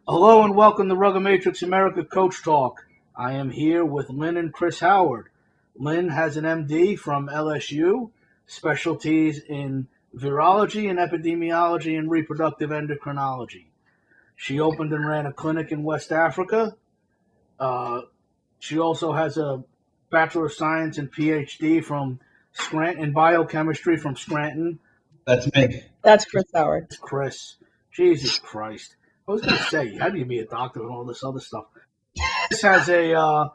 Hello and welcome to Rugby Matrix America Coach Talk. I am here with Lynn and Chris Howard. Lynn has an MD from LSU, specialties in Virology and Epidemiology and Reproductive Endocrinology. She opened and ran a clinic in West Africa. She also has a Bachelor of Science and PhD from Scranton in Biochemistry from Scranton. That's me. That's Chris Howard. Chris. Jesus Christ. I was going to say, how do you be a doctor and all this other stuff? Chris has a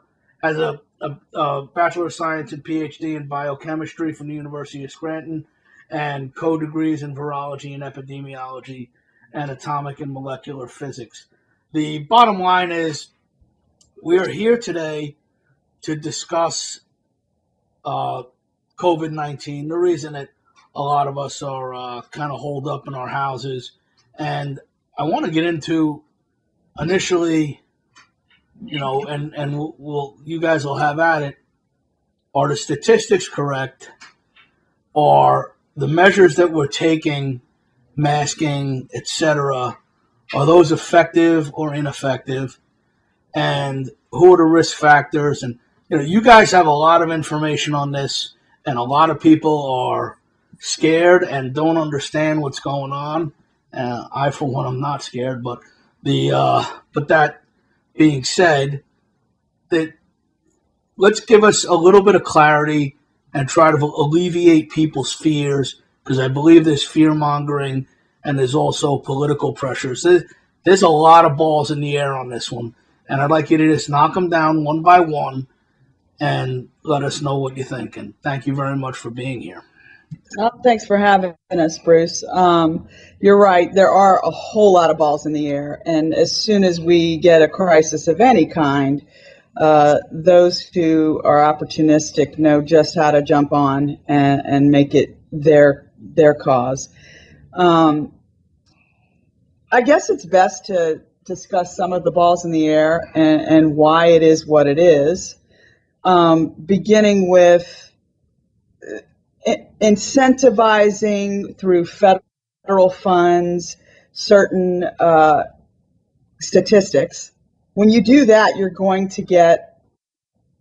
Bachelor of Science and PhD in Biochemistry from the University of Scranton and co-degrees in Virology and Epidemiology and Atomic and Molecular Physics. The bottom line is we are here today to discuss COVID-19, the reason that a lot of us are kind of holed up in our houses. And I want to get into initially, and you guys will have at it. Are the statistics correct? Are the measures that we're taking, masking, etc., are those effective or ineffective? And who are the risk factors? And you guys have a lot of information on this, and a lot of people are scared and don't understand what's going on. I, for one, am not scared, but that being said, that let's give us a little bit of clarity and try to alleviate people's fears, because I believe there's fear mongering and there's also political pressures. There's a lot of balls in the air on this one, and I'd like you to just knock them down one by one and let us know what you think. And thank you very much for being here. Oh, thanks for having us, Bruce. You're right. There are a whole lot of balls in the air. And as soon as we get a crisis of any kind, those who are opportunistic know just how to jump on and make it their cause. I guess it's best to discuss some of the balls in the air and why it is what it is, beginning with incentivizing through federal funds certain statistics. When you do that, you're going to get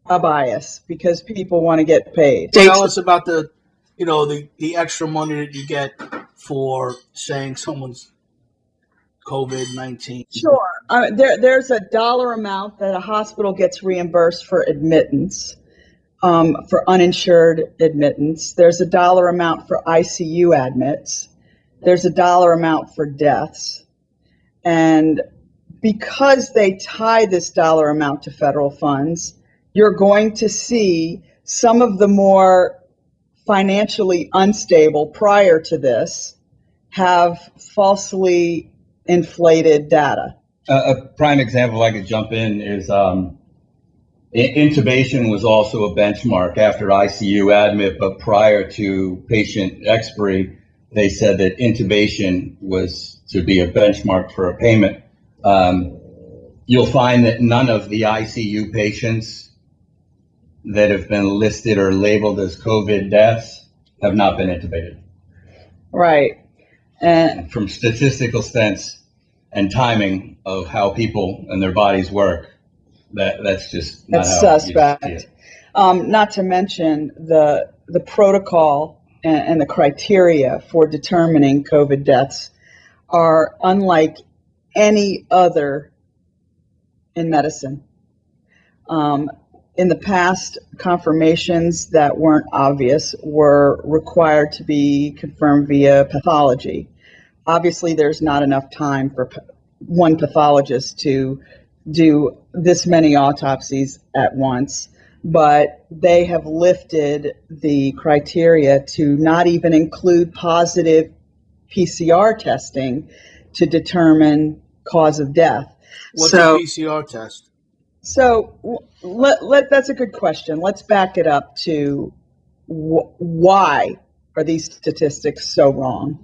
a bias because people want to get paid. Tell us about the extra money that you get for saying someone's COVID-19. Sure. There's a dollar amount that a hospital gets reimbursed for admittance. For uninsured admittance. There's a dollar amount for ICU admits. There's a dollar amount for deaths. And because they tie this dollar amount to federal funds, you're going to see some of the more financially unstable prior to this have falsely inflated data. A prime example, if I could jump in, is intubation was also a benchmark after ICU admit, but prior to patient expiry, they said that intubation was to be a benchmark for a payment. You'll find that none of the ICU patients that have been listed or labeled as COVID deaths have not been intubated. Right. And from statistical sense and timing of how people and their bodies work, that's just not it's how suspect. You see it. Not to mention the protocol and the criteria for determining COVID deaths are unlike any other in medicine. In the past, confirmations that weren't obvious were required to be confirmed via pathology. Obviously, there's not enough time for one pathologist to do this many autopsies at once, but they have lifted the criteria to not even include positive PCR testing to determine cause of death. What's a PCR test? So that's a good question. Let's back it up to why are these statistics so wrong?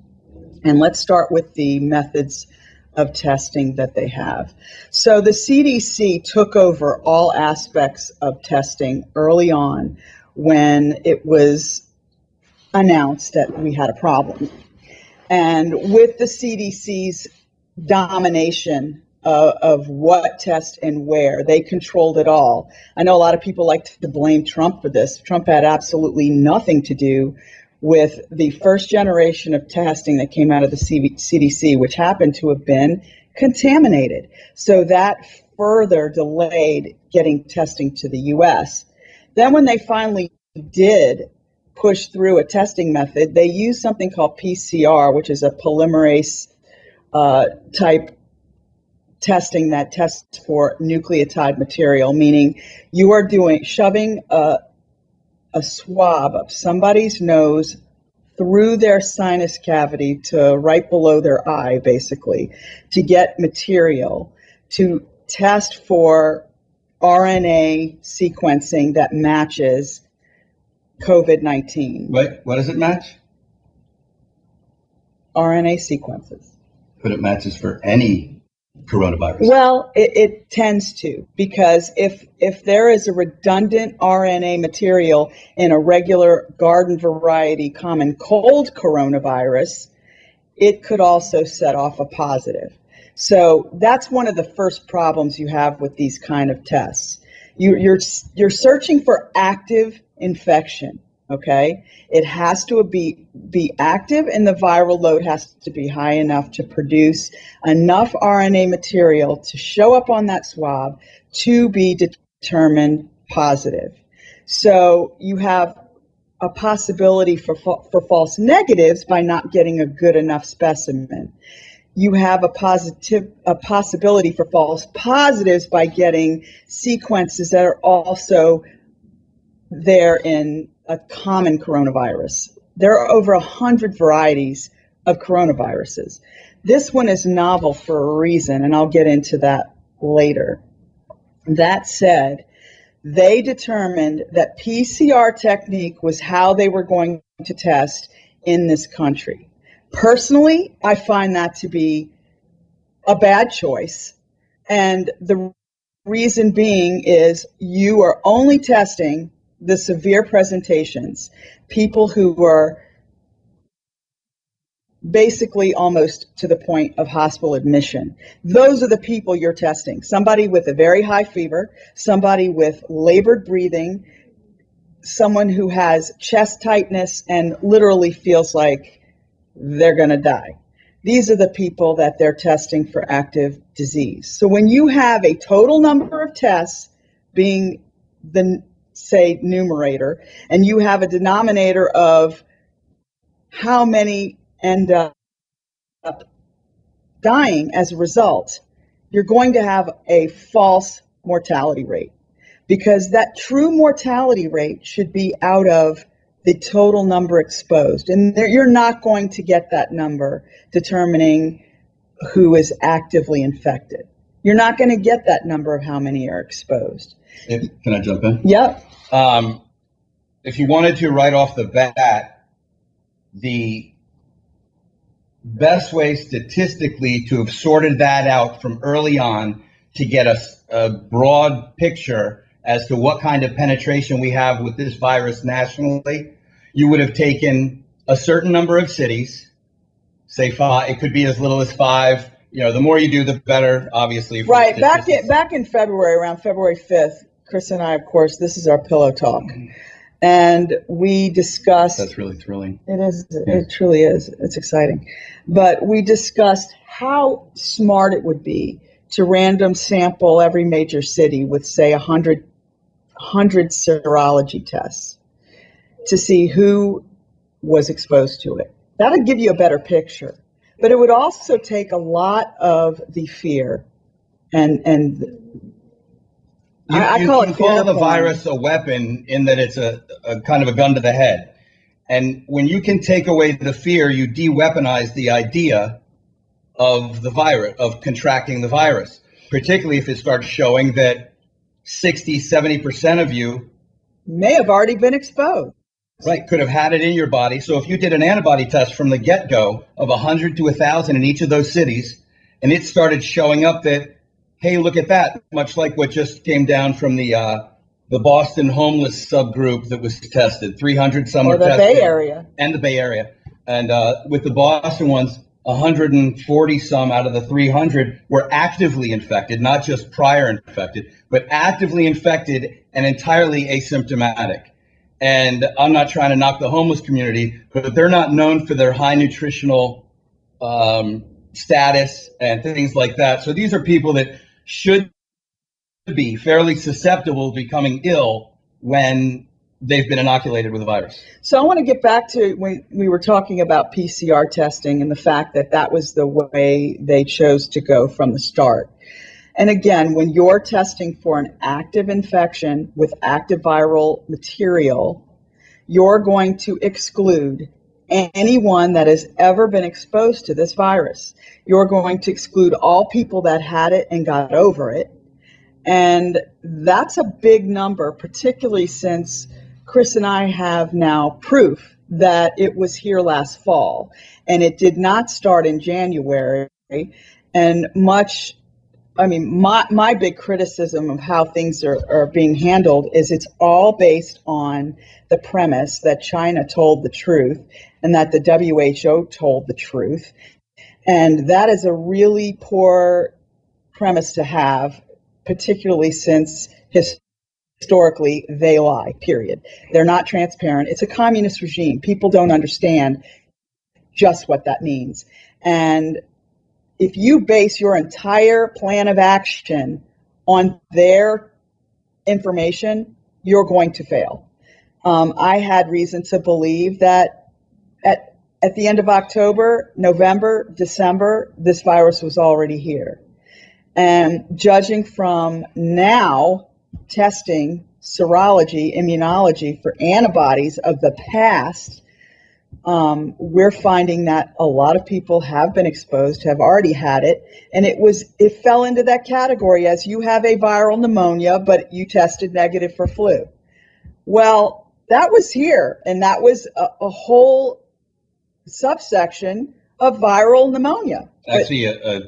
And let's start with the methods of testing that they have. So the CDC took over all aspects of testing early on when it was announced that we had a problem. And with the CDC's domination of what test and where. They controlled it all. I know a lot of people like to blame Trump for this. Trump had absolutely nothing to do with the first generation of testing that came out of the CDC, which happened to have been contaminated. So that further delayed getting testing to the US. Then when they finally did push through a testing method, they used something called PCR, which is a polymerase type testing that tests for nucleotide material, meaning you are shoving a swab of somebody's nose through their sinus cavity to right below their eye, basically, to get material to test for RNA sequencing that matches COVID-19. Wait, what does it match? RNA sequences. But it matches for any coronavirus. Well, it tends to, because if there is a redundant RNA material in a regular garden variety common cold coronavirus, it could also set off a positive. So that's one of the first problems you have with these kind of tests. You're searching for active infection. Okay, it has to be active, and the viral load has to be high enough to produce enough RNA material to show up on that swab to be determined positive. So you have a possibility for false negatives by not getting a good enough specimen. You have a possibility for false positives by getting sequences that are also there in a common coronavirus. There are over 100 varieties of coronaviruses. This one is novel for a reason, and I'll get into that later. That said, they determined that PCR technique was how they were going to test in this country. Personally, I find that to be a bad choice. And the reason being is you are only testing the severe presentations, people who were basically almost to the point of hospital admission. Those are the people you're testing. Somebody with a very high fever, somebody with labored breathing, someone who has chest tightness and literally feels like they're going to die. These are the people that they're testing for active disease. So when you have a total number of tests being the, say, numerator, and you have a denominator of how many end up dying as a result, you're going to have a false mortality rate, because that true mortality rate should be out of the total number exposed. And you're not going to get that number determining who is actively infected. You're not going to get that number of how many are exposed. Can I jump in? Yep. If you wanted to right off the bat, the best way statistically to have sorted that out from early on to get a broad picture as to what kind of penetration we have with this virus nationally, you would have taken a certain number of cities, say 5, it could be as little as 5. You know, the more you do, the better, obviously. Right. Back in February, around February 5th, Chris and I, of course, this is our pillow talk. And we discussed. That's really thrilling. It is. Yeah. It truly is. It's exciting. But we discussed how smart it would be to random sample every major city with, say, 100 serology tests to see who was exposed to it. That would give you a better picture. But it would also take a lot of the fear I call it call the virus a weapon in that it's a kind of a gun to the head. And when you can take away the fear, you de-weaponize the idea of the virus, of contracting the virus, particularly if it starts showing that 60, 70% of you may have already been exposed. Right, could have had it in your body. So if you did an antibody test from the get-go of 100 to 1,000 in each of those cities, and it started showing up that, hey, look at that, much like what just came down from the Boston homeless subgroup that was tested, 300 some were tested. Bay Area. And the Bay Area. And with the Boston ones, 140 some out of the 300 were actively infected, not just prior infected, but actively infected and entirely asymptomatic. And I'm not trying to knock the homeless community, but they're not known for their high nutritional status and things like that. So these are people that should be fairly susceptible to becoming ill when they've been inoculated with the virus. So I want to get back to when we were talking about PCR testing and the fact that that was the way they chose to go from the start. And again, when you're testing for an active infection with active viral material, you're going to exclude anyone that has ever been exposed to this virus. You're going to exclude all people that had it and got over it. And that's a big number, particularly since Chris and I have now proof that it was here last fall, and it did not start in January. And my big criticism of how things are being handled is it's all based on the premise that China told the truth and that the WHO told the truth. And that is a really poor premise to have, particularly since historically they lie, period. They're not transparent. It's a communist regime. People don't understand just what that means. And if you base your entire plan of action on their information, you're going to fail. I had reason to believe that at the end of October, November, December, this virus was already here. And judging from now testing serology, immunology for antibodies of the past, we're finding that a lot of people have been exposed, have already had it, and it fell into that category as you have a viral pneumonia, but you tested negative for flu. Well, that was here, and that was a whole subsection of viral pneumonia. Actually, a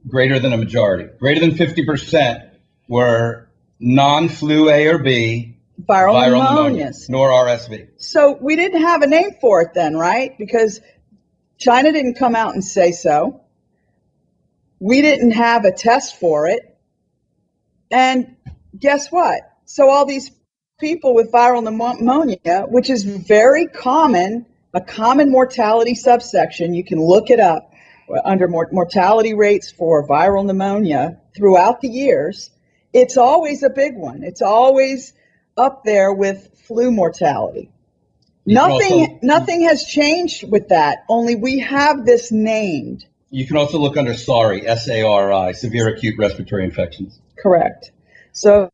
greater than a majority, greater than 50% were non-flu A or B viral pneumonias, nor RSV. So we didn't have a name for it then, right? Because China didn't come out and say so. We didn't have a test for it. And guess what? So all these people with viral pneumonia, which is very common, a common mortality subsection, you can look it up, under mortality rates for viral pneumonia throughout the years, it's always a big one. It's always up there with flu mortality. Nothing has changed with that, only we have this named. You can also look under SARI, S-A-R-I, severe acute respiratory infections. Correct. So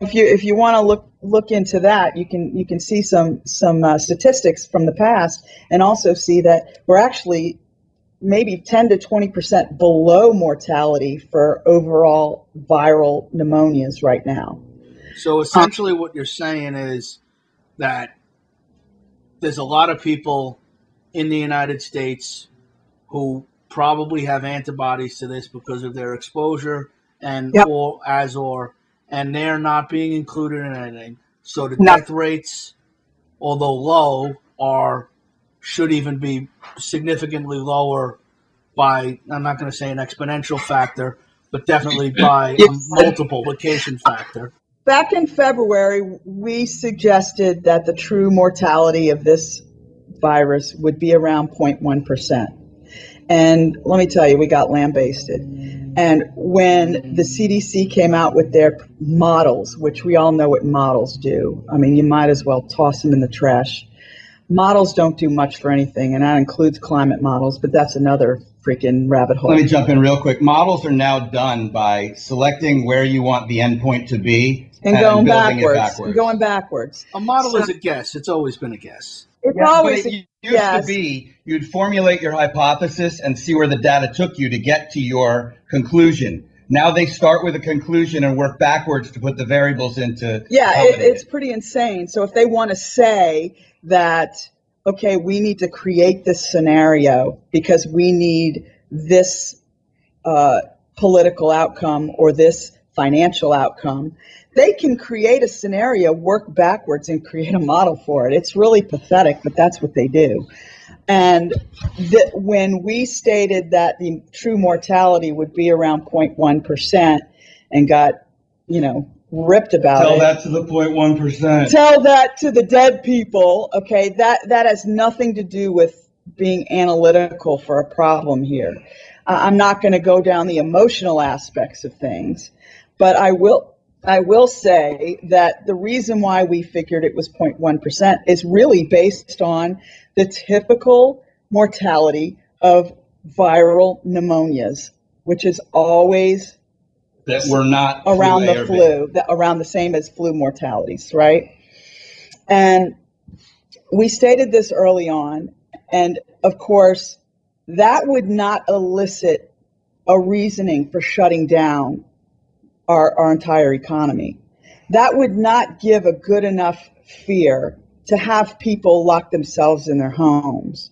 if you want to look into that, you can see some statistics from the past, and also see that we're actually maybe 10 to 20% below mortality for overall viral pneumonias right now. So essentially what you're saying is that there's a lot of people in the United States who probably have antibodies to this because of their exposure and and they're not being included in anything. So the death rates, although low, should even be significantly lower by, I'm not going to say an exponential factor, but definitely by a multiplication factor. Back in February, we suggested that the true mortality of this virus would be around 0.1%. And let me tell you, we got lambasted. And when the CDC came out with their models, which we all know what models do, I mean, you might as well toss them in the trash. Models don't do much for anything, and that includes climate models, but that's another freaking rabbit hole. Let me jump in real quick. Models are now done by selecting where you want the endpoint to be and going building it backwards. And going backwards. A model is a guess. It's always been a guess. It's always it used to be you'd formulate your hypothesis and see where the data took you to get to your conclusion. Now they start with a conclusion and work backwards to put the variables into. Yeah, it's pretty insane. So if they want to say that, okay, we need to create this scenario because we need this political outcome or this financial outcome, they can create a scenario, work backwards, and create a model for it. It's really pathetic, but that's what they do. And when we stated that the true mortality would be around 0.1% and got, ripped about Tell it. that to the 0.1%. Tell that to the dead people. Okay, that has nothing to do with being analytical for a problem here. I'm not going to go down the emotional aspects of things, but I will say that the reason why we figured it was 0.1% is really based on the typical mortality of viral pneumonias, which is always That we're not around flu A the or flu, around the same as flu mortalities, right? And we stated this early on, and of course, that would not elicit a reasoning for shutting down our entire economy. That would not give a good enough fear to have people lock themselves in their homes.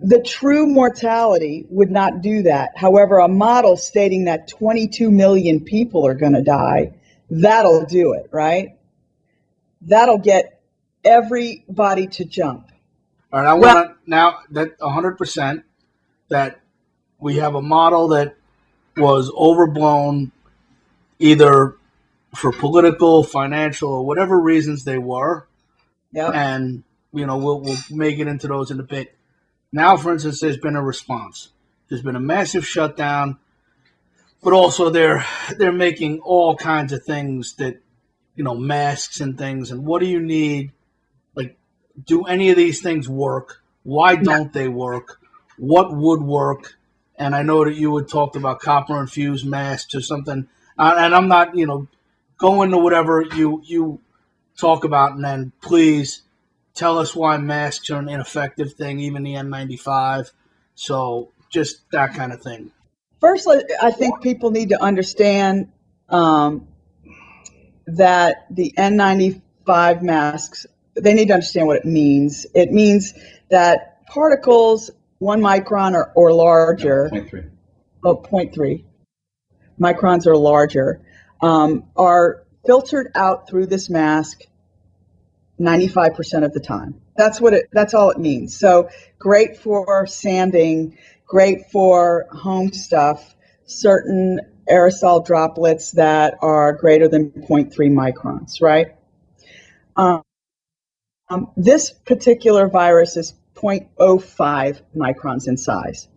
The true mortality would not do that. However, a model stating that 22 million people are going to die, that'll do it, right? That'll get everybody to jump. All right, I want to now that 100% that we have a model that was overblown either for political, financial, or whatever reasons they were. Yep. And, we'll make it into those in a bit. Now, for instance, there's been a response. There's been a massive shutdown, but also they're making all kinds of things that, masks and things. And what do you need? Like, do any of these things work? Why don't they work? What would work? And I know that you had talked about copper-infused masks or something. And I'm not, go into whatever you talk about, and then please tell us why masks are an ineffective thing, even the N95. So just that kind of thing. First, I think people need to understand that the N95 masks, they need to understand what it means. It means that particles 1 micron or larger, 0.3 microns or larger, are filtered out through this mask 95% of the time. That's all it means. So great for sanding, great for home stuff, certain aerosol droplets that are greater than 0.3 microns, right? This particular virus is 0.05 microns in size.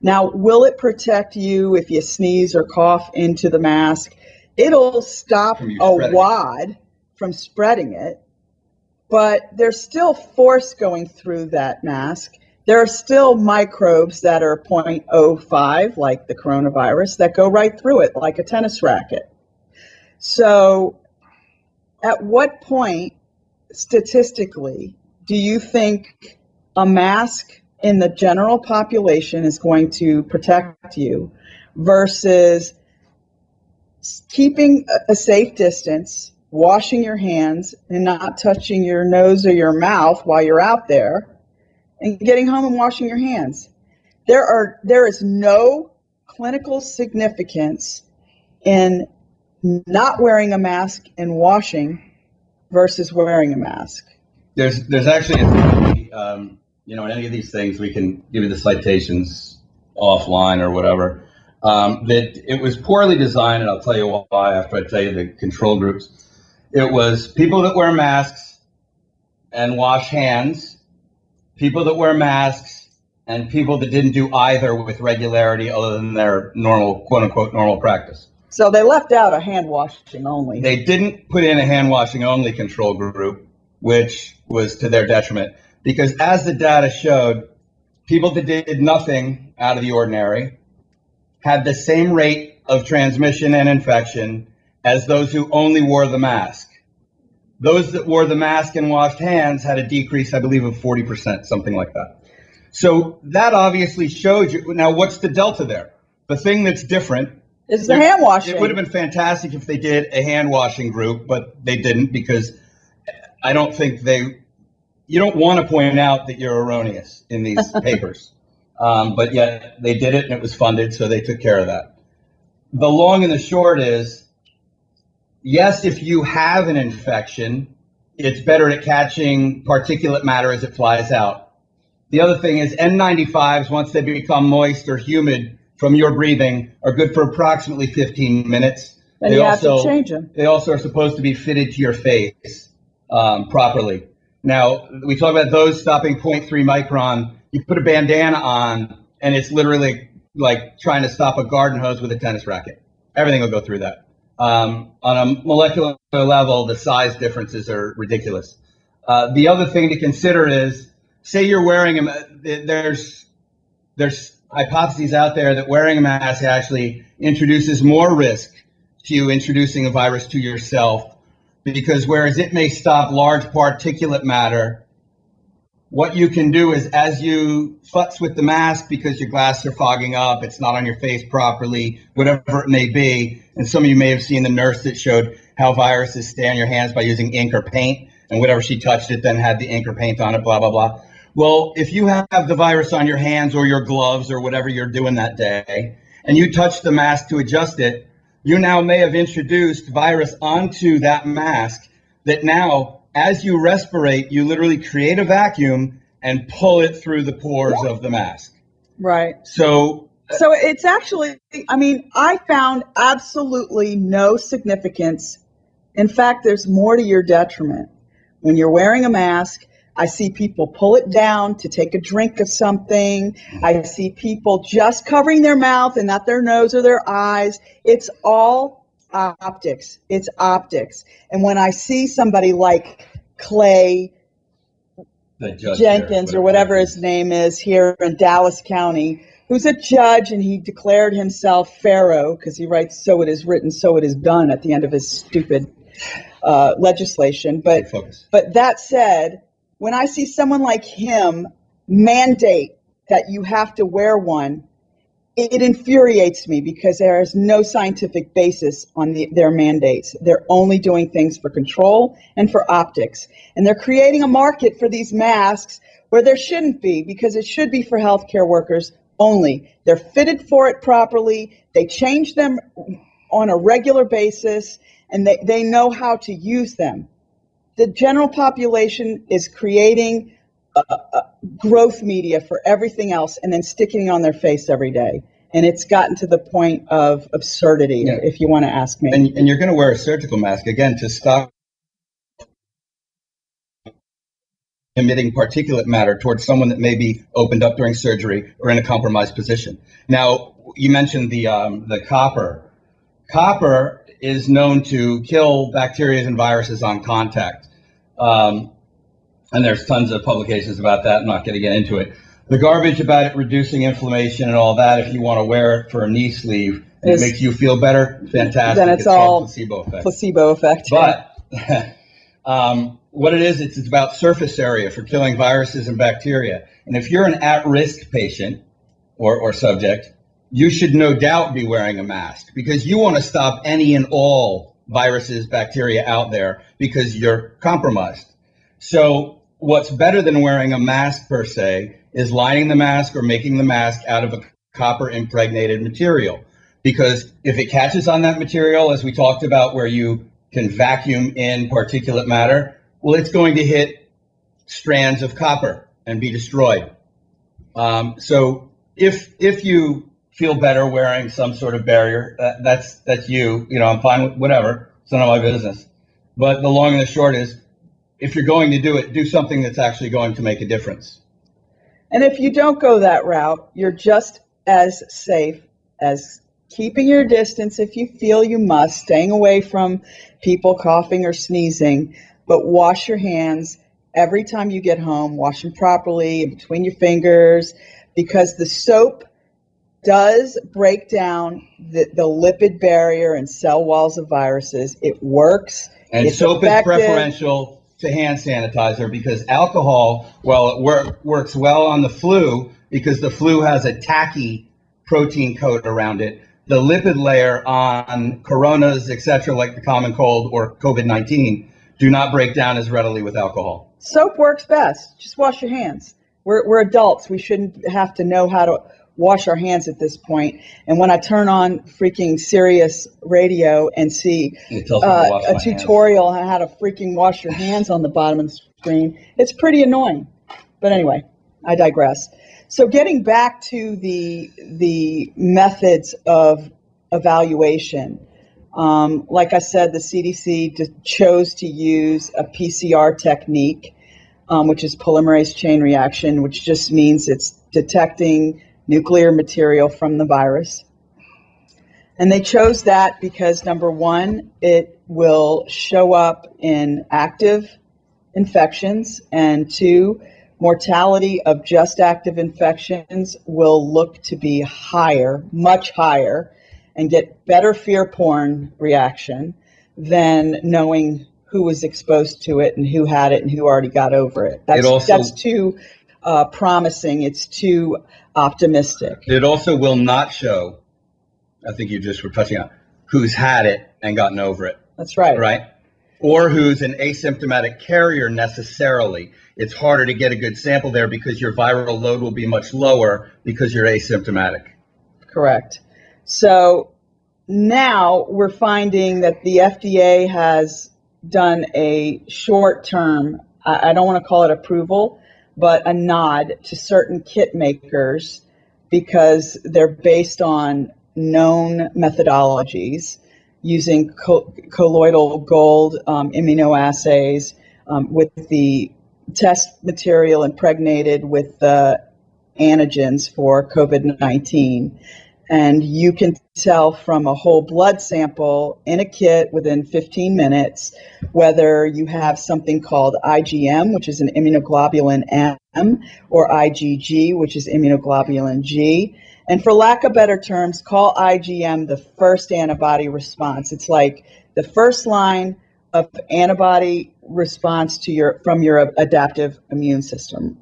Now, will it protect you if you sneeze or cough into the mask? It'll stop a wad from spreading it, but there's still force going through that mask. There are still microbes that are 0.05, like the coronavirus, that go right through it, like a tennis racket. So at what point, statistically, do you think a mask in the general population is going to protect you versus keeping a safe distance, washing your hands, and not touching your nose or your mouth while you're out there, and getting home and washing your hands? There is no clinical significance in not wearing a mask and washing versus wearing a mask. There's actually a in any of these things, we can give you the citations offline or whatever, that it was poorly designed, and I'll tell you why after I tell you the control groups. It was people that wear masks and wash hands, people that wear masks, and people that didn't do either with regularity other than their normal, quote unquote, normal practice. So they left out a hand washing only. They didn't put in a hand washing only control group, which was to their detriment. Because as the data showed, people that did nothing out of the ordinary had the same rate of transmission and infection as those who only wore the mask. Those that wore the mask and washed hands had a decrease, I believe, of 40%, something like that. So that obviously shows you. Now, what's the delta there? The thing that's different is the hand washing. It would have been fantastic if they did a hand washing group, but they didn't, because I don't think you don't want to point out that you're erroneous in these papers. But yet they did it, and it was funded, so they took care of that. The long and the short is, yes, if you have an infection, it's better at catching particulate matter as it flies out. The other thing is N95s, once they become moist or humid from your breathing, are good for approximately 15 minutes. And you have to change them. They also are supposed to be fitted to your face properly. Now, we talk about those stopping 0.3 micron. You put a bandana on, and it's literally like trying to stop a garden hose with a tennis racket. Everything will go through that. On a molecular level, the size differences are ridiculous. The other thing to consider is, say you're wearing them, there's hypotheses out there that wearing a mask actually introduces more risk to you introducing a virus to yourself, because whereas it may stop large particulate matter, what you can do is, as you futz with the mask because your glasses are fogging up, it's not on your face properly, whatever it may be, and some of you may have seen the nurse that showed how viruses stay on your hands by using ink or paint, and whatever she touched it then had the ink or paint on it, blah, blah, blah. Well, if you have the virus on your hands or your gloves or whatever you're doing that day, and you touch the mask to adjust it, you now may have introduced virus onto that mask that now, as you respirate, you literally create a vacuum and pull it through the pores of the mask. Right. So it's actually, I mean, I found absolutely no significance. In fact, there's more to your detriment. When you're wearing a mask, I see people pull it down to take a drink of something. I see people just covering their mouth and not their nose or their eyes. It's all optics. It's optics. And when I see somebody like Clay Jenkins or whatever his name is here in Dallas County, who's a judge, and he declared himself Pharaoh because he writes "so it is written, so it is done" at the end of his stupid legislation. But that said, when I see someone like him mandate that you have to wear one, it infuriates me because there is no scientific basis on their mandates. They're only doing things for control and for optics. And they're creating a market for these masks where there shouldn't be, because it should be for healthcare workers only. They're fitted for it properly. They change them on a regular basis, and they know how to use them. The general population is creating growth media for everything else and then sticking it on their face every day. And it's gotten to the point of absurdity, if you want to ask me. And you're going to wear a surgical mask, again, to stop emitting particulate matter towards someone that may be opened up during surgery or in a compromised position. Now, you mentioned the copper. Copper is known to kill bacteria and viruses on contact. And there's tons of publications about that. I'm not going to get into it. The garbage about it reducing inflammation and all that, if you want to wear it for a knee sleeve and it makes you feel better, fantastic. Then it's all placebo effect. Placebo effect. But what it is, it's about surface area for killing viruses and bacteria. And if you're an at-risk patient or subject, you should no doubt be wearing a mask, because you want to stop any and all viruses, bacteria out there because you're compromised. So what's better than wearing a mask per se is lining the mask or making the mask out of a copper impregnated material. Because if it catches on that material, as we talked about, where you can vacuum in particulate matter, well, it's going to hit strands of copper and be destroyed. So if you feel better wearing some sort of barrier, that's you. You know, I'm fine with whatever. It's none of my business. But the long and the short is, if you're going to do it, do something that's actually going to make a difference. And if you don't go that route, you're just as safe as keeping your distance if you feel you must, staying away from people coughing or sneezing, but wash your hands every time you get home. Wash them properly in between your fingers, because the soap does break down the lipid barrier and cell walls of viruses. It works. And it's soap effective. is preferential to hand sanitizer, because alcohol, well, it works well on the flu because the flu has a tacky protein coat around it. The lipid layer on coronas, etc., like the common cold or COVID-19, do not break down as readily with alcohol. Soap works best. Just wash your hands. We're adults. We shouldn't have to know how to wash our hands at this point. And when I turn on freaking Sirius radio and see a tutorial on how to freaking wash your hands on the bottom of the screen, it's pretty annoying. But anyway. I digress. So getting back to the methods of evaluation, like I said, the CDC chose to use a PCR technique, which is polymerase chain reaction, which just means it's detecting nuclear material from the virus. And they chose that because, number one, it will show up in active infections, and two, mortality of just active infections will look to be higher, much higher, and get better fear porn reaction than knowing who was exposed to it and who had it and who already got over it. That's too promising. It's too optimistic. It also will not show, I think you just were touching on, who's had it and gotten over it. That's right. Right? Or who's an asymptomatic carrier necessarily. It's harder to get a good sample there because your viral load will be much lower because you're asymptomatic. Correct. So now we're finding that the FDA has done a short-term, I don't want to call it approval, but a nod to certain kit makers because they're based on known methodologies using colloidal gold immunoassays with the test material impregnated with the antigens for COVID-19. And you can tell from a whole blood sample in a kit within 15 minutes whether you have something called IgM, which is an immunoglobulin M, or IgG, which is immunoglobulin G. And for lack of better terms, call IgM the first antibody response. It's like the first line of antibody response to from your adaptive immune system.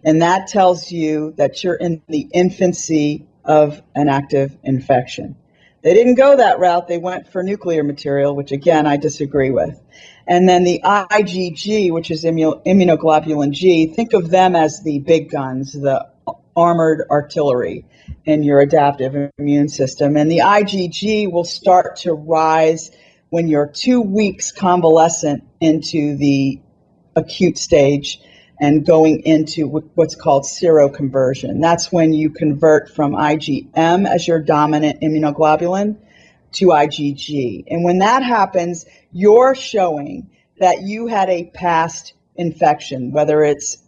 And that tells you that you're in the infancy of an active infection. They didn't go that route. They went for nuclear material, which again, I disagree with. And then the IgG, which is immunoglobulin G, think of them as the big guns, the armored artillery in your adaptive immune system. And the IgG will start to rise when you're 2 weeks convalescent into the acute stage and going into what's called seroconversion. That's when you convert from IgM as your dominant immunoglobulin to IgG. And when that happens, you're showing that you had a past infection, whether it's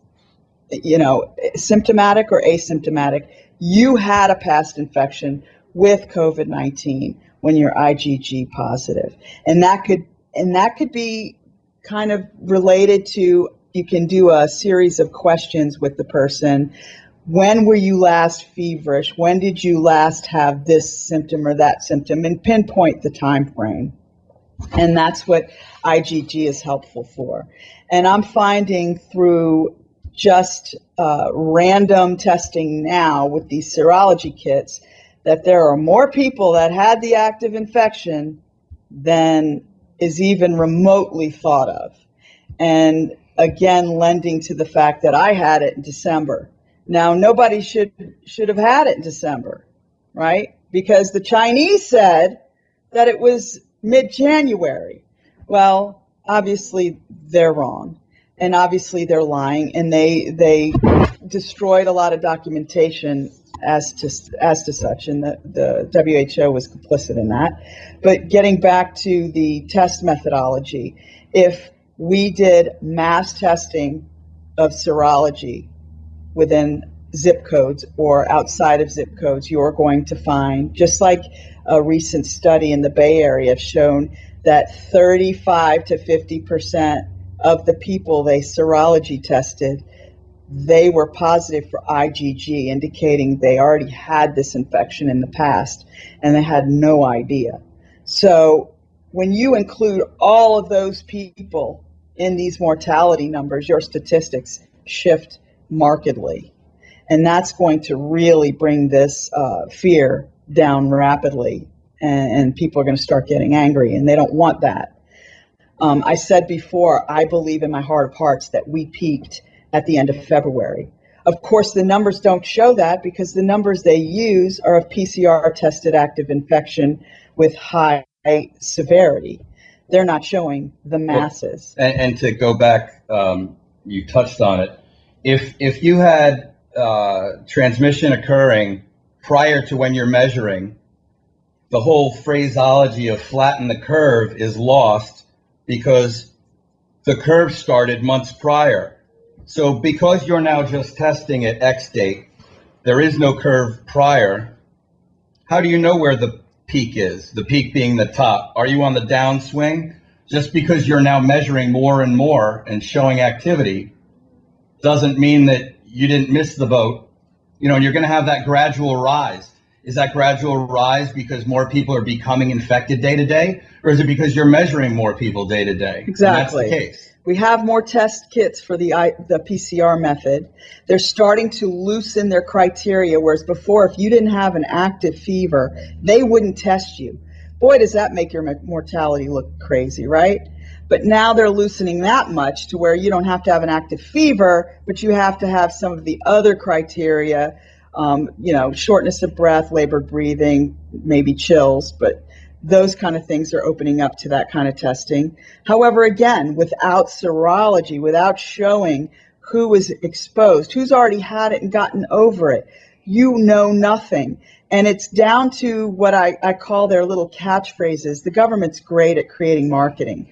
symptomatic or asymptomatic. You had a past infection with COVID-19 when you're IgG positive. And that could be kind of related to, you can do a series of questions with the person. When were you last feverish? When did you last have this symptom or that symptom? And pinpoint the time frame. And that's what IgG is helpful for. And I'm finding through just random testing now with these serology kits that there are more people that had the active infection than is even remotely thought of. And again, lending to the fact that I had it in December. Now, nobody should have had it in December, right? Because the Chinese said that it was mid-January. Well, obviously they're wrong, and obviously they're lying, and they destroyed a lot of documentation as to such, and the WHO was complicit in that. But getting back to the test methodology, if we did mass testing of serology within zip codes or outside of zip codes, you're going to find, just like a recent study in the Bay Area shown, that 35 to 50% of the people they serology tested, they were positive for IgG, indicating they already had this infection in the past and they had no idea. So when you include all of those people in these mortality numbers, your statistics shift markedly. And that's going to really bring this fear down rapidly. And people are going to start getting angry, and they don't want that. I said before, I believe in my heart of hearts that we peaked at the end of February. Of course, the numbers don't show that because the numbers they use are of PCR-tested active infection with high severity. They're not showing the masses. And to go back, you touched on it. If you had transmission occurring prior to when you're measuring, the whole phraseology of flatten the curve is lost because the curve started months prior. So because you're now just testing at X date, there is no curve prior. How do you know where the peak is? The peak being the top. Are you on the downswing? Just because you're now measuring more and more and showing activity doesn't mean that you didn't miss the boat. You know, and you're going to have that gradual rise. Is that gradual rise because more people are becoming infected day to day? Or is it because you're measuring more people day to day? Exactly. And that's the case. We have more test kits for the PCR method. They're starting to loosen their criteria, whereas before, if you didn't have an active fever, they wouldn't test you. Boy, does that make your mortality look crazy, right? But now they're loosening that much to where you don't have to have an active fever, but you have to have some of the other criteria, shortness of breath, labored breathing, maybe chills, but those kind of things are opening up to that kind of testing. However, again, without serology, without showing who was exposed, who's already had it and gotten over it, you know nothing. And it's down to what I call their little catchphrases. The government's great at creating marketing.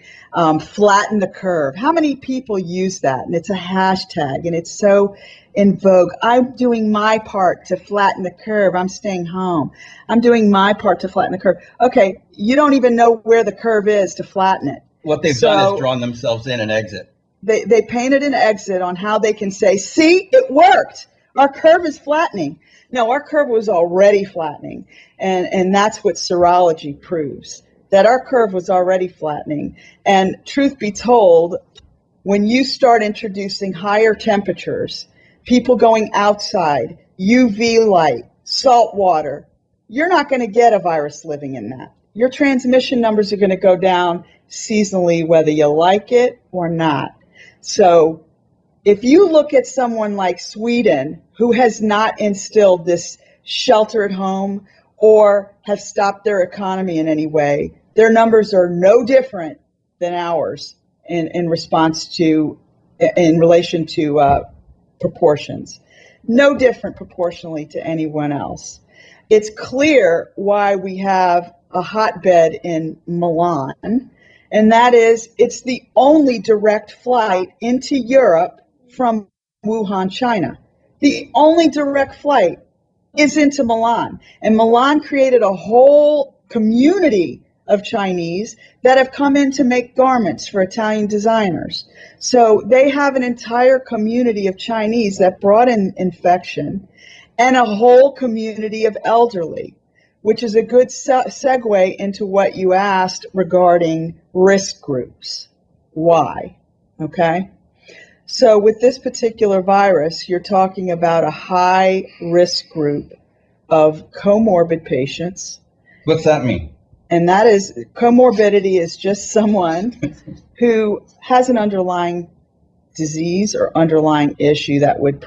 Flatten the curve. How many people use that? And it's a hashtag, and it's so in vogue. I'm doing my part to flatten the curve. I'm staying home. I'm doing my part to flatten the curve. Okay, you don't even know where the curve is to flatten it. What they've done is drawn themselves in an exit. They painted an exit on how they can say, see, it worked. Our curve is flattening. No, our curve was already flattening. And that's what serology proves, that our curve was already flattening. And truth be told, when you start introducing higher temperatures, people going outside, UV light, salt water, you're not going to get a virus living in that. Your transmission numbers are going to go down seasonally, whether you like it or not. So if you look at someone like Sweden, who has not instilled this shelter at home or have stopped their economy in any way, their numbers are no different than ours in relation to proportions. No different proportionally to anyone else. It's clear why we have a hotbed in Milan, and that is it's the only direct flight into Europe from Wuhan, China. The only direct flight is into Milan. And Milan created a whole community of Chinese that have come in to make garments for Italian designers. So they have an entire community of Chinese that brought in infection and a whole community of elderly, which is a good segue into what you asked regarding risk groups. Why? Okay. So with this particular virus, you're talking about a high risk group of comorbid patients. What's that mean? And that is, comorbidity is just someone who has an underlying disease or underlying issue that would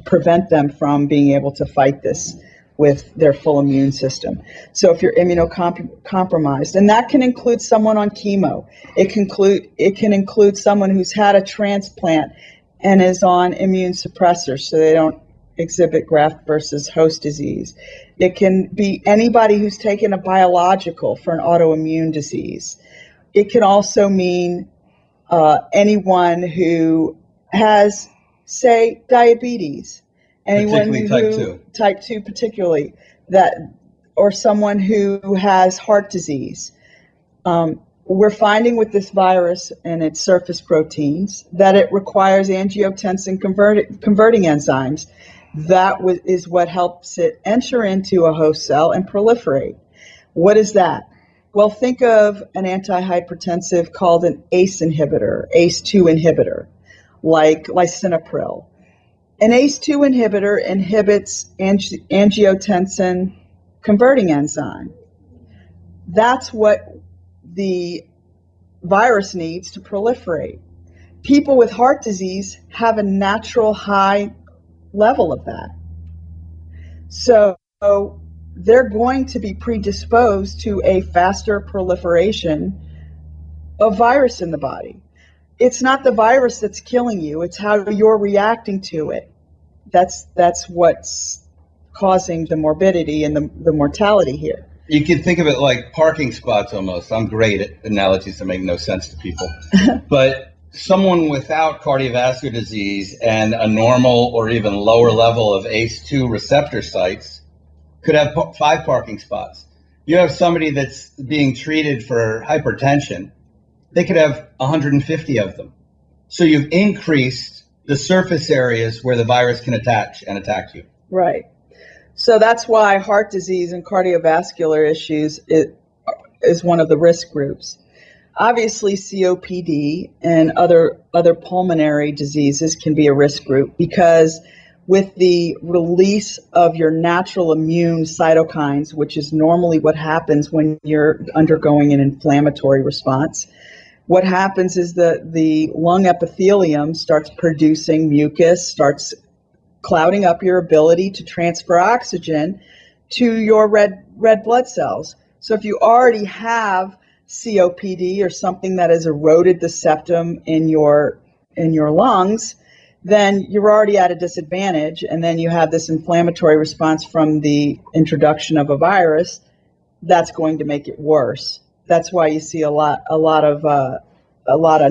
prevent them from being able to fight this with their full immune system. So if you're immunocompromised, and that can include someone on chemo, it can include someone who's had a transplant and is on immune suppressors so they don't exhibit graft versus host disease. It can be anybody who's taken a biological for an autoimmune disease. It can also mean anyone who has, say, diabetes. Anyone particularly type 2 particularly, or someone who has heart disease. We're finding with this virus and its surface proteins that it requires angiotensin converting enzymes. That is what helps it enter into a host cell and proliferate. What is that? Well, think of an antihypertensive called an ACE inhibitor, ACE2 inhibitor, like lisinopril. An ACE2 inhibitor inhibits angiotensin converting enzyme. That's what the virus needs to proliferate. People with heart disease have a natural high level of that. So they're going to be predisposed to a faster proliferation of virus in the body. it's not the virus that's killing you, it's how you're reacting to it. That's what's causing the morbidity and the mortality here. You can think of it like parking spots almost. I'm great at analogies that make no sense to people. But someone without cardiovascular disease and a normal or even lower level of ACE2 receptor sites could have 5 parking spots. You have somebody that's being treated for hypertension, they could have 150 of them. So you've increased the surface areas where the virus can attach and attack you. Right. So that's why heart disease and cardiovascular issues is one of the risk groups. Obviously, COPD and other pulmonary diseases can be a risk group because with the release of your natural immune cytokines, which is normally what happens when you're undergoing an inflammatory response, what happens is the lung epithelium starts producing mucus, starts clouding up your ability to transfer oxygen to your red blood cells. So if you already have COPD or something that has eroded the septum in your lungs, then you're already at a disadvantage, and then you have this inflammatory response from the introduction of a virus that's going to make it worse. That's why you see a lot of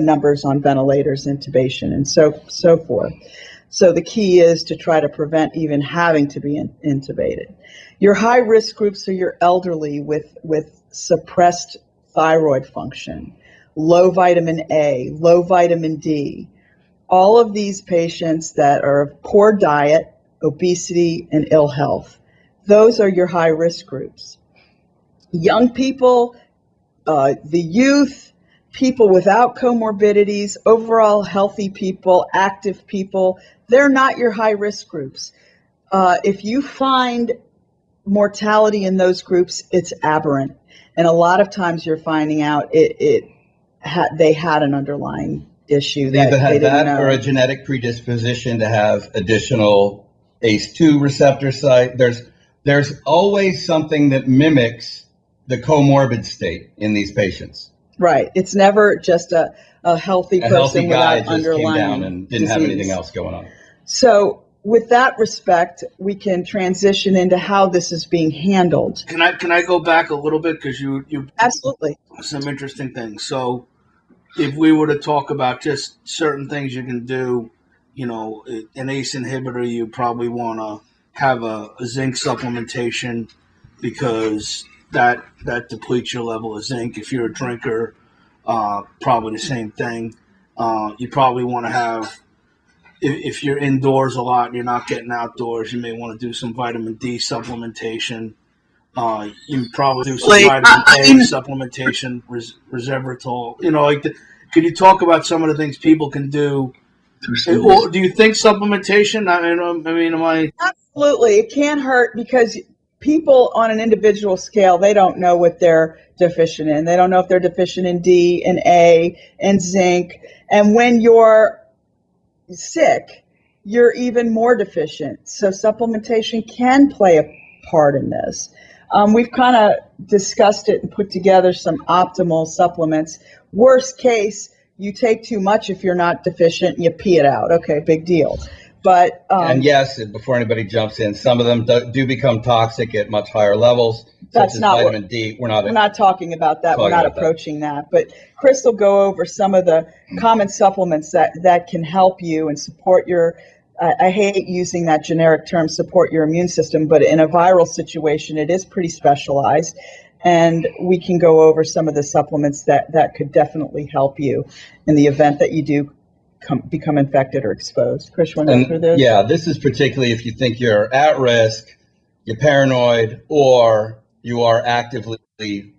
numbers on ventilators, intubation, and so forth. So the key is to try to prevent even having to be intubated. Your high risk groups are your elderly with suppressed thyroid function, low vitamin A, low vitamin D. All of these patients that are of poor diet, obesity, and ill health, those are your high risk groups. Young people, the youth, people without comorbidities, overall healthy people, active people, they're not your high risk groups. If you find mortality in those groups, it's aberrant. And a lot of times you're finding out they had an underlying issue. They either had that know. Or a genetic predisposition to have additional ACE2 receptor site. There's always something that mimics the comorbid state in these patients. Right. It's never just a healthy person healthy guy without just underlying came down and didn't disease. have anything else going on. So with that respect, we can transition into how this is being handled. Can I go back a little bit, because you Absolutely. some interesting things. So if we were to talk about just certain things you can do, an ACE inhibitor, you probably want to have a zinc supplementation, because that depletes your level of zinc. If you're a drinker, probably the same thing. You probably want to have, if you're indoors a lot and you're not getting outdoors, you may want to do some vitamin D supplementation. You probably do some vitamin A supplementation, resveratrol. Can you talk about some of the things people can do? Or do you think supplementation? Am I? Absolutely. It can't hurt, because people on an individual scale, they don't know what they're deficient in. They don't know if they're deficient in D and A and zinc. And when you're sick, you're even more deficient. So supplementation can play a part in this. We've kind of discussed it and put together some optimal supplements. Worst case, you take too much if you're not deficient and you pee it out. Okay, big deal. But and yes, before anybody jumps in, some of them do become toxic at much higher levels. That's such as not vitamin D. We're not talking about that. We're not approaching that. But Chris will go over some of the common supplements that can help you and support your. I hate using that generic term, support your immune system, but in a viral situation, it is pretty specialized. And we can go over some of the supplements that could definitely help you in the event that you do become infected or exposed. Chris, you want to go through this? Yeah, this is particularly if you think you're at risk, you're paranoid, or you are actively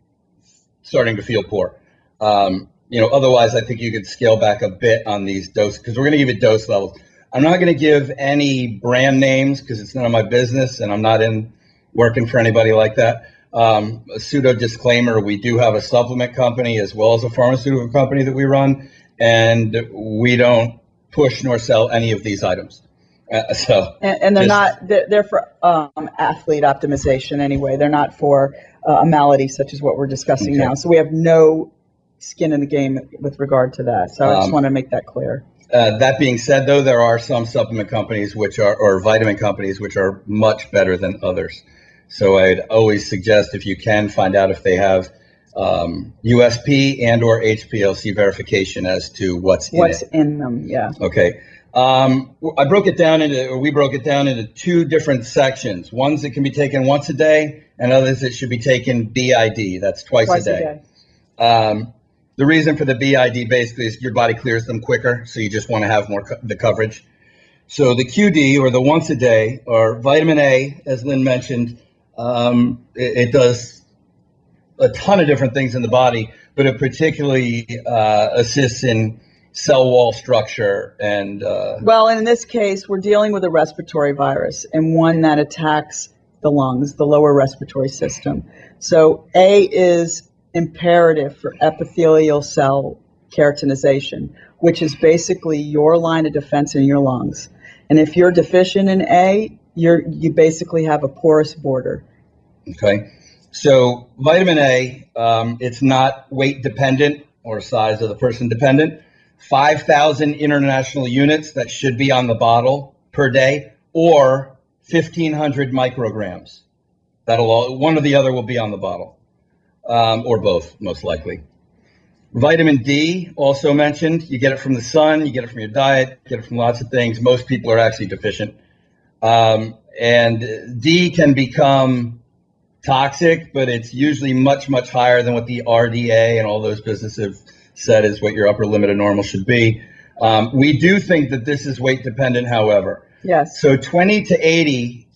starting to feel poor. Otherwise, I think you could scale back a bit on these doses, because we're going to give you dose levels. I'm not going to give any brand names because it's none of my business, and I'm not working for anybody like that. A pseudo disclaimer: we do have a supplement company as well as a pharmaceutical company that we run, and we don't push nor sell any of these items. And they're for athlete optimization anyway. They're not for a malady such as what we're discussing now. So we have no skin in the game with regard to that. So I just want to make that clear. That being said, though, there are some supplement companies or vitamin companies which are much better than others. So I'd always suggest, if you can, find out if they have USP and or HPLC verification as to what's in them. Yeah. Okay. We broke it down into two different sections. Ones that can be taken once a day, and others that should be taken BID. That's twice a day. The reason for the BID basically is your body clears them quicker, so you just want to have more the coverage. So the QD, or the once a day, or vitamin A, as Lynn mentioned, it does a ton of different things in the body, but it particularly assists in cell wall structure and well, in this case, we're dealing with a respiratory virus, and one that attacks the lungs, the lower respiratory system. So A is imperative for epithelial cell keratinization, which is basically your line of defense in your lungs. And if you're deficient in A, you basically have a porous border. Okay. So vitamin A, it's not weight dependent or size of the person dependent. 5,000 international units that should be on the bottle per day, or 1,500 micrograms. One or the other will be on the bottle, or both, most likely. Vitamin D, also mentioned. You get it from the sun, you get it from your diet, you get it from lots of things. Most people are actually deficient. And D can become toxic, but it's usually much, much higher than what the RDA and all those businesses have said is what your upper limit of normal should be. We do think that this is weight dependent, however. Yes. So 20 to 80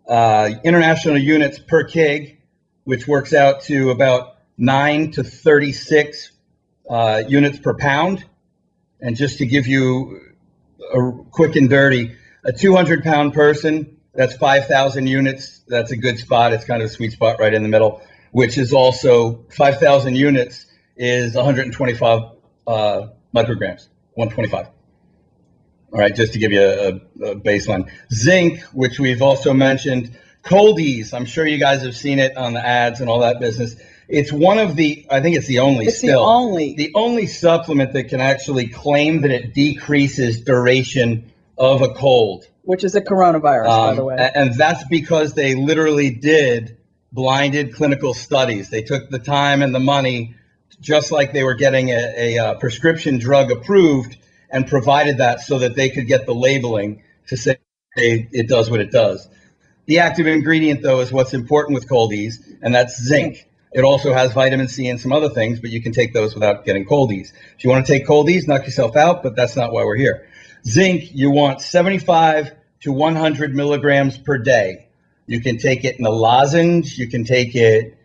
international units per kg, which works out to about 9 to 36 units per pound. And just to give you a quick and dirty, a 200-pound person, that's 5,000 units. That's a good spot. It's kind of a sweet spot right in the middle, which is also 5,000 units is 125 micrograms, 125. All right, just to give you a baseline. Zinc, which we've also mentioned. Coldies, I'm sure you guys have seen it on the ads and all that business. It's one of the, I think it's the only the only supplement that can actually claim that it decreases duration of a cold. Which is a coronavirus, by the way. And that's because they literally did blinded clinical studies. They took the time and the money, just like they were getting a prescription drug approved, and provided that so that they could get the labeling to say it does what it does. The active ingredient, though, is what's important with Coldies, and that's zinc. It also has vitamin C and some other things, but you can take those without getting Coldies. If you want to take Coldies, knock yourself out, but that's not why we're here. Zinc, you want 75 to 100 milligrams per day. You can take it in a lozenge, you can take it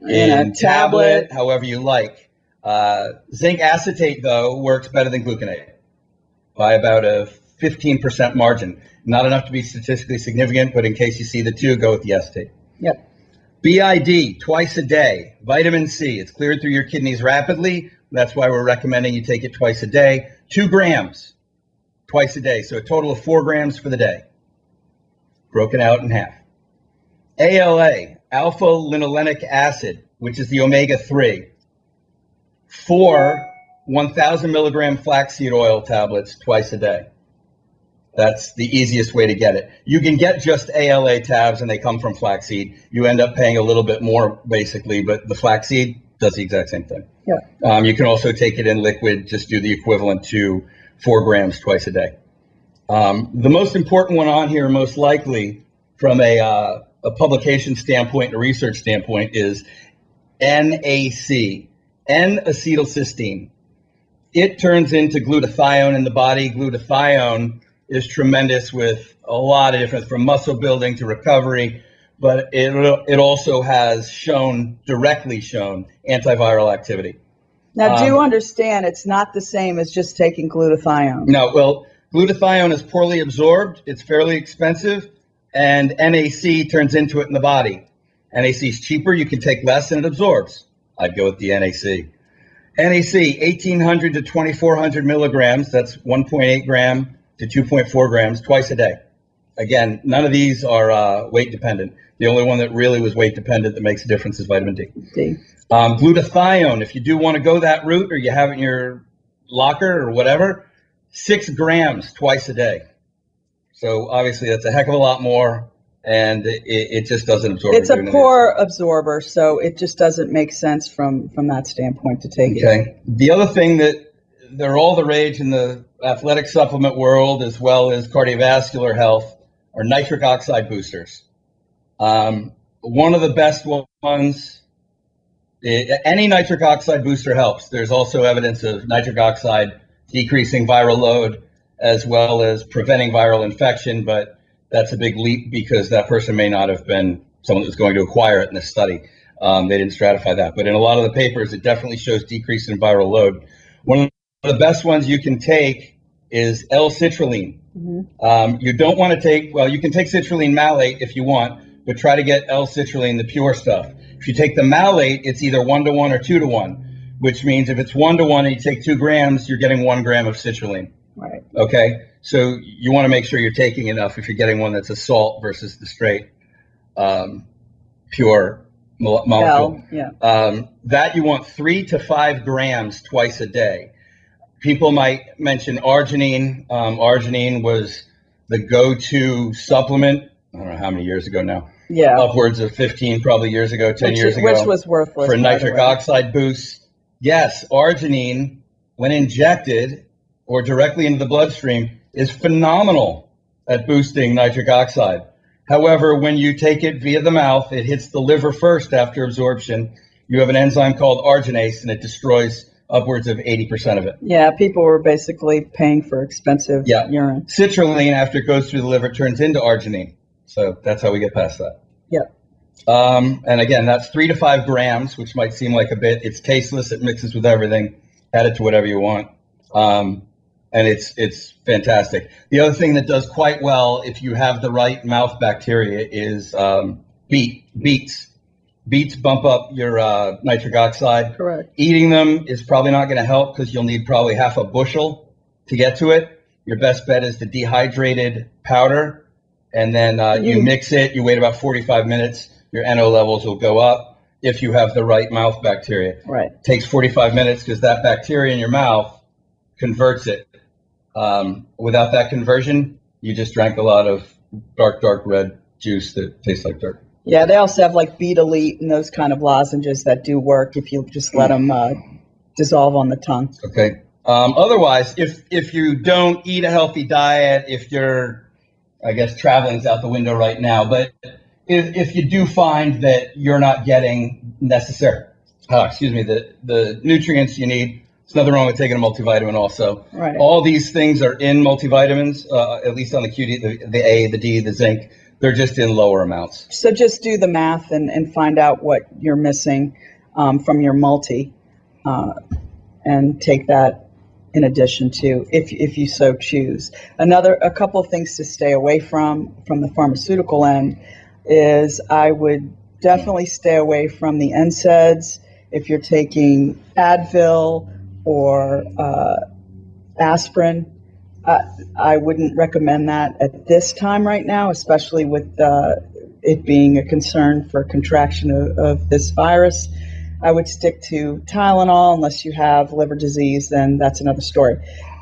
in a tablet, however you like. Zinc acetate, though, works better than gluconate by about a 15% margin. Not enough to be statistically significant, but in case you see the two, go with the acetate. Yep. BID, twice a day. Vitamin C, it's cleared through your kidneys rapidly. That's why we're recommending you take it twice a day. 2 grams twice a day, so a total of 4 grams for the day, broken out in half. ALA, alpha linolenic acid, which is the omega-3, 4 1,000 milligram flaxseed oil tablets twice a day. That's the easiest way to get it. You can get just ALA tabs, and they come from flaxseed. You end up paying a little bit more, basically, but the flaxseed does the exact same thing. Yeah. You can also take it in liquid, just do the equivalent to 4 grams twice a day. The most important one on here, most likely, from a publication standpoint and a research standpoint, is NAC, N-acetylcysteine. It turns into glutathione in the body. Glutathione is tremendous with a lot of different, from muscle building to recovery, but it also has directly shown antiviral activity. Now, do you understand it's not the same as just taking glutathione? No, well, glutathione is poorly absorbed, it's fairly expensive, and NAC turns into it in the body. NAC is cheaper, you can take less and it absorbs. I'd go with the NAC. NAC, 1,800 to 2,400 milligrams, that's 1.8 gram to 2.4 grams twice a day. again, none of these are weight dependent. The only one that really was weight dependent that makes a difference is vitamin D. Glutathione, if you do want to go that route or you have it in your locker or whatever, 6 grams twice a day. So obviously that's a heck of a lot more, and it just doesn't absorb. It's a poor absorber, so it just doesn't make sense from that standpoint to take it. Okay. The other thing that they're all the rage in the athletic supplement world as well as cardiovascular health are nitric oxide boosters. One of the best ones, any nitric oxide booster helps. There's also evidence of nitric oxide decreasing viral load as well as preventing viral infection, but that's a big leap because that person may not have been someone that was going to acquire it in this study. They didn't stratify that, but in a lot of the papers, it definitely shows decrease in viral load. One of the best ones you can take is L-citrulline. You don't want to take, well, you can take citrulline malate if you want, but try to get L-citrulline, the pure stuff. If you take the malate, it's either 1-to-1 or 2-to-1, which means if it's 1-to-1 and you take 2 grams, you're getting 1 gram of citrulline. Right. Okay, so you want to make sure you're taking enough if you're getting one that's a salt versus the straight pure molecule. That you want 3 to 5 grams twice a day. People might mention arginine. Arginine was the go-to supplement. I don't know how many years ago now. Yeah. Upwards of 15 probably years ago, 10 years ago. Which was worthless. For nitric oxide boosts. Yes, arginine, when injected or directly into the bloodstream, is phenomenal at boosting nitric oxide. However, when you take it via the mouth, it hits the liver first after absorption. You have an enzyme called arginase, and it destroys upwards of 80% of it. Yeah, people were basically paying for expensive urine. Citrulline, after it goes through the liver, turns into arginine. So that's how we get past that. Yep. And again, that's 3 to 5 grams, which might seem like a bit. It's tasteless. It mixes with everything. Add it to whatever you want. And it's fantastic. The other thing that does quite well if you have the right mouth bacteria is beets. Beets bump up your nitric oxide. Correct. Eating them is probably not going to help because you'll need probably half a bushel to get to it. Your best bet is the dehydrated powder, and then you mix it. You wait about 45 minutes. Your NO levels will go up if you have the right mouth bacteria. Right. It takes 45 minutes because that bacteria in your mouth converts it. Without that conversion, you just drank a lot of dark red juice that tastes like dirt. Yeah, they also have like Beet Elite and those kind of lozenges that do work if you just let them dissolve on the tongue. Okay. Otherwise, if you don't eat a healthy diet, if you're, I guess traveling's out the window right now, but if you do find that you're not getting the nutrients you need, there's nothing wrong with taking a multivitamin also. Right. All these things are in multivitamins, at least on the QD, the A, the D, the zinc. They're just in lower amounts. So just do the math and find out what you're missing from your multi and take that in addition to, if you so choose. A couple of things to stay away from the pharmaceutical end is I would definitely stay away from the NSAIDs. If you're taking Advil or aspirin, I wouldn't recommend that at this time right now, especially with it being a concern for contraction of this virus. I would stick to Tylenol unless you have liver disease, then that's another story.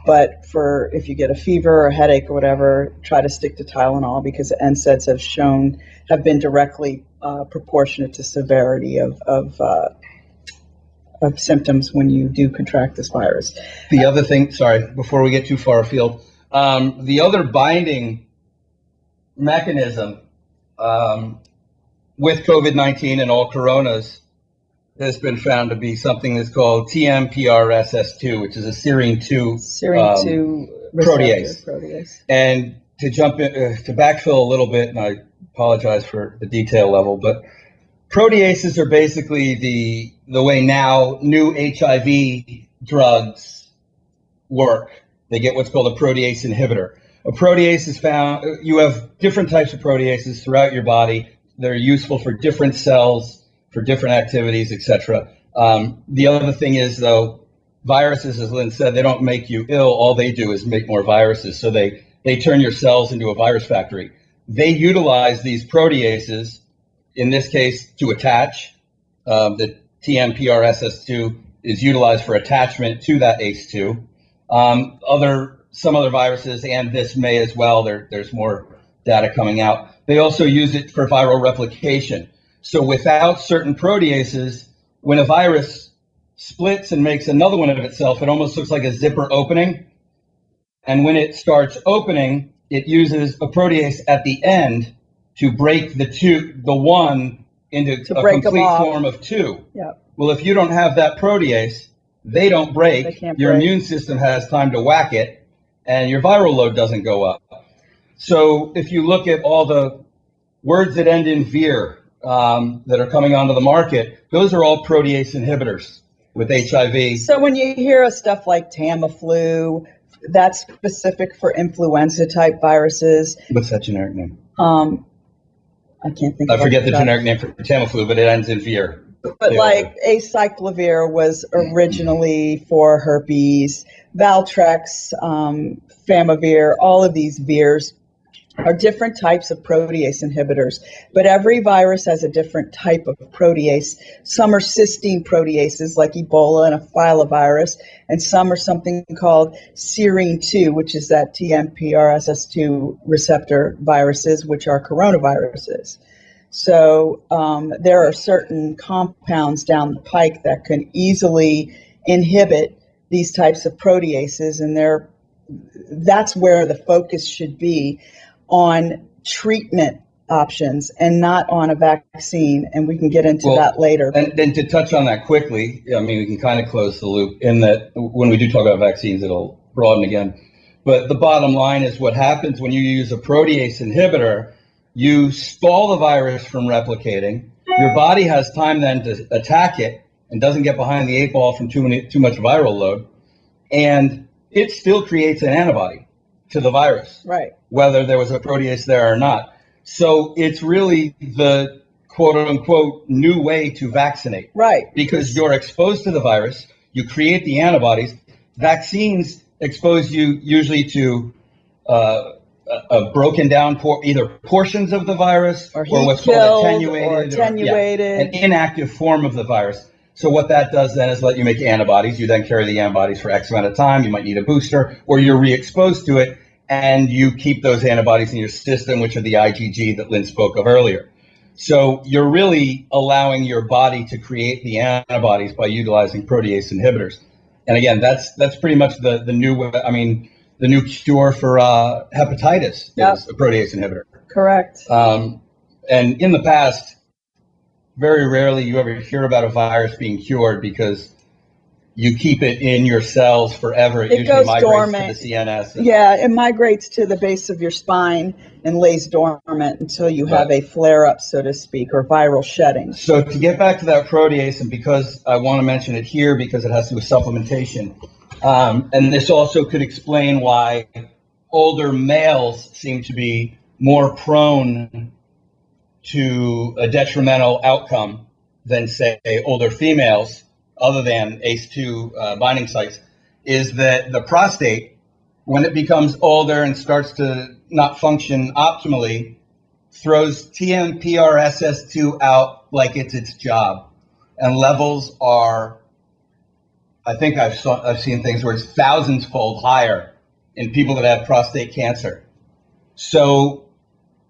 But if you get a fever or a headache or whatever, try to stick to Tylenol because NSAIDs have been directly proportionate to severity of symptoms when you do contract this virus. The other thing, before we get too far afield, the other binding mechanism with COVID-19 and all coronas has been found to be something that's called TMPRSS2, which is a serine 2 protease. And to jump in, to backfill a little bit, and I apologize for the detail level, but proteases are basically the way now new HIV drugs work. They get what's called a protease inhibitor. A protease is found, you have different types of proteases throughout your body. They're useful for different cells, for different activities, etc. The other thing is, though, viruses, as Lynn said, they don't make you ill. All they do is make more viruses. So they turn your cells into a virus factory. they utilize these proteases, in this case, to attach. The TMPRSS2 is utilized for attachment to that ACE2. Some other viruses, and this may as well, there's more data coming out. They also use it for viral replication. So without certain proteases, when a virus splits and makes another one of itself, it almost looks like a zipper opening. And when it starts opening, it uses a protease at the end to break the one into a complete form of two. Yep. Well, if you don't have that protease, they don't break. They can't your break. Immune system has time to whack it, and your viral load doesn't go up. So if you look at all the words that end in vir that are coming onto the market, those are all protease inhibitors with HIV. So when you hear of stuff like Tamiflu, that's specific for influenza type viruses. What's that generic name? I can't think. I forget the generic name for Tamiflu, but it ends in vir. But like acyclovir was originally for herpes, Valtrex, Famivir, all of these virs are different types of protease inhibitors, but every virus has a different type of protease. Some are cysteine proteases like Ebola and a filovirus, and some are something called serine 2, which is that TMPRSS2 receptor viruses, which are coronaviruses. So there are certain compounds down the pike that can easily inhibit these types of proteases, and that's where the focus should be, on treatment options and not on a vaccine, and we can get into that later. And then to touch on that quickly, I mean, we can kind of close the loop in that when we do talk about vaccines, it'll broaden again. But the bottom line is what happens when you use a protease inhibitor, you stall the virus from replicating. Your body has time then to attack it and doesn't get behind the eight ball from too much viral load. And it still creates an antibody to the virus, right? Whether there was a protease there or not. So it's really the quote unquote new way to vaccinate, right? Because you're exposed to the virus, you create the antibodies. Vaccines expose you usually to a broken down either portions of the virus or what's called attenuated, an inactive form of the virus. So what that does then is let you make antibodies. You then carry the antibodies for X amount of time. You might need a booster, or you're re-exposed to it, and you keep those antibodies in your system, which are the IgG that Lynn spoke of earlier. So you're really allowing your body to create the antibodies by utilizing protease inhibitors. And again, that's pretty much the new cure for hepatitis is a protease inhibitor. Correct. And in the past, very rarely you ever hear about a virus being cured because you keep it in your cells forever. It usually migrates dormant to the CNS. Yeah, it migrates to the base of your spine and lays dormant until you have a flare-up, so to speak, or viral shedding. So to get back to that protease, and because I want to mention it here because it has to do with supplementation, and this also could explain why older males seem to be more prone to a detrimental outcome than, say, older females, other than ACE2 binding sites, is that the prostate, when it becomes older and starts to not function optimally, throws TMPRSS2 out like it's its job. And levels are, I think I've seen things where it's thousands-fold higher in people that have prostate cancer. So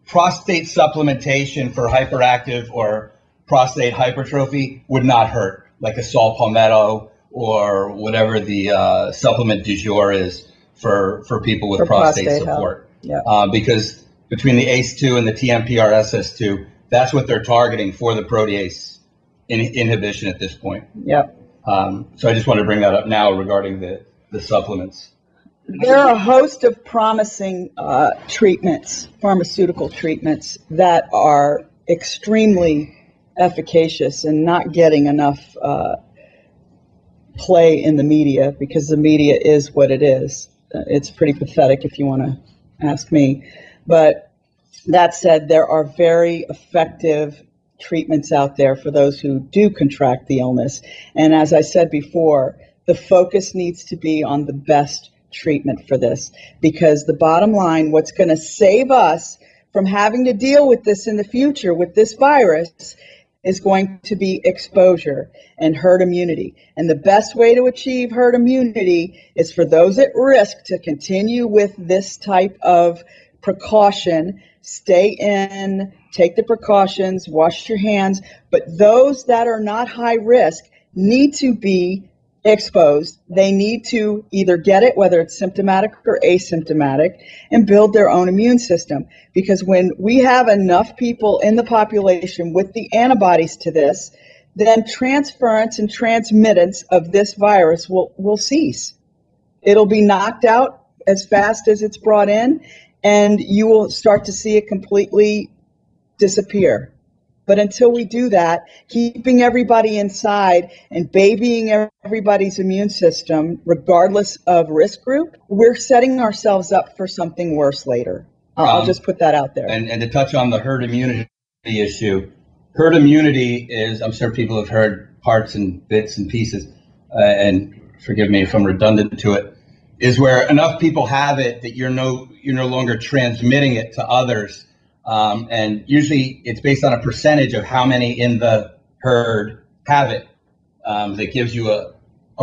prostate supplementation for hyperactive or prostate hypertrophy would not hurt, like a saw palmetto or whatever the supplement du jour is for people with prostate support. Yeah. Because between the ACE2 and the TMPRSS2, that's what they're targeting for the protease inhibition at this point. Yep. So I just wanted to bring that up now regarding the supplements. There are a host of promising treatments, pharmaceutical treatments, that are extremely efficacious and not getting enough play in the media because the media is what it is. It's pretty pathetic if you want to ask me. But that said, there are very effective treatments out there for those who do contract the illness. And as I said before, the focus needs to be on the best treatment for this, because the bottom line, what's going to save us from having to deal with this in the future with this virus is going to be exposure and herd immunity. And the best way to achieve herd immunity is for those at risk to continue with this type of precaution, stay in, take the precautions, wash your hands. But those that are not high risk need to be exposed. They need to either get it, whether it's symptomatic or asymptomatic, and build their own immune system. Because when we have enough people in the population with the antibodies to this, then transference and transmittance of this virus will cease. It'll be knocked out as fast as it's brought in, and you will start to see it completely disappear. But until we do that, keeping everybody inside and babying everybody's immune system, regardless of risk group, we're setting ourselves up for something worse later. I'll just put that out there. And to touch on the herd immunity issue, herd immunity is, I'm sure people have heard parts and bits and pieces, and forgive me if I'm redundant to it, is where enough people have it that you're no longer transmitting it to others. And usually it's based on a percentage of how many in the herd have it. That gives you a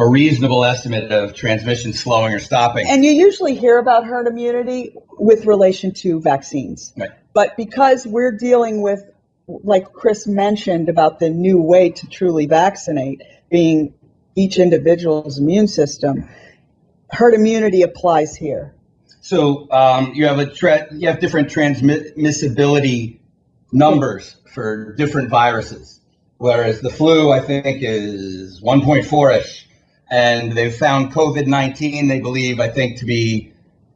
reasonable estimate of transmission slowing or stopping. And you usually hear about herd immunity with relation to vaccines. Right. But because we're dealing with, like Chris mentioned, about the new way to truly vaccinate, being each individual's immune system, herd immunity applies here. So you have different transmissibility numbers for different viruses, whereas the flu, I think, is 1.4-ish, and they've found COVID-19, they believe, I think, to be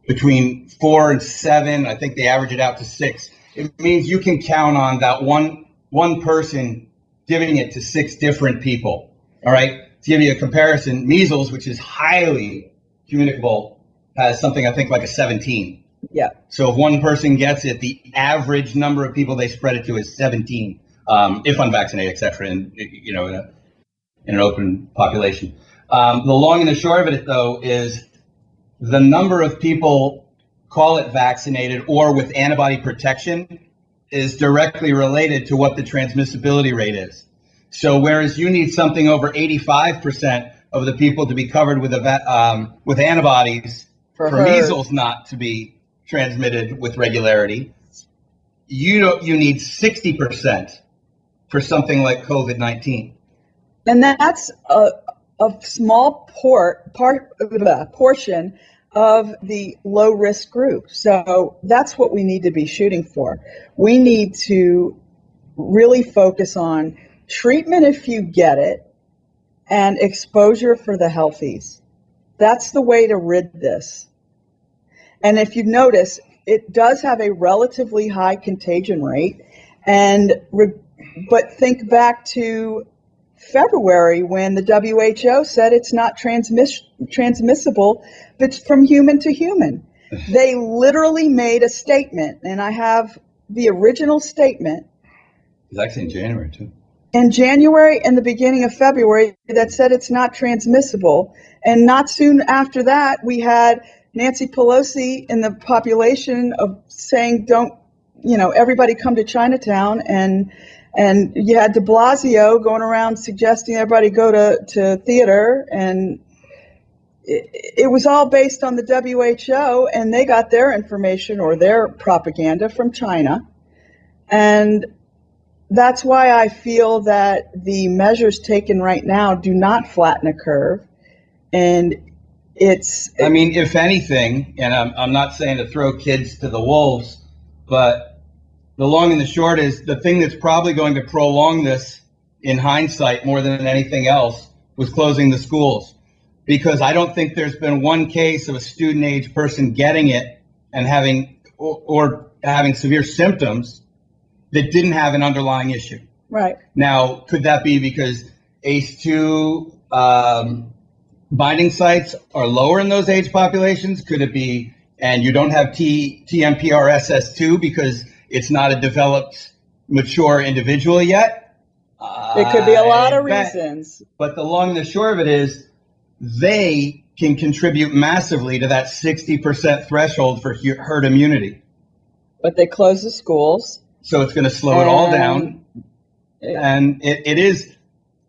between 4 and 7. I think they average it out to 6. It means you can count on that one person giving it to 6 different people. All right. To give you a comparison, measles, which is highly communicable, has something I think like a 17. Yeah. So if one person gets it, the average number of people they spread it to is 17, if unvaccinated, et cetera, in an open population. The long and the short of it, though, is the number of people, call it vaccinated or with antibody protection, is directly related to what the transmissibility rate is. So whereas you need something over 85% of the people to be covered with antibodies for measles not to be transmitted with regularity, you need 60% for something like COVID-19. And that's a small portion of the low risk group. So that's what we need to be shooting for. We need to really focus on treatment if you get it and exposure for the healthies. That's the way to rid this. And if you notice, it does have a relatively high contagion rate. But think back to February when the WHO said it's not transmissible, but from human to human. They literally made a statement, and I have the original statement. It was actually in January, too. In January and the beginning of February that said it's not transmissible. And not soon after that, we had Nancy Pelosi in the population of saying, don't, everybody come to Chinatown. And you had de Blasio going around suggesting everybody go to theater. And it was all based on the WHO, and they got their information or their propaganda from China. And that's why I feel that the measures taken right now do not flatten a curve. And I mean, if anything, and I'm not saying to throw kids to the wolves, but the long and the short is the thing that's probably going to prolong this in hindsight more than anything else was closing the schools. Because I don't think there's been one case of a student age person getting it and having severe symptoms that didn't have an underlying issue. Right. Now, could that be because ACE2 binding sites are lower in those age populations? Could it be, and you don't have TMPRSS2 because it's not a developed, mature individual yet? It could be a lot of reasons. But the long and the short of it is they can contribute massively to that 60% threshold for herd immunity. But they closed the schools. So it's going to slow it all down. And it is,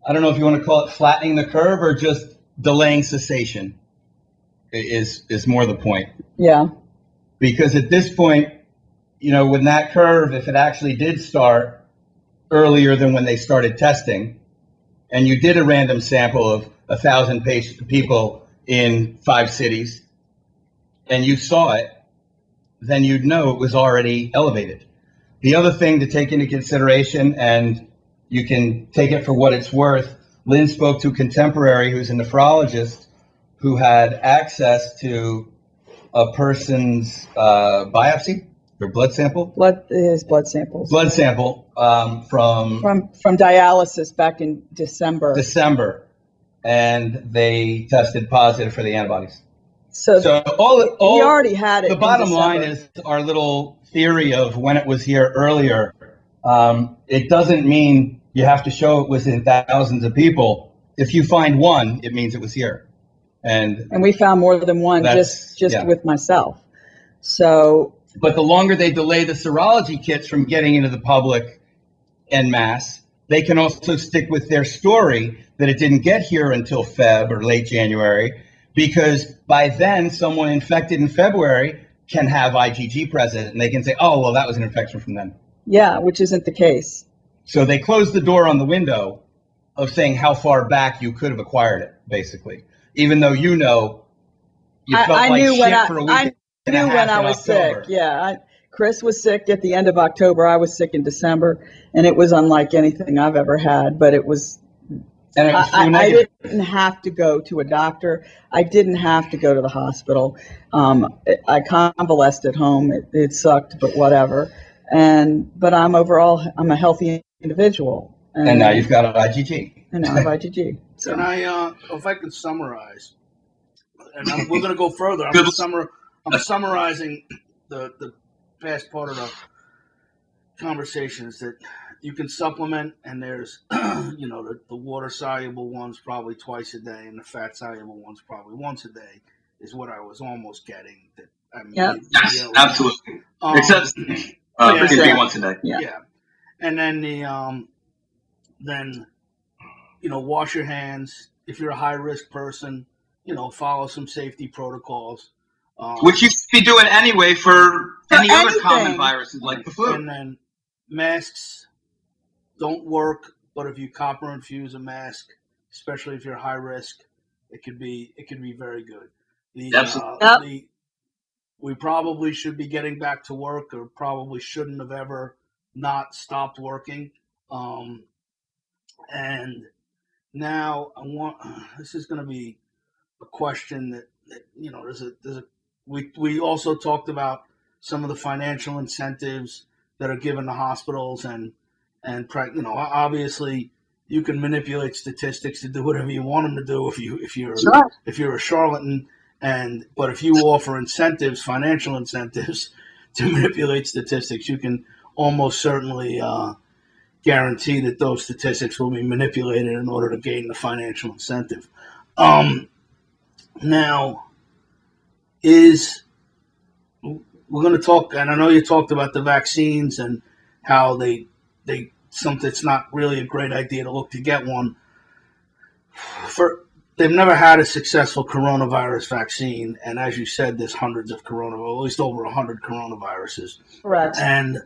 I don't know if you want to call it flattening the curve or just delaying cessation is more the point. Yeah. Because at this point, you know, when that curve, if it actually did start earlier than when they started testing, and you did a random sample of 1,000 people in 5 cities, and you saw it, then you'd know it was already elevated. The other thing to take into consideration, and you can take it for what it's worth, Lynn spoke to a contemporary who's a nephrologist who had access to a person's biopsy, their blood sample. His blood samples. Blood sample from dialysis back in December. And they tested positive for the antibodies. So all he already had it. The bottom line is our little theory of when it was here earlier. It doesn't mean you have to show it was in thousands of people. If you find one, it means it was here. And we found more than one just with myself. So, but the longer they delay the serology kits from getting into the public en masse, they can also stick with their story that it didn't get here until Feb or late January, because by then someone infected in February can have IgG present, and they can say, oh, well, that was an infection from them. Yeah, which isn't the case. So they closed the door on the window of saying how far back you could have acquired it, basically. Even though you felt like shit for a week. I knew when I was sick. Yeah, Chris was sick at the end of October. I was sick in December, and it was unlike anything I've ever had. But it was. And I didn't have to go to a doctor. I didn't have to go to the hospital. I convalesced at home. It sucked, but whatever. But I'm a healthy individual. And now you've got an IgG. And now I have IgG. So. Can I, if I can summarize, and we're going to go further. I'm summarizing the past part of the conversations that you can supplement, and there's, the water soluble ones probably twice a day, and the fat soluble ones probably once a day, is what I was almost getting. Yes, absolutely. Except once a day. Yeah. And then wash your hands. If you're a high risk person, follow some safety protocols. Which you should be doing anyway for any other common viruses like the flu. And then masks don't work, but if you copper infuse a mask, especially if you're high risk, it could be very good. We probably should be getting back to work, or probably shouldn't have ever not stopped working. And now this is going to be a question that we also talked about some of the financial incentives that are given to hospitals, and obviously you can manipulate statistics to do whatever you want them to do if you're a charlatan, but if you offer incentives, financial incentives to manipulate statistics, you can almost certainly guarantee that those statistics will be manipulated in order to gain the financial incentive. Now, we're going to talk, and I know you talked about the vaccines and how it's not really a great idea to look to get one. They've never had a successful coronavirus vaccine, and as you said, there's hundreds of at least over 100 coronaviruses. Correct. And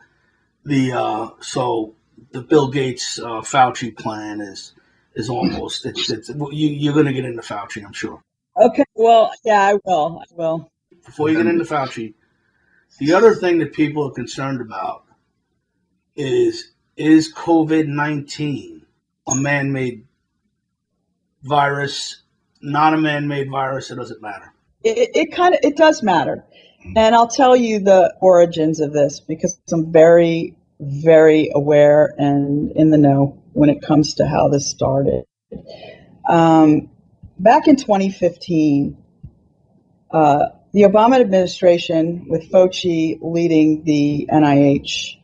so the Bill Gates Fauci plan is almost you're going to get into Fauci, I'm sure. Okay. Well, yeah, I will. Before you get into Fauci, the other thing that people are concerned about is COVID-19 a man-made virus, not a man-made virus? It doesn't matter. It does matter. And I'll tell you the origins of this, because I'm very, very aware and in the know when it comes to how this started. Back in 2015, the Obama administration, with Fauci leading the NIH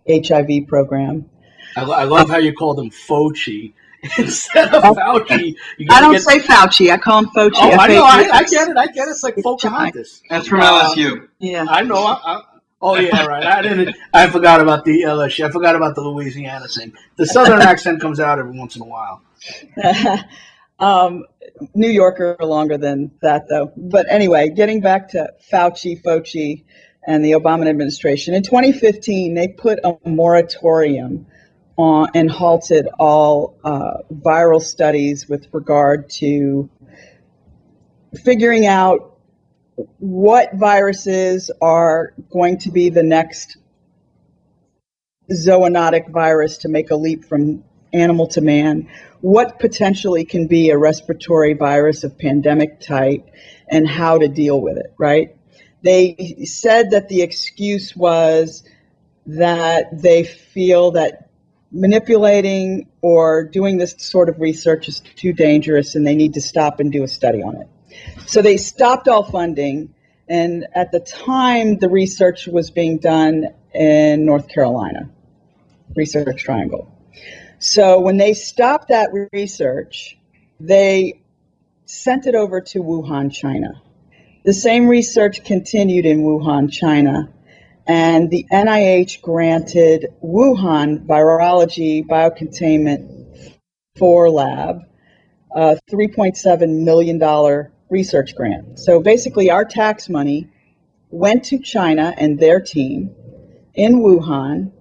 HIV program. I love how you call them Fauci instead of Fauci. I don't say Fauci. I call him Fauci. Oh, I know. I get it. It's like Pocahontas. That's from LSU. Yeah. I know. Oh yeah, right. I forgot about the LSU. I forgot about the Louisiana thing. The Southern accent comes out every once in a while. New Yorker longer than that, though. But anyway, getting back to Fauci, and the Obama administration. In 2015, they put a moratorium on and halted all viral studies with regard to figuring out what viruses are going to be the next zoonotic virus to make a leap from animal to man, what potentially can be a respiratory virus of pandemic type, and how to deal with it, right? They said that the excuse was that they feel that manipulating or doing this sort of research is too dangerous and they need to stop and do a study on it. So they stopped all funding, and at the time the research was being done in North Carolina, Research Triangle. So when they stopped that research, they sent it over to Wuhan, China. The same research continued in Wuhan, China, and the NIH granted Wuhan Virology Biocontainment 4 Lab a $3.7 million research grant. So basically our tax money went to China and their team in Wuhan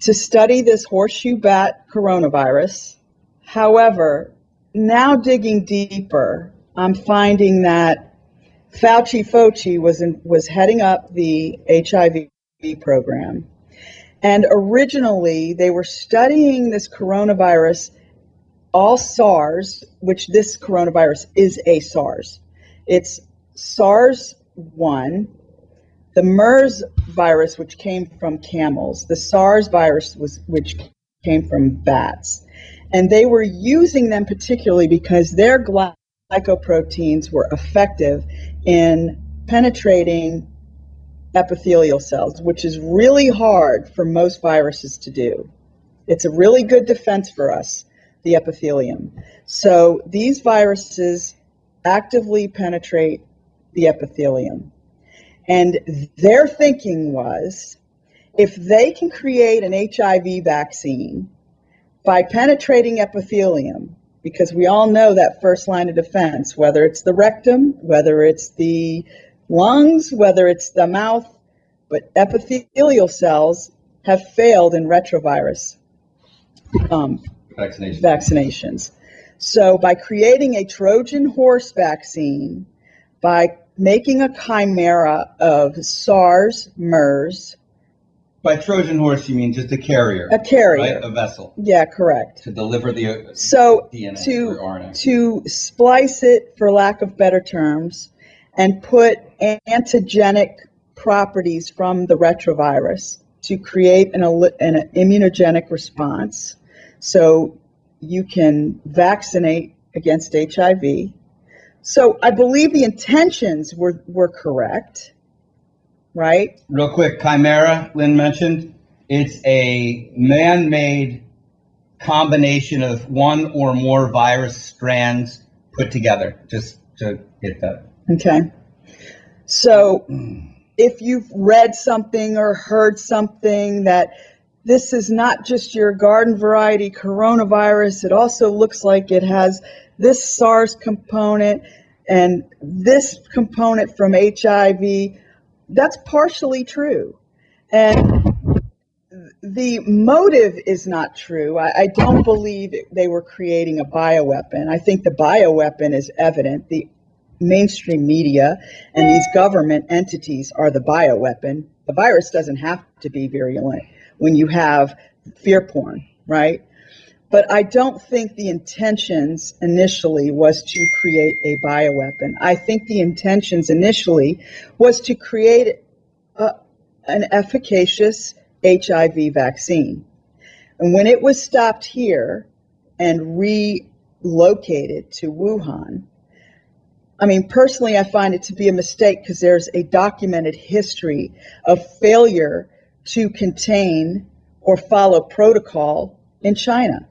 to study this horseshoe bat coronavirus. However, now digging deeper, I'm finding that Fauci was heading up the HIV program. And originally they were studying this coronavirus, all SARS, which this coronavirus is a SARS. It's SARS-1, the MERS virus, which came from camels, the SARS virus, which came from bats. And they were using them particularly because their glycoproteins were effective in penetrating epithelial cells, which is really hard for most viruses to do. It's a really good defense for us, the epithelium. So these viruses actively penetrate the epithelium. And their thinking was, if they can create an HIV vaccine by penetrating epithelium, because we all know that first line of defense, whether it's the rectum, whether it's the lungs, whether it's the mouth, but epithelial cells have failed in retrovirus vaccinations. So by creating a Trojan horse vaccine, by making a chimera of SARS, MERS. By Trojan horse, you mean just a carrier? A carrier. Right? A vessel. Yeah, correct. To deliver the to DNA or RNA. To splice it, for lack of better terms, and put antigenic properties from the retrovirus to create an immunogenic response. So you can vaccinate against HIV. So I believe the intentions were correct, right? Real quick, chimera, Lynn mentioned, it's a man-made combination of one or more virus strands put together, just to hit that. Okay. So if you've read something or heard something that this is not just your garden variety coronavirus, it also looks like it has this SARS component and this component from HIV, that's partially true. And the motive is not true. I don't believe they were creating a bioweapon. I think the bioweapon is evident. The mainstream media and these government entities are the bioweapon. The virus doesn't have to be virulent when you have fear porn, right? But I don't think the intentions initially was to create a bioweapon. I think the intentions initially was to create an efficacious HIV vaccine. And when it was stopped here and relocated to Wuhan, I mean, personally, I find it to be a mistake because there's a documented history of failure to contain or follow protocol in China.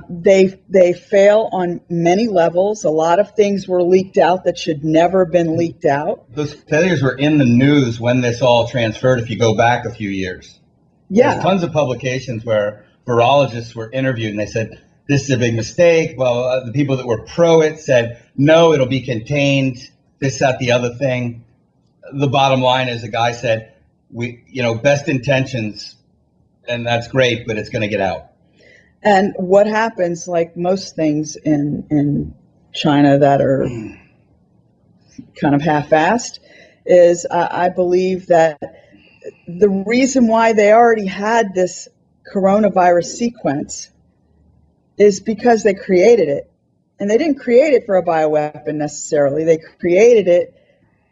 They fail on many levels. A lot of things were leaked out that should never have been leaked out. Those failures were in the news when this all transferred, if you go back a few years. Yeah. There's tons of publications where virologists were interviewed and they said, this is a big mistake. Well, the people that were pro it said, no, it'll be contained, this, that, the other thing. The bottom line is, the guy said, best intentions, and that's great, but it's going to get out. And what happens, like most things in China that are kind of half-assed, is I believe that the reason why they already had this coronavirus sequence is because they created it. And they didn't create it for a bioweapon necessarily. They created it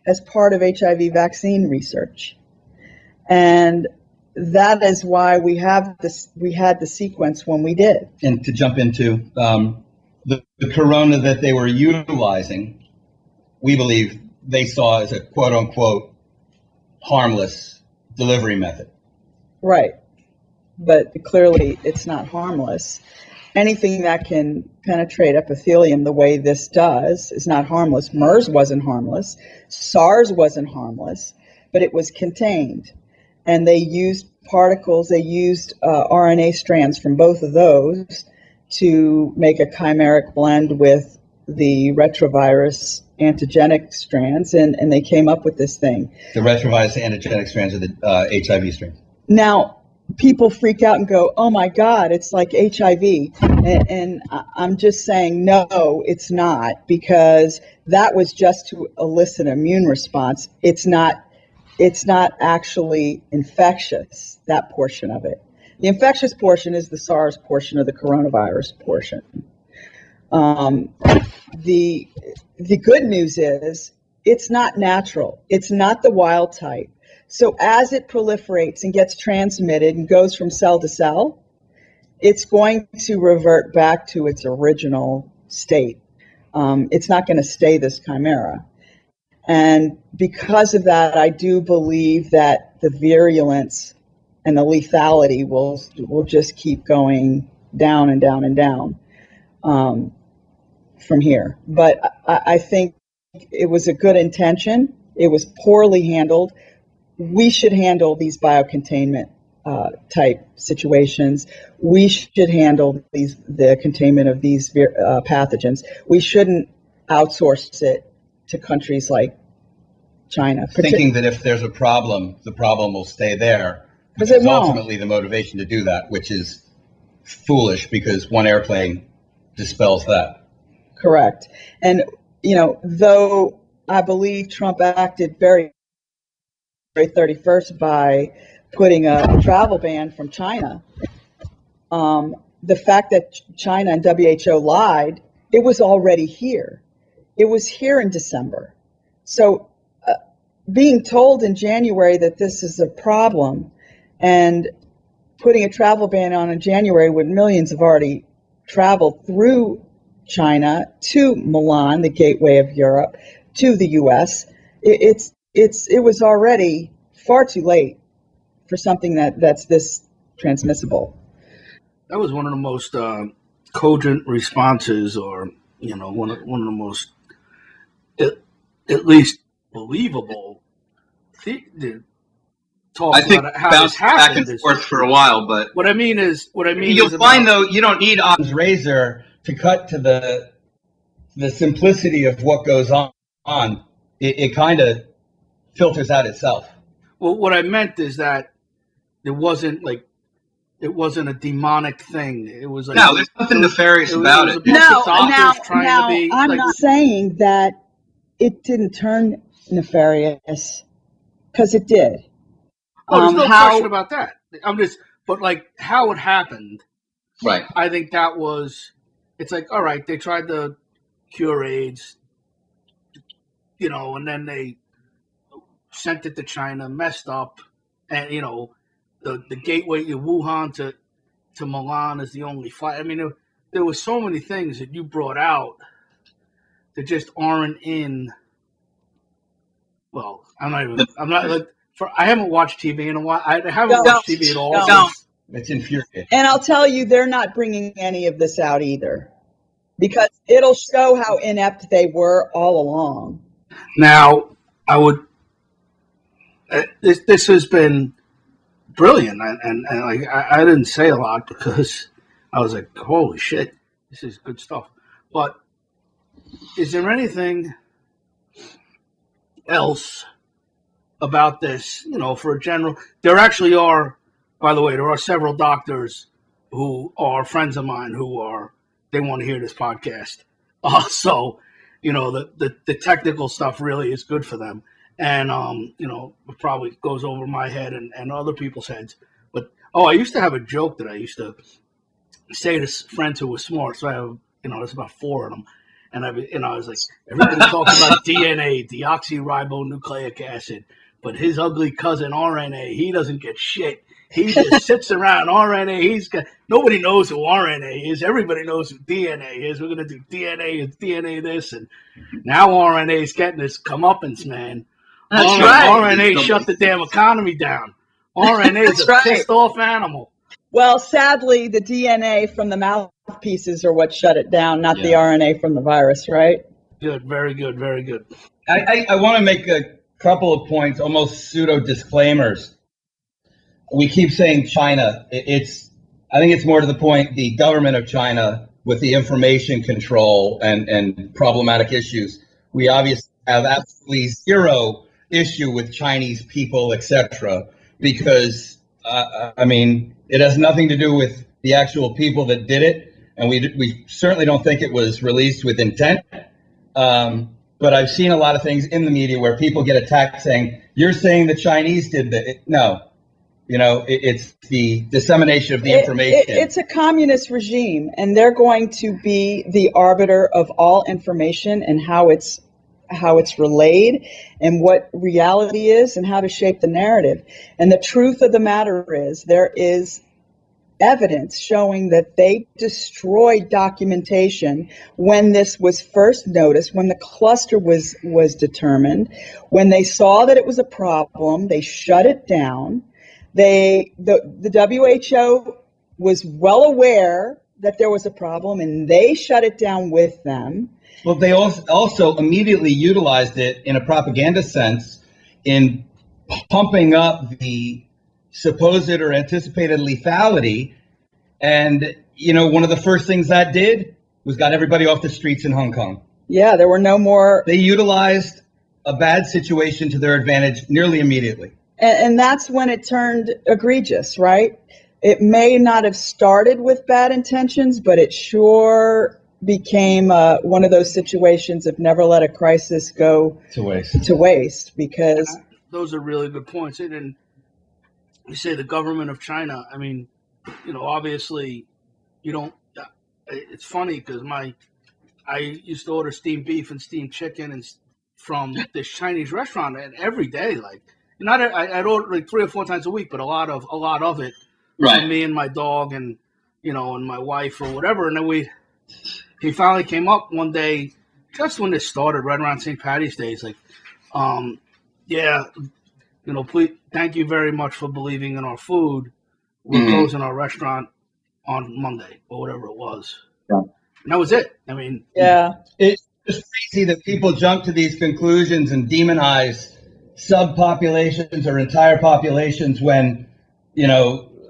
as part of HIV vaccine research. And that is why we had the sequence when we did. And to jump into the corona that they were utilizing, we believe they saw as a quote unquote harmless delivery method. Right. But clearly it's not harmless. Anything that can penetrate epithelium the way this does is not harmless. MERS wasn't harmless. SARS wasn't harmless, but it was contained. And they used particles, they used RNA strands from both of those to make a chimeric blend with the retrovirus antigenic strands, and they came up with this thing. The retrovirus antigenic strands are the HIV strains. Now, people freak out and go, oh my God, it's like HIV. And I'm just saying, no, it's not, because that was just to elicit an immune response. It's not actually infectious, that portion of it. The infectious portion is the SARS portion of the coronavirus portion. The good news is it's not natural. It's not the wild type. So as it proliferates and gets transmitted and goes from cell to cell, it's going to revert back to its original state. It's not going to stay this chimera. And because of that, I do believe that the virulence and the lethality will just keep going down and down and down from here. But I think it was a good intention. It was poorly handled. We should handle these biocontainment type situations. We should handle the containment of these pathogens. We shouldn't outsource it to countries like China. Thinking that if there's a problem, the problem will stay there. Because it it's won't. ultimately the motivation to do that, which is foolish because one airplane dispels that. Correct. And, though I believe Trump acted very 31st by putting a travel ban from China, the fact that China and WHO lied, it was already here. It was here in December. So being told in January that this is a problem and putting a travel ban on in January when millions have already traveled through China to Milan, the gateway of Europe, to the US, it was already far too late for something that's this transmissible. That was one of the most cogent responses, or one of the most at least believable talk I think about how bounced this back happened. and forth for a while, but What I mean is you'll find though you don't need Razor to cut to the simplicity of what goes on. It kind of filters out itself. Well, what I meant is that it wasn't a demonic thing. It was like no. There's nothing nefarious about it. I'm not saying that it didn't turn nefarious, because it did. Oh, there's no question about that. But like how it happened, Right. I think that was. It's like, all right, they tried to cure AIDS, and then they sent it to China, messed up, and the gateway to Wuhan to Milan is the only flight. I mean, there were so many things that you brought out that just aren't in. Well, I haven't watched TV in a while. I haven't watched TV at all It's infuriating. And I'll tell you, they're not bringing any of this out either, because it'll show how inept they were all along. Now, I would. This has been brilliant, and like I didn't say a lot because I was like, holy shit, this is good stuff. But is there anything else about this, for a general? There actually are, by the way, there are several doctors who are friends of mine they want to hear this podcast. So, the technical stuff really is good for them. And, it probably goes over my head and other people's heads. But, I used to have a joke that I used to say to friends who were smart. So I have, there's about 4 of them. And I was like, everybody talks about DNA, deoxyribonucleic acid, but his ugly cousin RNA, he doesn't get shit. He just sits around RNA. Nobody knows who RNA is. Everybody knows who DNA is. We're going to do DNA and DNA this. And now RNA is getting this comeuppance, man. That's right. RNA shut the damn economy down. RNA is a pissed off animal. Well, sadly, the DNA from the mouthpieces are what shut it down, not the RNA from the virus, right? Good. Very good. Very good. I want to make a couple of points, almost pseudo disclaimers. We keep saying China. I think it's more to the point, the government of China with the information control and problematic issues. We obviously have absolutely zero issue with Chinese people, etc. Because, it has nothing to do with the actual people that did it. And we certainly don't think it was released with intent. But I've seen a lot of things in the media where people get attacked saying, you're saying the Chinese did that. No. It's the dissemination of the information. It's a communist regime, and they're going to be the arbiter of all information and how it's relayed and what reality is and how to shape the narrative. And the truth of the matter is there is evidence showing that they destroyed documentation when this was first noticed, when the cluster was determined, when they saw that it was a problem, they shut it down. The WHO was well aware that there was a problem, and they shut it down with them. Well, they also immediately utilized it in a propaganda sense in pumping up the supposed or anticipated lethality. And, one of the first things that did was got everybody off the streets in Hong Kong. Yeah, there were no more. They utilized a bad situation to their advantage nearly immediately. And that's when it turned egregious, right? It may not have started with bad intentions, but it sure became one of those situations of never let a crisis go to waste. Because those are really good points. And you say the government of China. Obviously, you don't. It's funny because I used to order steamed beef and steamed chicken and from this Chinese restaurant, and every day, I'd order like 3 or 4 times a week, but a lot of it, right, for me and my dog and and my wife or whatever. And then he finally came up one day, just when this started, right around St. Patty's Day. He's like, please, thank you very much for believing in our food. We're closing our restaurant on Monday or whatever it was. Yeah. And that was it. It's just crazy that people jump to these conclusions and demonize subpopulations or entire populations when,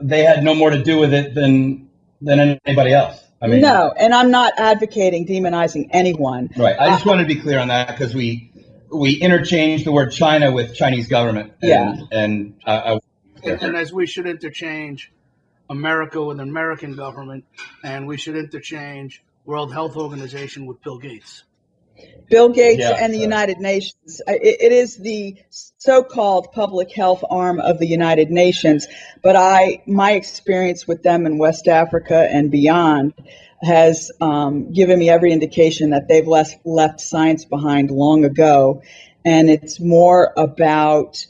they had no more to do with it than anybody else. No, and I'm not advocating demonizing anyone. Right. I just want to be clear on that because we interchange the word China with Chinese government. And as we should interchange America with American government, and we should interchange World Health Organization with Bill Gates. Bill Gates and the United Nations. It is the so-called public health arm of the United Nations, but my experience with them in West Africa and beyond has given me every indication that they've left science behind long ago, and it's more about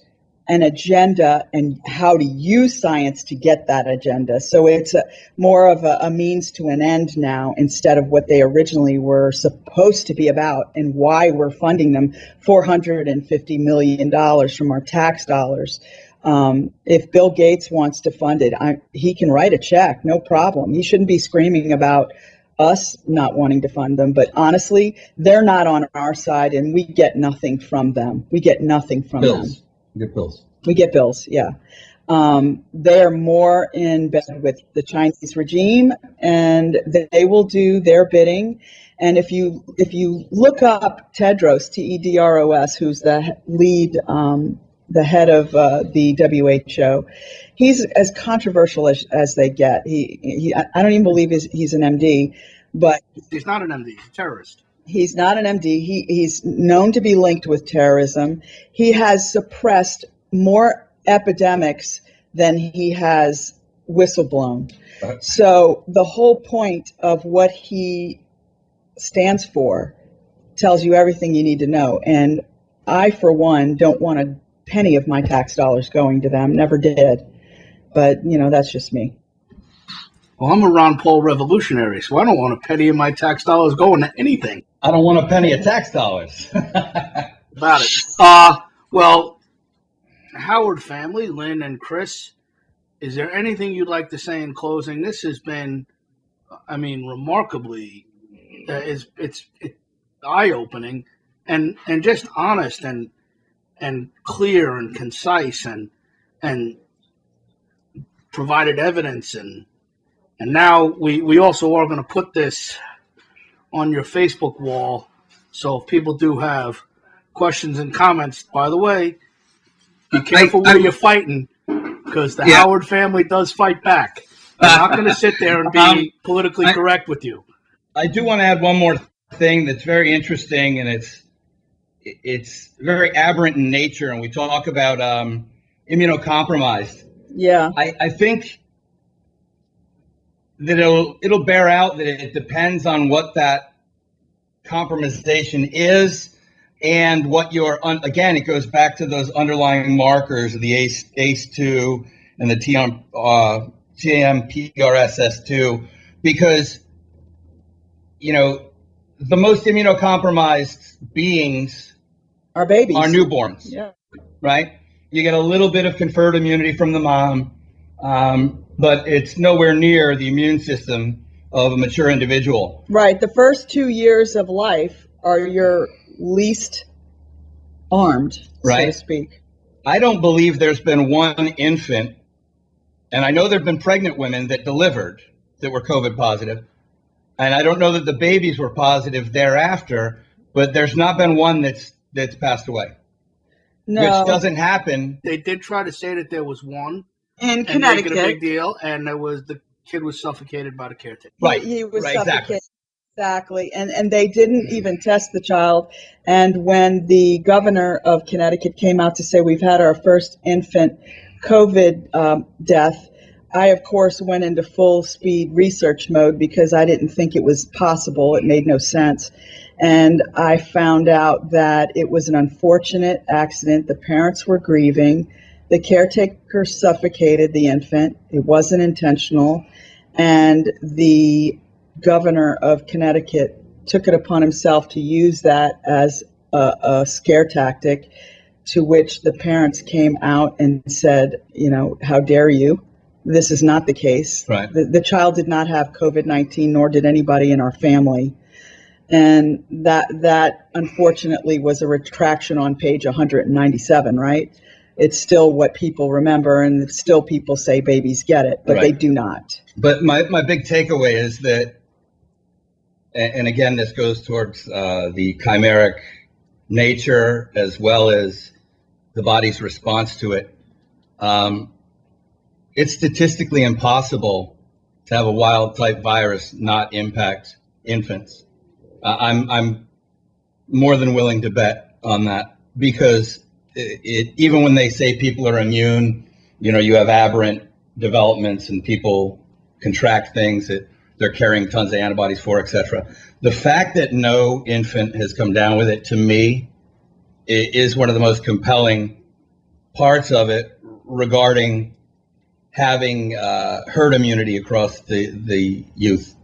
an agenda and how to use science to get that agenda. So it's more of a means to an end now instead of what they originally were supposed to be about, and why we're funding them $450 million from our tax dollars. If Bill Gates wants to fund it, he can write a check, no problem. He shouldn't be screaming about us not wanting to fund them. But honestly, they're not on our side, and we get nothing from them. We get nothing from Bills. them. You get bills. We get bills, yeah. They are more in bed with the Chinese regime, and they will do their bidding. And if you look up Tedros, Tedros, who's the lead, the head of the WHO, he's as controversial as they get. I don't even believe he's an MD, but He's not an MD. He's a terrorist. he's not an MD. He's known to be linked with terrorism. He has suppressed more epidemics than he has whistleblown. Right. So the whole point of what he stands for tells you everything you need to know. And I, for one, don't want a penny of my tax dollars going to them. Never did. But, that's just me. Well, I'm a Ron Paul revolutionary, so I don't want a penny of my tax dollars going to anything. I don't want a penny of tax dollars. About it. Well, Howard family, Lynn and Chris, is there anything you'd like to say in closing? This has been, remarkably, it's eye-opening and just honest and clear and concise and provided evidence and now we also are going to put this on your Facebook wall. So if people do have questions and comments, by the way, be careful where you're fighting, because the Howard family does fight back. They're not going to sit there and be politically correct with you. I do want to add one more thing that's very interesting, and it's very aberrant in nature. And we talk about immunocompromised. Yeah. I think that it'll bear out that it depends on what that compromisation is and what again, it goes back to those underlying markers of the ACE2 and the TMPRSS2, because, the most immunocompromised beings Our babies. are newborns, Yeah. right? You get a little bit of conferred immunity from the mom, but it's nowhere near the immune system of a mature individual. Right. The first 2 years of life are your least armed, so Right. to speak. I don't believe there's been one infant, and I know there have been pregnant women that delivered that were COVID positive, and I don't know that the babies were positive thereafter, but there's not been one that's passed away, No. which doesn't happen. They did try to say that there was one In and make Connecticut. it a big deal, and the kid was suffocated by the caretaker. Right. He was right, suffocated. Exactly. And they didn't even test the child. And when the governor of Connecticut came out to say we've had our first infant COVID death, I, of course, went into full speed research mode because I didn't think it was possible. It made no sense. And I found out that it was an unfortunate accident. The parents were grieving. The caretaker suffocated the infant. It wasn't intentional. And the governor of Connecticut took it upon himself to use that as a scare tactic, to which the parents came out and said, how dare you? This is not the case. Right. The child did not have COVID-19, nor did anybody in our family. And that unfortunately was a retraction on page 197, right? It's still what people remember, and still people say babies get it, but Right. they do not. But my big takeaway is that, and again, this goes towards the chimeric nature as well as the body's response to it. It's statistically impossible to have a wild type virus not impact infants. I'm more than willing to bet on that, because even when they say people are immune, you have aberrant developments and people contract things that they're carrying tons of antibodies for, etc. The fact that no infant has come down with it, to me, is one of the most compelling parts of it regarding having herd immunity across the youth.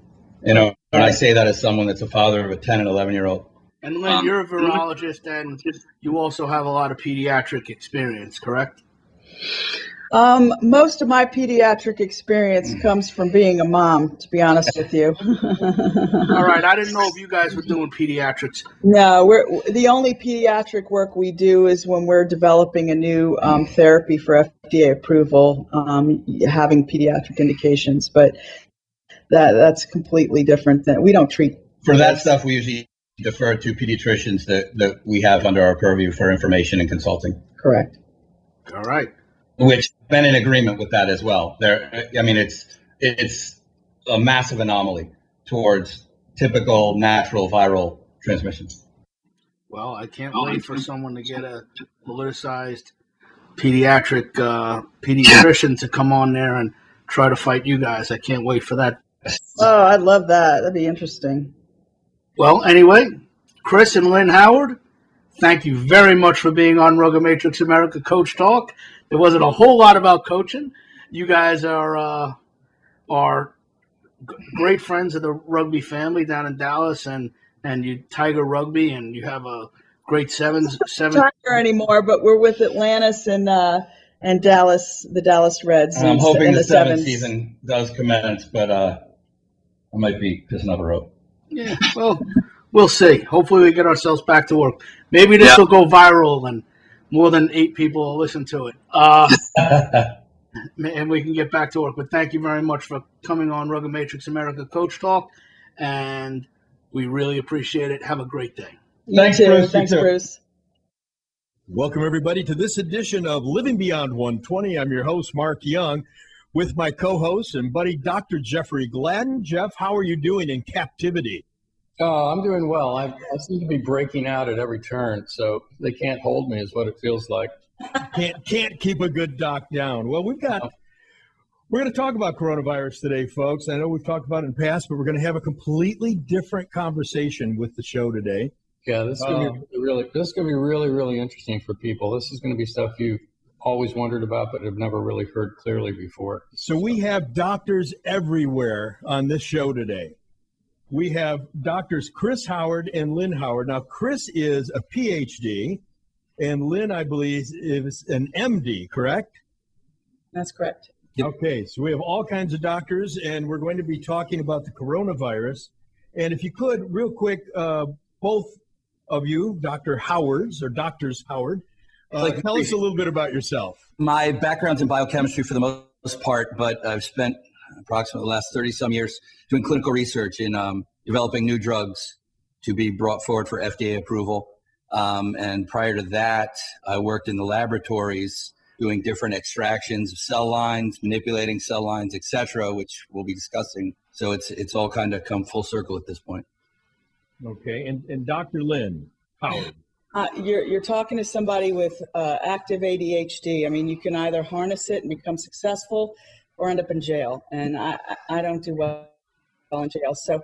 And I say that as someone that's a father of a 10 and 11-year-old. And Lynn, you're a virologist, and you also have a lot of pediatric experience, correct? Most of my pediatric experience comes from being a mom, to be honest with you. All right, I didn't know if you guys were doing pediatrics. No, the only pediatric work we do is when we're developing a new therapy for FDA approval, having pediatric indications. But that's completely different. We don't treat For that stuff, we usually defer to pediatricians that we have under our purview for information and consulting. Correct. All right. Which been in agreement with that as well. It's a massive anomaly towards typical natural viral transmissions. Well, I can't wait for someone to get a politicized pediatric pediatrician to come on there and try to fight you guys. I can't wait for that. Oh, I'd love that. That'd be interesting. Well, anyway, Chris and Lynn Howard, thank you very much for being on Rugby Matrix America Coach Talk. There wasn't a whole lot about coaching. You guys are great friends of the rugby family down in Dallas, and you Tiger Rugby, and you have a great seven. Tiger anymore, but we're with Atlantis and Dallas, the Dallas Reds. I'm hoping the seventh sevens. season does commence, but I might be pissing up a rope. Yeah, well, we'll see. Hopefully we get ourselves back to work. Maybe this will go viral and more than 8 people will listen to it. And we can get back to work. But thank you very much for coming on Rugby Matrix America Coach Talk. And we really appreciate it. Have a great day. Thanks, Bruce. Thanks, Bruce. Welcome, everybody, to this edition of Living Beyond 120. I'm your host, Mark Young, with my co-host and buddy, Dr. Jeffrey Gladden. Jeff, how are you doing in captivity? Oh, I'm doing well. I seem to be breaking out at every turn, so they can't hold me is what it feels like. Can't keep a good doc down. Well, we're going to talk about coronavirus today, folks. I know we've talked about it in the past, but we're going to have a completely different conversation with the show today. Yeah, this is going to be really interesting for people. This is going to be stuff you've always wondered about, but have never really heard clearly before. So we have doctors everywhere on this show today. We have doctors Chris Howard and Lynn Howard. Now, Chris is a PhD, and Lynn, I believe, is an MD, correct? That's correct. Okay, so we have all kinds of doctors, and we're going to be talking about the coronavirus. And if you could, real quick, both of you, Dr. Howards, or Doctors Howard, tell us a little bit about yourself. My background's in biochemistry for the most part, but I've spent approximately the last 30-some years doing clinical research in developing new drugs to be brought forward for FDA approval. And prior to that, I worked in the laboratories doing different extractions of cell lines, manipulating cell lines, et cetera, which we'll be discussing. So it's all kind of come full circle at this point. Okay, and Dr. Lynn Howard. You're talking to somebody with active ADHD. I mean, you can either harness it and become successful or end up in jail. And I don't do well in jail. So